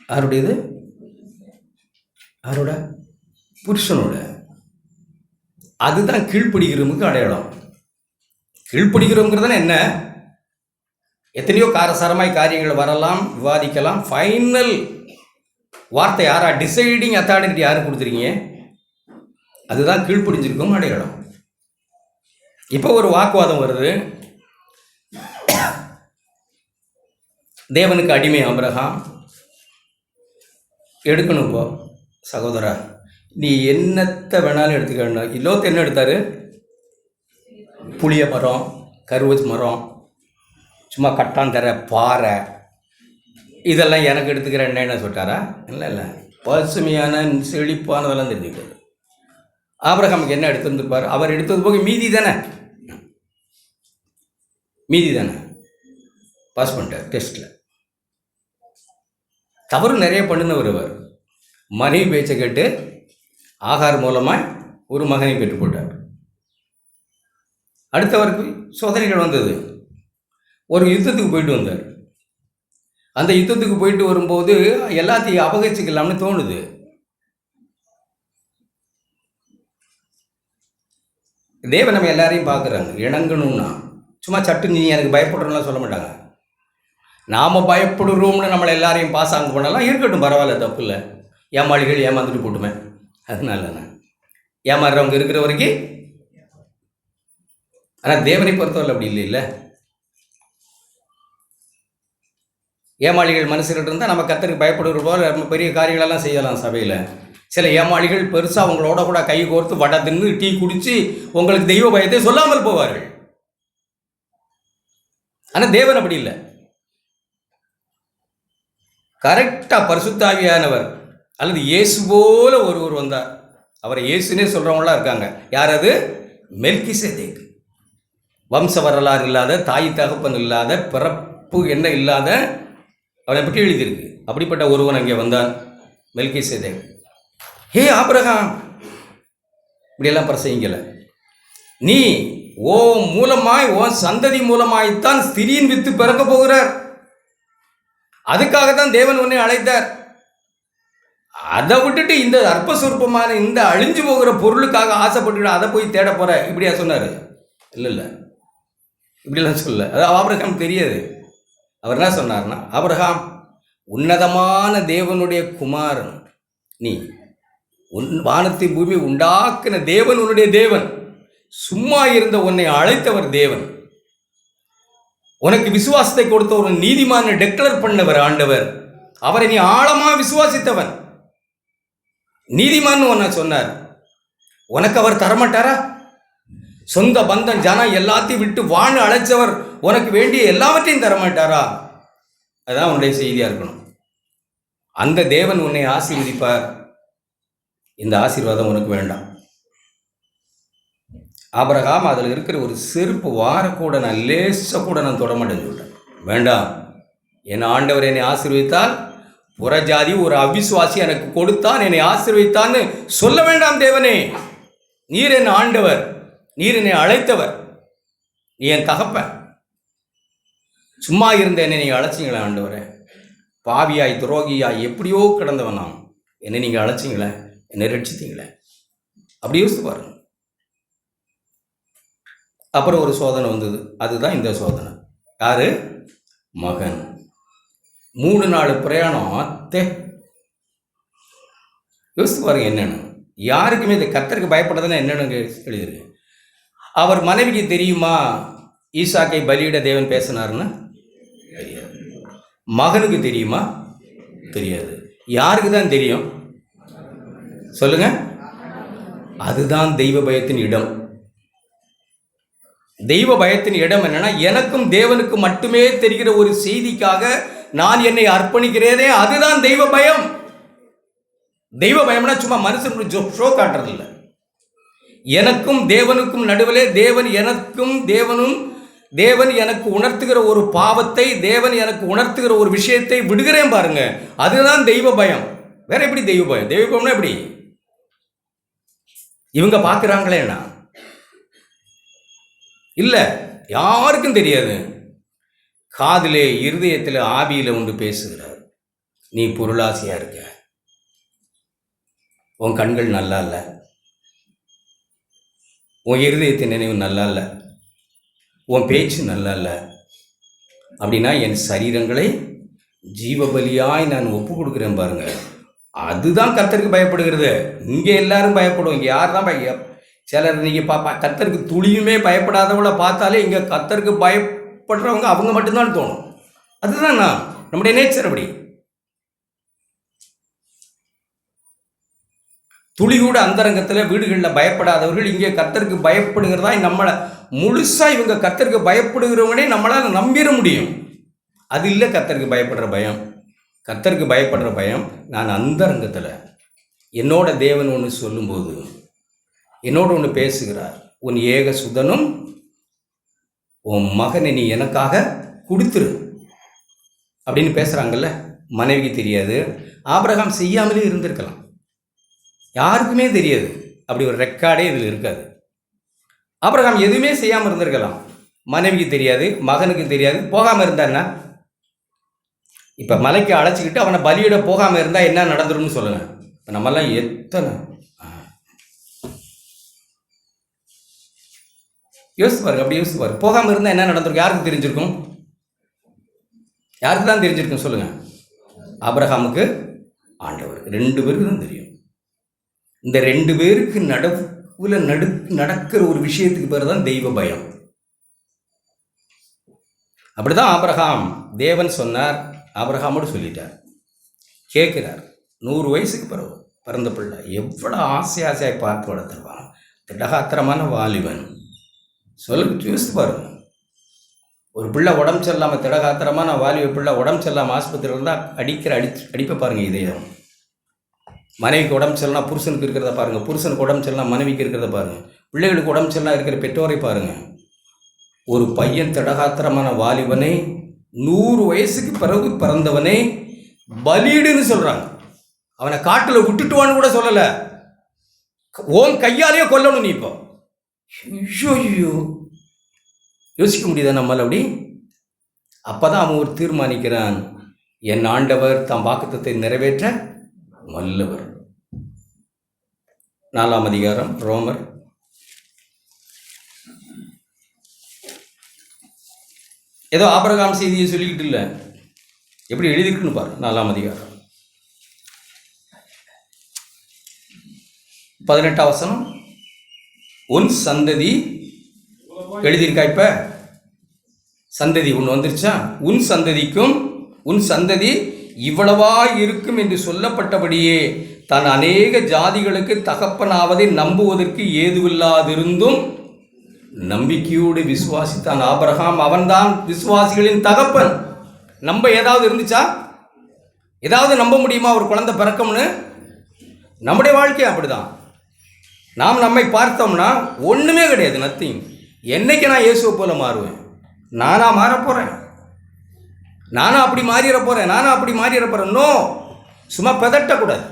Speaker 3: யாருடையது? யாரோட? புருஷனோட. அதுதான் கீழ்ப்பிடிக்கிறவங்களுக்கு அடையாளம். கீழ்ப்பிடிக்கிறவங்கிறதுனா என்ன? எத்தனையோ காரசாரமாய் காரியங்கள் வரலாம், விவாதிக்கலாம். ஃபைனல் வார்த்தை யாரா, டிசைடிங் அத்தாரிட்டி யாரு கொடுத்துருக்கீங்க? அதுதான் கீழ்ப்பிடிஞ்சிருக்கும் அடையாளம். இப்போ ஒரு வாக்குவாதம் வருது. தேவனுக்கு அடிமை ஆபிரகாம் எடுக்கணும். இப்போ சகோதரா, நீ என்னத்தை வேணாலும் எடுத்துக்கணும். லோத்து என்ன எடுத்தார்? புளிய மரம், கருவச் மரம், சும்மா கட்டாந்தர பாறை, இதெல்லாம் எனக்கு எடுத்துக்கிற என்ன சொல்லிட்டாரா? இல்லை, பசுமையான செழிப்பானதெல்லாம் தெரிஞ்சுக்கிறது. ஆபிரகாமுக்கு என்ன எடுத்துருந்துருப்பார்? அவர் எடுத்தது போக மீதி தானே பாஸ் பண்ணிட்டார் டெஸ்ட்டில். தவறு நிறைய பண்ணினவர் அவர். மனைவி பேச்சை கேட்டு ஆகார் மூலமாக ஒரு மகனை பெற்று போட்டார். அடுத்தவருக்கு சோதனைகள் வந்தது. ஒரு யுத்தத்துக்கு போயிட்டு வந்தார். அந்த யுத்தத்துக்கு போயிட்டு வரும்போது எல்லாத்தையும் அபகரிச்சுக்கலாம்னு தோணுது. தேவன் நம்ம எல்லாரையும் பார்க்குறாங்க. இணங்கணும்னா சும்மா சட்டு நீ எனக்கு பயப்படுறோம்லாம் சொல்ல மாட்டாங்க. நாம் பயப்படுறோம்னு நம்மளை எல்லாரையும் பாஸ் ஆங்க பண்ணலாம், இருக்கட்டும், பரவாயில்ல, தப்பு இல்லை. ஏமாளிகள் ஏமாந்துட்டு போட்டுமே, அதனால நான் ஏமாறுறவங்க இருக்கிற வரைக்கும். ஆனால் தேவனை பொறுத்தவரை அப்படி இல்லை. ஏமாளிகள் மனசுக்கிட்ட இருந்தால் நம்ம கர்த்தருக்கு பயப்படுகிற போல நம்ம பெரிய காரியங்களெல்லாம் செய்யலாம் சபையில். சில ஏமாளிகள் பெருசாக அவங்களோட கூட கை கோர்த்து வடை தின்னு டீ குடித்து உங்களுக்கு தெய்வ பயத்தை சொல்லாமல் போவார்கள். ஆனால் தேவன் அப்படி இல்லை. கரெக்டாக பரிசுத்தாவியானவர் அல்லது இயேசு போல ஒருவர் வந்தார். அவரை இயேசுனே சொல்கிறவங்களாம் இருக்காங்க. யார் அது? மெல்கிசேதேக்கு. வம்ச வரலாறு இல்லாத, தாய் தகப்பன் இல்லாத, பிறப்பு என்ன இல்லாத அவனை பற்றி எழுதியிருக்கு. அப்படிப்பட்ட ஒருவன் அங்கே வந்தான், மெல்கிசேதேக். ஹே ஆபிரகாம், இப்படியெல்லாம் பிரசங்கிக்கல. நீ ஓ மூலமாய், ஓ சந்ததி மூலமாய்த்தான் ஸ்திரீயின் வித்து பிறக்க போகிறார். அதுக்காகத்தான் தேவன் உன்னை அழைத்தார். அதை விட்டுட்டு இந்த அற்ப சொற்பமான இந்த அழிஞ்சு போகிற பொருளுக்காக ஆசைப்பட்டு அதை போய் தேட போற, இப்படியா சொன்னார்? இல்லை, இப்படிலாம் சொல்ல. அது ஆபிரகாம் தெரியாது. அவர் என்ன சொன்னார்னா, ஆபிரகாம், உன்னதமான தேவனுடைய குமாரன் நீ, வானத்தை பூமி உண்டாக்கின தேவன் உன்னுடைய தேவன், சும்மா இருந்த உன்னை அழைத்தவர் தேவன், உனக்கு விசுவாசத்தை கொடுத்த ஒரு நீதிமான டெக்ளேர் பண்ணவர் ஆண்டவர், அவரை நீ ஆழமா விசுவாசித்தவன், நீதிமான் உன்னை சொன்னார். உனக்கு அவர் தரமாட்டாரா? சொந்த பந்தம் ஜனம் எல்லாத்தையும் விட்டு வாழ அழைச்சவர் உனக்கு வேண்டிய எல்லாவற்றையும் தரமாட்டாரா? அதுதான் உன்னுடைய செய்தியா இருக்கணும். அந்த தேவன் உன்னை ஆசீர்வதிப்பார். இந்த ஆசீர்வாதம் உனக்கு வேண்டாம். ஆபிரகாம், அதில் இருக்கிற ஒரு செருப்பு வார கூட நான் லேச கூட நான் தொடமாட்டேன்னு சொல்லிட்டேன். வேண்டாம், என் ஆண்டவர் என்னை ஆசீர்வதித்தால், புறஜாதி ஒரு அவிசுவாசி எனக்கு கொடுத்தான் என்னை ஆசீர்வதித்தான்னு சொல்ல வேண்டாம். தேவனே, நீர் என் ஆண்டவர், நீர் என்னை அழைத்தவர், நீ என் தகப்பன். சும்மா இருந்த என்னை நீங்கள் அழைச்சிங்களே ஆண்டவரே, பாவியாய் துரோகியாய் எப்படியோ கிடந்தவன் நான், என்னை நீங்கள் அழைச்சிங்களே, என்னை ரட்சித்தீங்களே. அப்படி யோசித்து பாருங்க. அப்புறம் ஒரு சோதனை வந்தது. அதுதான் இந்த சோதனை. யாரு? மகன். 3 நாள் பிரயாணம். யோசித்து பாருங்க என்னன்னு. யாருக்குமே இந்த கர்த்தருக்கு பயப்படுறதுன்னா என்னன்னு எழுதிருக்கு. அவர் மனைவிக்கு தெரியுமா ஈசாக்கை பலியிட தேவன் பேசினார்னு? தெரியாது. மகனுக்கு தெரியுமா? தெரியாது. யாருக்கு தான் தெரியும்? சொல்லுங்க. அதுதான் தெய்வ பயத்தின் இடம். தெய்வ பயத்தின் இடம் என்னன்னா, எனக்கும் தேவனுக்கு மட்டுமே தெரிகிற ஒரு செய்திக்காக நான் என்னை அர்ப்பணிக்கிறேனே, அதுதான் தெய்வ பயம். தெய்வ பயம்னா சும்மா மனுஷனுக்கு ஷோ காட்டுறது இல்லை. எனக்கும் தேவனுக்கும் நடுவிலே தேவன் எனக்கும் தேவன் எனக்கு உணர்த்துகிற ஒரு பாவத்தை, தேவன் எனக்கு உணர்த்துகிற ஒரு விஷயத்தை விடுகிறேன் பாருங்க, அதுதான் தெய்வ பயம். வேற எப்படி தெய்வ பயம்? தெய்வ பயம்னா எப்படி? இவங்க பார்க்குறாங்களேண்ணா இல்லை, யாருக்கும் தெரியாது. காதிலே இருதயத்தில் ஆவியில் ஒன்று பேசுகிறார். நீ பொருளாசையாக இருக்க, உன் கண்கள் நல்லா இல்லை, உன் இருதயத்தின் நினைவு நல்லா இல்லை, உன் பேச்சு நல்லா இல்லை. அப்படின்னா என் சரீரங்களை ஜீவபலியாய் நான் ஒப்பு கொடுக்குறேன் பாருங்க, அதுதான் கர்த்தருக்கு பயப்படுகிறது. இங்கே எல்லாரும் பயப்படுவோம். இங்கே யார் தான் சிலர் நீங்கள் கர்த்தருக்கு துளியுமே பயப்படாதவளை பார்த்தாலே இங்கே கர்த்தருக்கு பயப்படுறவங்க அவங்க மட்டும்தான் தோணும். அதுதான் நம்முடைய நேச்சர். அப்படி துளி கூட அந்தரங்கத்தில் வீடுகளில் பயப்படாதவர்கள் இங்கே கர்த்தருக்கு பயப்படுகிறதா நம்மளை முழுசாக இவங்க கர்த்தருக்கு பயப்படுகிறவங்களே நம்மளால் நம்பிட முடியும். அது இல்லை கர்த்தருக்கு பயப்படுற பயம். கர்த்தருக்கு பயப்படுற பயம், நான் அந்தரங்கத்தில் என்னோட தேவன் ஒன்று சொல்லும்போது, என்னோட ஒன்று பேசுகிறார், உன் ஏக சுதனும் உன் மகனை நீ எனக்காக கொடுத்துரு அப்படின்னு பேசுகிறாங்கல்ல. மனைவிக்கு தெரியாது. ஆபிரகாம் செய்யாமலே இருந்திருக்கலாம், யாருக்குமே தெரியாது. அப்படி ஒரு ரெக்கார்டே இதில் இருக்காது. ஆபிரகாம் எதுவுமே செய்யாமல் இருந்திருக்கலாம், மனைவிக்கு தெரியாது, மகனுக்கு தெரியாது. போகாமல் இருந்தான்னா, இப்போ மலைக்கு அழைச்சிக்கிட்டு அவனை பலியிட போகாமல் இருந்தால் என்ன நடந்துரும்னு சொல்லுங்கள். இப்போ நம்மெல்லாம் எத்தனை யோசித்து பாருங்க. அப்படி யோசித்து பாருங்க. போகாமல் இருந்தால் என்ன நடந்திருக்கும்? யாருக்கு தெரிஞ்சிருக்கும்? யாருக்கு தான் தெரிஞ்சிருக்கும் சொல்லுங்கள்? ஆபிரகாமுக்கு, ஆண்டவர். 2 பேருக்கு தான் தெரியும். இந்த 2 பேருக்கு நடுவில் நடக்கிற ஒரு விஷயத்துக்கு பேர் தான் தெய்வ பயம். அப்படிதான் ஆபிரகாம், தேவன் சொன்னார், ஆபிரகாமோடு சொல்லிட்டார், கேட்கிறார். 100 வயசுக்கு பிறந்த பிள்ளை எவ்வளோ ஆசையாய் பார்த்து வளர்த்துருவான். திடகாத்திரமான வாலிபன். யோசித்து பாருங்க. ஒரு பிள்ளை உடம்பு சரியில்லாமல், திடகாத்திரமான வாலிப பிள்ளை உடம்பு சரியில்லாமல் ஆஸ்பத்திரியில் இருந்தால் அடிப்பை பாருங்க. இதயம். மனைவிக்கு உடம்பு சரியில்லாம் புருஷனுக்கு இருக்கிறத பாருங்கள், புருஷனுக்கு உடம்பு சரியில்லாம் மனைவிக்கு இருக்கிறத பாருங்கள், பிள்ளைகளுக்கு உடம்பு சரியில்லாம் இருக்கிற பெற்றோரை பாருங்கள். ஒரு பையன் திடகாத்திரமான வாலிபனை 100 வயசுக்கு பிறகு பிறந்தவனை பலியிடுன்னு சொல்றாங்க. அவனை காட்டுல விட்டுட்டுவான்னு கூட சொல்லல, ஓன் கையாலேயே கொல்லணும் நீ. இப்போ ஐயோ, யோசிக்க முடியுதா நம்மால் அப்படி? அப்பதான் அவன் ஒரு தீர்மானிக்கிறான், என் ஆண்டவர் தாம் வாக்குத்தத்தை நிறைவேற்ற வல்லவர். 4ஆம் அதிகாரம் ரோமர். ஏதோ ஆபிரகாம் செய்தியை சொல்லிக்கிட்டு இல்லை, எப்படி எழுதிருக்குன்னு பாரு. 4ஆம் அதிகாரம் 18ஆம் வசனம். உன் சந்ததி எழுதியிருக்கா? இப்ப சந்ததி ஒன்று வந்துருச்சா? உன் சந்ததிக்கும் உன் சந்ததி இவ்வளவா இருக்கும் என்று சொல்லப்பட்டபடியே தான் அநேக ஜாதிகளுக்கு தகப்பனாவதை நம்புவதற்கு ஏதுவில்லாதிருந்தும் நம்பிக்கையோடு விசுவாசித்தான் ஆபிரகாம். அவன்தான் விசுவாசிகளின் தகப்பன். நம்ப ஏதாவது இருந்துச்சா? ஏதாவது நம்ப முடியுமா ஒரு குழந்தை பிறக்கும்னு? நம்முடைய வாழ்க்கை அப்படிதான். நாம் நம்மை பார்த்தோம்னா ஒன்றுமே கிடையாது, நத்திங். என்னைக்கு நான் இயேசுவை போல மாறுவேன்? நானா மாறப்போகிறேன்? நானா அப்படி மாறிட போகிறேன்? நானா அப்படி மாறிட போகிறேன்? நோ, சும்மா பதட்டக்கூடாது.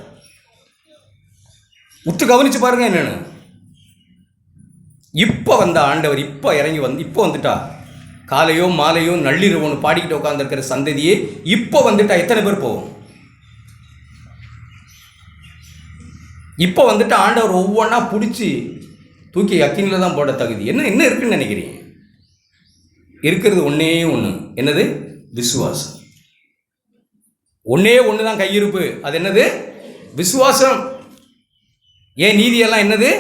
Speaker 3: உற்று கவனித்து பாருங்க என்னென்னு. இப்போ வந்த ஆண்டவர் இப்போ இறங்கி இப்போ வந்துட்டா. காலையோ மாலையோ நள்ளிரவோன்னு பாடிக்கிட்டு உட்காந்துருக்கிற சந்ததியே இப்போ வந்துட்டா. எத்தனை பேர் போவோம்? இப்போ வந்துட்டு ஆண்டவர் ஒவ்வொன்றா பிடிச்சி தூக்கி அக்கினியில் தான் போட தகுதி. என்ன இருக்குன்னு நினைக்கிறீங்க? இருக்கிறது ஒன்றே ஒன்று. என்னது? விசுவாசம். ஒன்றே ஒன்று தான் கையிருப்பு. அது என்னது? விசுவாசம். ஏன் நீதியெல்லாம் என்னது?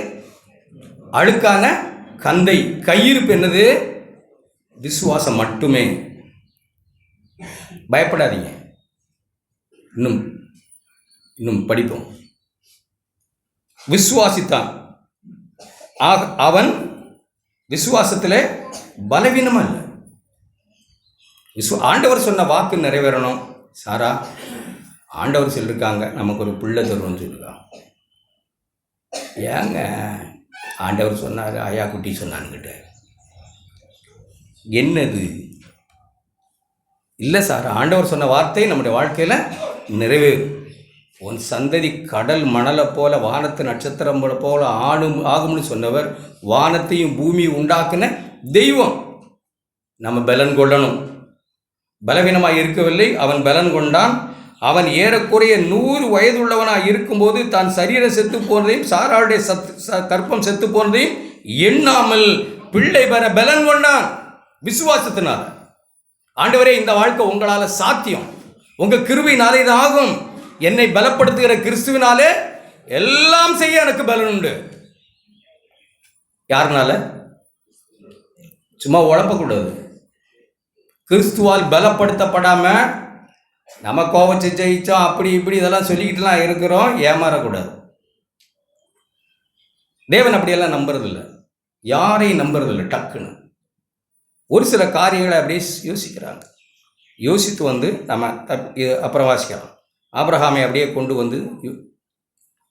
Speaker 3: அழுக்கான கந்தை. கையிருப்பு என்னது? விசுவாசம் மட்டுமே. பயப்படாதீங்க, இன்னும் படிப்போம். விசுவாசித்தான். அவன் விசுவாசத்தில் பலவீனமா இல்லை. ஆண்டவர் சொன்ன வாக்கு நிறைவேறணும். சாரா, ஆண்டவர் சொல்லியிருக்காங்க நமக்கு ஒரு பிள்ளை தருவோம்னு சொல்லியிருக்காங்க. ஏங்க ஆண்டவர் சொன்னார், ஆயா குட்டி சொன்னான்கிட்ட என்னது? இல்லை சார், ஆண்டவர் சொன்ன வார்த்தை நம்முடைய வாழ்க்கையில் நிறைவேறும். உன் சந்ததி கடல் மணலை போல வானத்து நட்சத்திரம் போல ஆகும்னு சொன்னவர் வானத்தையும் பூமியை உண்டாக்குன தெய்வம். நம்ம பலன் கொள்ளணும். பலவீனமாக இருக்கவில்லை, அவன் பலன் கொண்டான். அவன் ஏறக்குறைய 100 வயதுள்ளவனாக இருக்கும்போது தான் சரீரம் செத்து போனதையும் சாராளுடைய கற்பம் செத்து போனதையும் எண்ணாமல் பிள்ளை பெற பலன் கொண்டான் விசுவாசத்தினால. ஆண்டவரே, இந்த வாழ்க்கை உங்களால் சாத்தியம், உங்கள் கிருபையினாலே இது ஆகும். என்னை பலப்படுத்துகிற கிறிஸ்துவினாலே எல்லாம் செய்ய எனக்கு பலன் உண்டு. யாருனால? சும்மா உழப்பக்கூடாது. கிறிஸ்துவால் பலப்படுத்தப்படாம நம்ம கோவச்சு ஜெயிச்சோம் அப்படி இப்படி இதெல்லாம் சொல்லிக்கிட்டுலாம் இருக்கிறோம். ஏமாறக்கூடாது. தேவன் அப்படியெல்லாம் நம்புறதில்லை, யாரையும் நம்புறதில்லை. டக்குன்னு ஒரு சில காரியங்களை அப்படியே யோசிக்கிறாங்க. யோசித்து நம்ம அப்புறம் வாசிக்கலாம். ஆபிரகாமை அப்படியே கொண்டு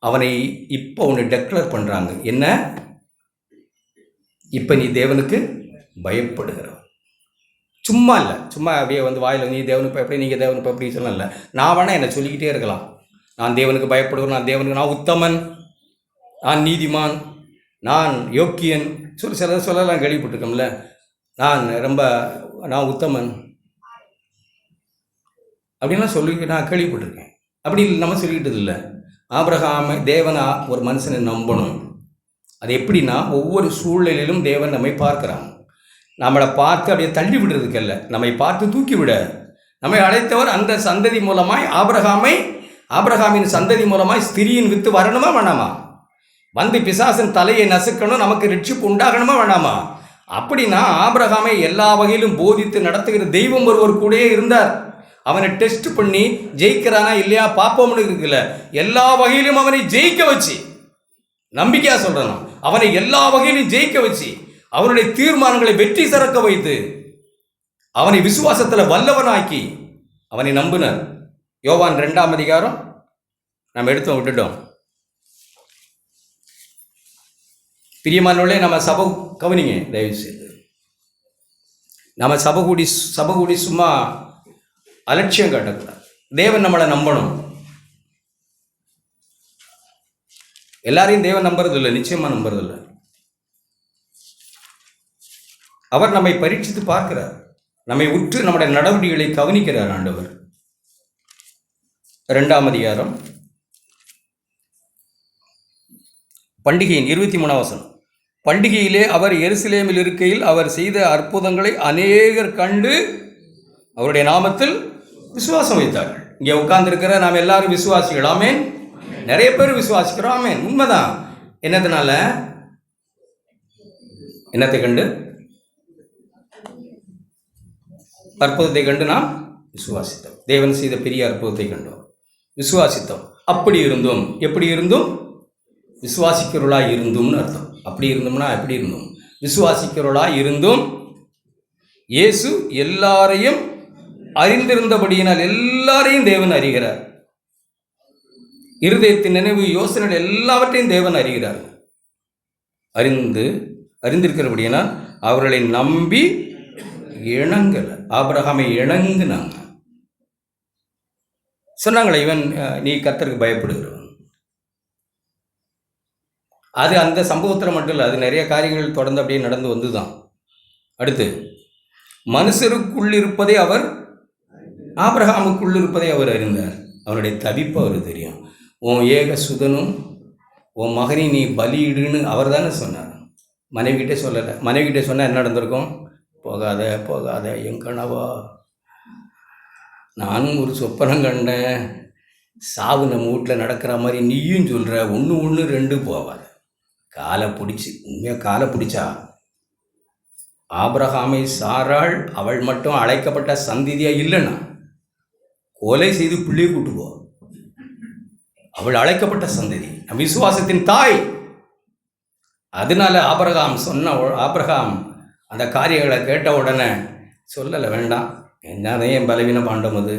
Speaker 3: அவனை இப்போ ஒன்று டெக்ளேர் பண்ணுறாங்க. என்ன? இப்போ நீ தேவனுக்கு பயப்படுகிறவன். சும்மா இல்லை, சும்மா அப்படியே வாயில் நீ தேவனுக்கு பயப்படி, நீங்கள் தேவனுக்கு பயப்படி சொல்லலாம் இல்லை. நான் வேணால் என்னை சொல்லிக்கிட்டே இருக்கலாம். நான் தேவனுக்கு பயப்படுவேன், நான் உத்தமன், நான் நீதிமான், நான் யோக்கியன் சொல்லலாம் கேள்விப்பட்டிருக்கோம்ல. நான் உத்தமன் அப்படின்லாம் நான் கேள்விப்பட்டிருக்கேன். அப்படி நம்ம சொல்லிக்கிட்டது இல்லை. ஆபிரகாமை தேவனை ஒரு மனுஷனை நம்பணும். அது எப்படின்னா, ஒவ்வொரு சூழ்நிலையிலும் தேவன் நம்மை பார்க்குறான். நம்மளை பார்த்து அப்படியே தள்ளி விடுறதுக்கு இல்லை, நம்மை பார்த்து தூக்கி விட நம்மை அழைத்தவர். அந்த சந்ததி மூலமாய் ஆபிரகாமின் சந்ததி மூலமாய் ஸ்திரியின் வித்து வரணுமா வேணாமா? பிசாசின் தலையை நசுக்கணும், நமக்கு ரட்சிப்பு உண்டாகணுமா வேணாமா? அப்படின்னா ஆபிரகாமை எல்லா வகையிலும் போதித்து நடத்துகிற தெய்வம் ஒருவர் கூடயே இருந்தார். அவனை டெஸ்ட் பண்ணி ஜெயிக்கிறானா இல்லையா பார்ப்போம்னு இருக்குல்ல. எல்லா வகையிலும் அவனை ஜெயிக்க வச்சு, நம்பிக்கையா சொல்றான், அவனை எல்லா வகையிலும் ஜெயிக்க வச்சு அவனுடைய தீர்மானங்களை வெற்றி சிறக்க வைத்து அவனை விசுவாசத்தில் வல்லவனாக்கி அவனை நம்பினார். யோவான் 2ஆம் அதிகாரம் நம்ம விட்டுட்டோம். பிரியமானவர்களே, நம்ம சபை கவனிங்க தயவு செய்து. நம்ம சபை கூடி சும்மா அலட்சியம் காட்டக்கூடாது. தேவன் நம்மளை நம்பணும். எல்லாரையும் தேவன் நம்புறது இல்லை, நிச்சயமா நம்புறது இல்லை. அவர் நம்மை பரீட்சித்து பார்க்கிறார், நம்மை உற்று நம்முடைய நடவடிக்கைகளை கவனிக்கிறார் ஆண்டவர். 2ஆம் அதிகாரம் பண்டிகையின் 23ஆம் வசனம். பண்டிகையிலே அவர் எருசலேமில் இருக்கையில் அவர் செய்த அற்புதங்களை அநேகர் கண்டு அவருடைய நாமத்தில் விசுவாசம் வைத்தார்கள். இங்கே உட்கார்ந்துருக்கிற நாம் எல்லாரும் விசுவாசிகள். ஆமேன். நிறைய பேர் விசுவாசிக்கிறோம். ஆமேன். உண்மைதான். என்னத்தினால? என்னத்தை கண்டு? அற்புதத்தை கண்டு நாம் விசுவாசித்தோம். தேவன் செய்த பெரிய அற்புதத்தை கண்டோம், விசுவாசித்தோம். அப்படி இருந்தும், எப்படி இருந்தும்? விசுவாசிக்கிறவர்களாய் இருந்தும்னு அர்த்தம். அப்படி இருந்தோம்னா எப்படி இருந்தோம்? விசுவாசிக்கிறவர்களாய் இருந்தும் இயேசு எல்லாரையும் அறிந்திருந்தபடியினால், எல்லாரையும் தேவன் அறிகிறார். இருதயத்தின் நினைவு, யோசனை எல்லாவற்றையும் தேவன் அறிகிறார். அறிந்திருக்கிறபடியினால் அவர்களை நம்பி இணங்கல. ஆபிரகாமை இணங்குனாங்க. சொன்னாங்களே, இவன் நீ கர்த்தருக்கு பயப்படுகிறவன். அது அந்த சம்பவத்தில் மட்டும் இல்லை, அது நிறைய காரியங்கள் தொடர்ந்து அப்படியே நடந்து வந்துதான். அடுத்து, மனுஷருக்குள் இருப்பதை அவர், ஆபிரகாமுக்குள் இருப்பதை அவர் அறிந்தார். அவருடைய தவிப்பு அவர் தெரியும். உன் ஏக சுதனும் உன் மகனை நீ பலியிடுன்னு அவர் தானே சொன்னார். மனைவிகிட்டே சொல்லலை. மனைவிகிட்டே சொன்னால் என்ன நடந்திருக்கும்? போகாத போகாத என் கனவா, நானும் ஒரு சொப்பனம் கண்டேன், சாவு நம்ம வீட்டில் நடக்கிற மாதிரி நீயும் சொல்கிற, 1 1 2 போவாத. காலை பிடிச்சி, உண்மையாக காலை பிடிச்சா ஆபிரகாமை சாராள் அவள் மட்டும் அழைக்கப்பட்ட சந்ததியாக இல்லைன்னா கொலை செய்து பிள்ளையை கூட்டு போ. அவள் அழைக்கப்பட்ட சந்ததி, விசுவாசத்தின் தாய். அதனால ஆபிரகாம் அந்த காரியங்களை கேட்ட உடனே சொல்லலை, வேண்டாம், என்னதான் என் பலவீன பாண்டம் அது,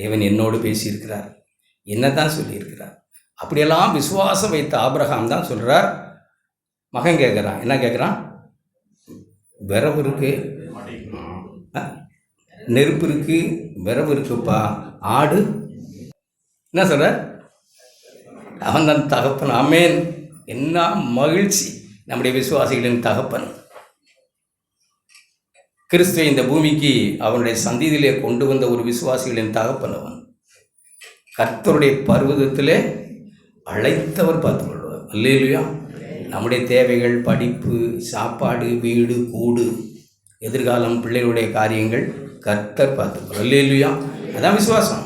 Speaker 3: தேவன் என்னோடு பேசியிருக்கிறார், என்ன தான் சொல்லியிருக்கிறார். அப்படியெல்லாம் விசுவாசம் வைத்த ஆபிரகாம் தான் சொல்கிறார். மகன் கேட்குறான், என்ன கேட்குறான்? விரவு இருக்கு, நெருப்பு இருக்கு, விரவு இருக்குப்பா, ஆடு. என்ன சொல்ற? அவன் தான் தகப்பன். ஆமேன். என்ன மகிழ்ச்சி! நம்முடைய விசுவாசிகளின் தகப்பன் கிறிஸ்துவை இந்த பூமிக்கு அவனுடைய சந்ததியிலே கொண்டு வந்த ஒரு விசுவாசிகளின் தகப்பன் அவன். கர்த்தருடைய பர்வதத்திலே அழைத்தவர் பார்த்துக்கொள்வார். அல்லேலூயா. நம்முடைய தேவைகள், படிப்பு, சாப்பாடு, வீடு, கூடு, எதிர்காலம், பிள்ளைகளுடைய காரியங்கள் கர்த்தர் பார்த்துக்கொள்வார். அல்லேலூயா. அதான் விசுவாசம்.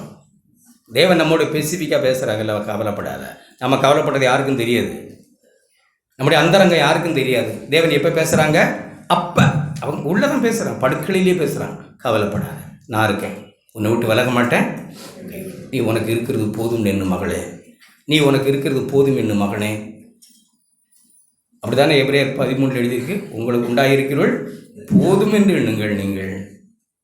Speaker 3: தேவன் நம்மோட ஸ்பெசிஃபிக்காக பேசுகிறாங்கல்ல, கவலைப்படாத. நம்ம கவலைப்படுறது யாருக்கும் தெரியாது, நம்முடைய அந்தரங்கம் யாருக்கும் தெரியாது. தேவன் எப்போ பேசுகிறாங்க? அப்போ அவங்க உள்ளதான் பேசுகிறான், படுக்கையிலே பேசுகிறான். கவலைப்படாத, நான் இருக்கேன், உன்னை விட்டு விலக மாட்டேன். நீ உனக்கு இருக்கிறது போதும் என்ன மகளே, நீ உனக்கு இருக்கிறது போதும் என்ன மகனே. அப்படித்தானே எபிரேயர் 13 எழுதியிருக்கு, உங்களுக்கு உண்டாயிருக்கிறவள் போதும் என்று எண்ணுங்கள். நீங்கள்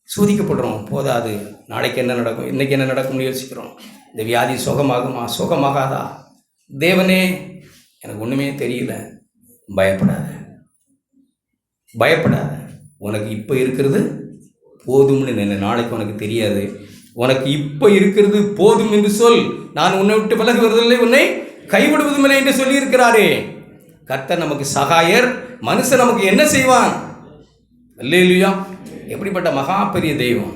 Speaker 3: சோதிக்கப்படுறோம், போதாது, நாளைக்கு என்ன நடக்கும், இன்றைக்கி என்ன நடக்கும்னு யோசிக்கிறோம். இந்த வியாதி சுகமாகுமா, சுகமாகாதா? தேவனே எனக்கு ஒன்றுமே தெரியல. பயப்படாத, பயப்படாத, உனக்கு இப்போ இருக்கிறது போதும்னு நினை. நாளைக்கு உனக்கு தெரியாது. உனக்கு இப்போ இருக்கிறது போதும் என்று சொல். நான் உன்னை விட்டு விலகுவதில்லை, உன்னை கைவிடுவதும் இல்லை என்று சொல்லியிருக்கிறாரே. கர்த்தர் நமக்கு சகாயர். மனுஷன் நமக்கு என்ன செய்வான்? அல்லேலூயா. எப்படிப்பட்ட மகா பெரிய தெய்வம்!